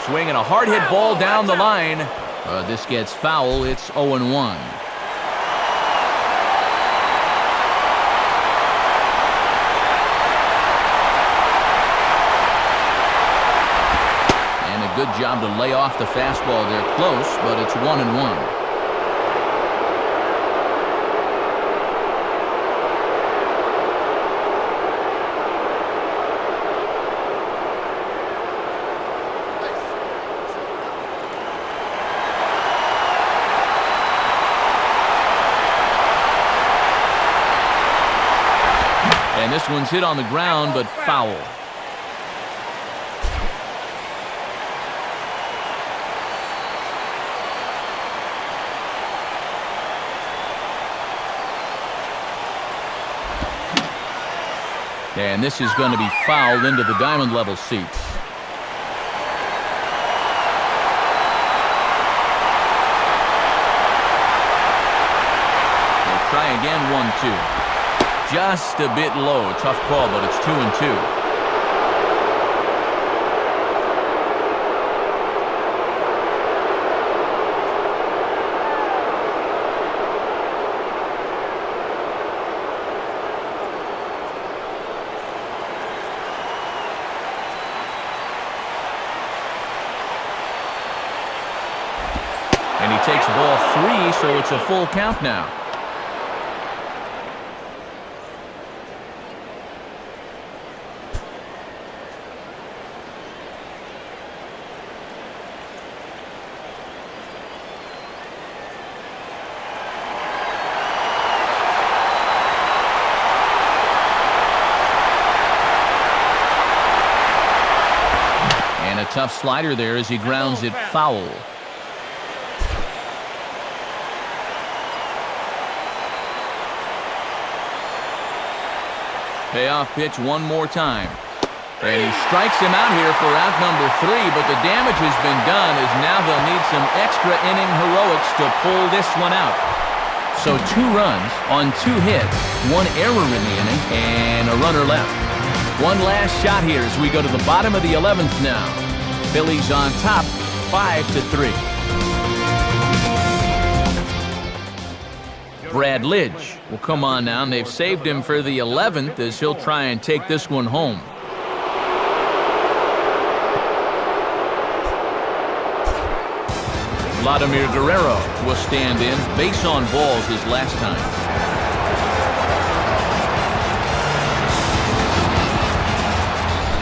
Swinging a hard hit ball down the line. This gets foul. It's 0-1. Good job to lay off the fastball there close, but it's 1-1. And this one's hit on the ground, but foul. And this is going to be fouled into the diamond level seats. We'll try again, 1-2. Just a bit low. Tough call, but it's 2-2. a full count now. Tough slider there as he grounds it foul. Payoff pitch one more time. And he strikes him out here for out number 3, but the damage has been done as now they'll need some extra inning heroics to pull this one out. So 2 runs on 2 hits, 1 error in the inning, and a runner left. One last shot here as we go to the bottom of the 11th now. Phillies on top, 5-3. Brad Lidge will come on now, and they've saved him for the 11th as he'll try and take this one home. Vladimir Guerrero will stand in, base on balls his last time.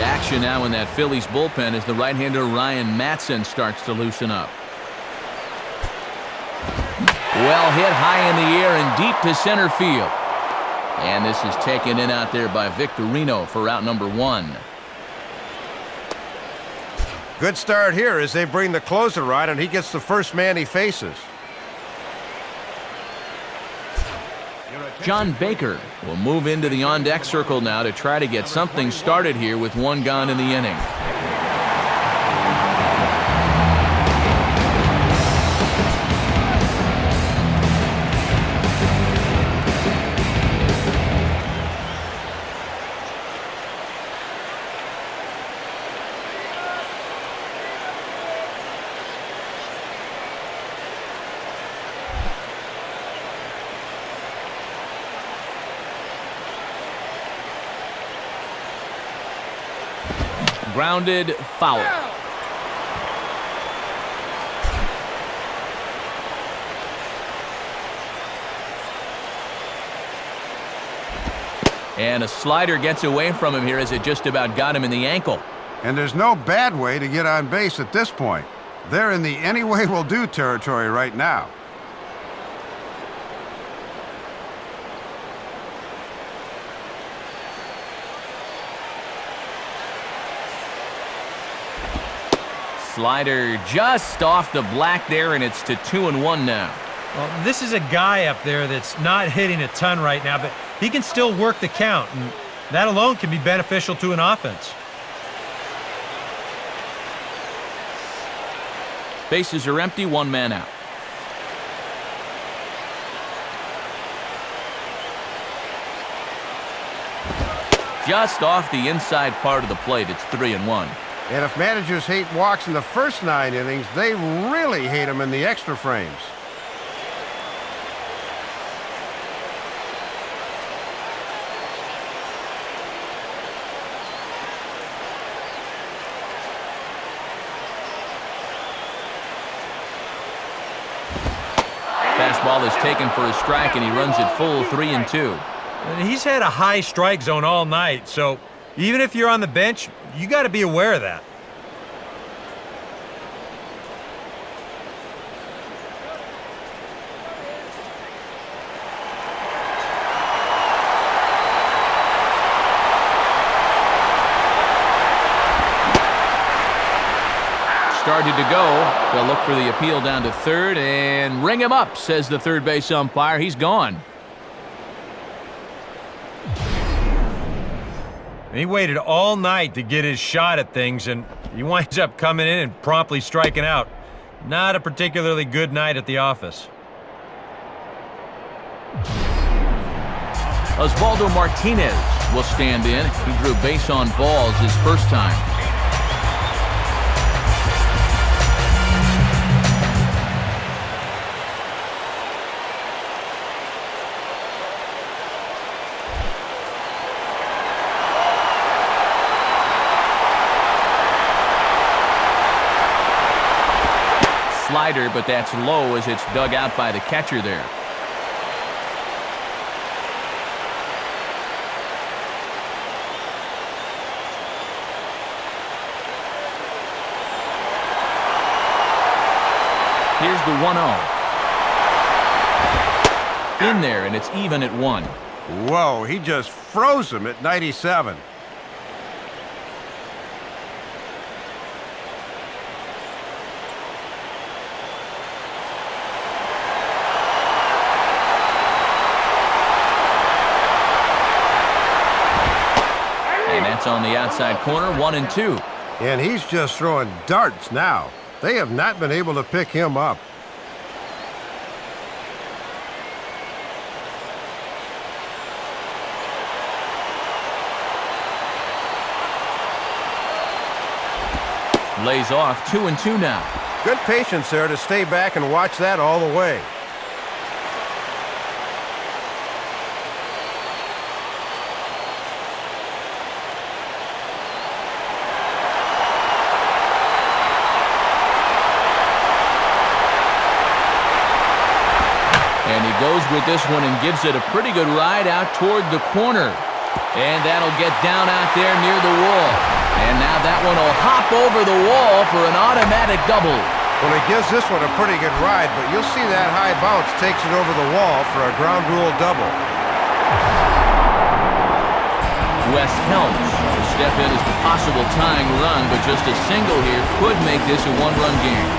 Action now in that Phillies bullpen as the right-hander Ryan Matson starts to loosen up. Well hit high in the air and deep to center field. And this is taken in out there by Victorino for out number 1. Good start here as they bring the closer on, and he gets the first man he faces. John Baker will move into the on-deck circle now to try to get something started here with 1 gone in the inning. Grounded foul. And a slider gets away from him here as it just about got him in the ankle. And there's no bad way to get on base at this point. They're in the any way will do territory right now. Slider just off the black there, and it's to 2-1 now. Well, this is a guy up there that's not hitting a ton right now, but he can still work the count, and that alone can be beneficial to an offense. Bases are empty, 1 man out. Just off the inside part of the plate, it's 3-1. And if managers hate walks in the first 9 innings, they really hate them in the extra frames. Fastball is taken for a strike, and he runs it full 3-2. And he's had a high strike zone all night, so even if you're on the bench, you got to be aware of that. Started to go. They'll look for the appeal down to third and ring him up, says the third base umpire. He's gone. He waited all night to get his shot at things, and he winds up coming in and promptly striking out. Not a particularly good night at the office. Osvaldo Martinez will stand in. He drew base on balls his first time. slider, but that's low as it's dug out by the catcher there. Here's the 1-0. In there, and it's even at 1. Whoa, he just froze him at 97. And that's on the outside corner, 1-2. And he's just throwing darts now. They have not been able to pick him up. Lays off, 2-2 now. Good patience there to stay back and watch that all the way. And he goes with this one and gives it a pretty good ride out toward the corner. And that'll get down out there near the wall. And now that one will hop over the wall for an automatic double. Well, he gives this one a pretty good ride, but you'll see that high bounce takes it over the wall for a ground rule double. Wes Helms will step in as the possible tying run, but just a single here could make this a one-run game.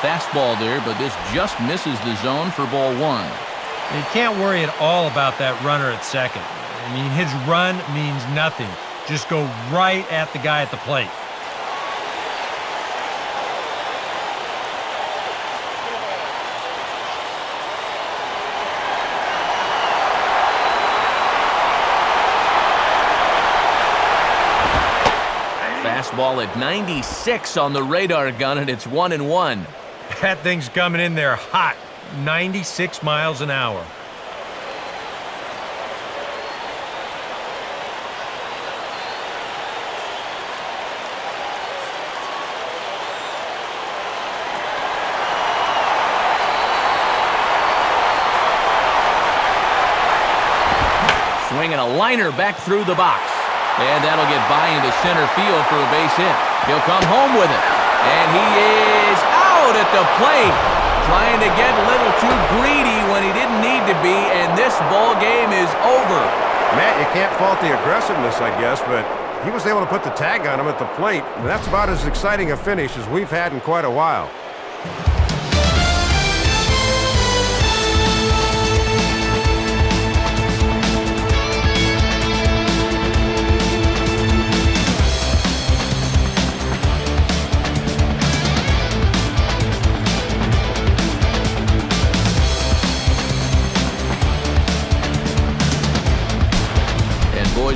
Fastball there, but this just misses the zone for ball 1. You can't worry at all about that runner at second. I mean, his run means nothing. Just go right at the guy at the plate. Fastball at 96 on the radar gun, and it's 1-1. That thing's coming in there hot, 96 miles an hour. Swinging a liner back through the box. And that'll get by into center field for a base hit. He'll come home with it. And he is out at the plate, trying to get a little too greedy when he didn't need to be, and this ball game is over. Matt, you can't fault the aggressiveness, I guess, but he was able to put the tag on him at the plate, and that's about as exciting a finish as we've had in quite a while.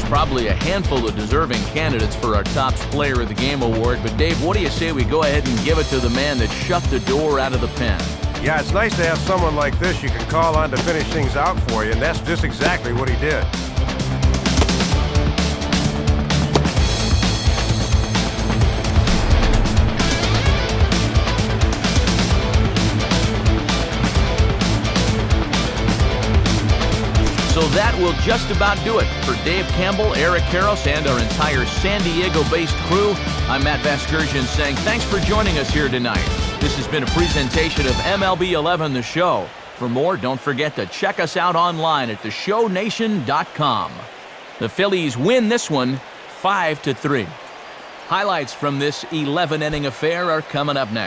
Probably a handful of deserving candidates for our Topps Player of the Game award, but Dave, what do you say we go ahead and give it to the man that shut the door out of the pen? Yeah, it's nice to have someone like this you can call on to finish things out for you, and that's just exactly what he did. So that will just about do it. For Dave Campbell, Eric Karros, and our entire San Diego-based crew, I'm Matt Vasgersian saying thanks for joining us here tonight. This has been a presentation of MLB 11 The Show. For more, don't forget to check us out online at theshownation.com. The Phillies win this one 5-3. Highlights from this 11-inning affair are coming up next.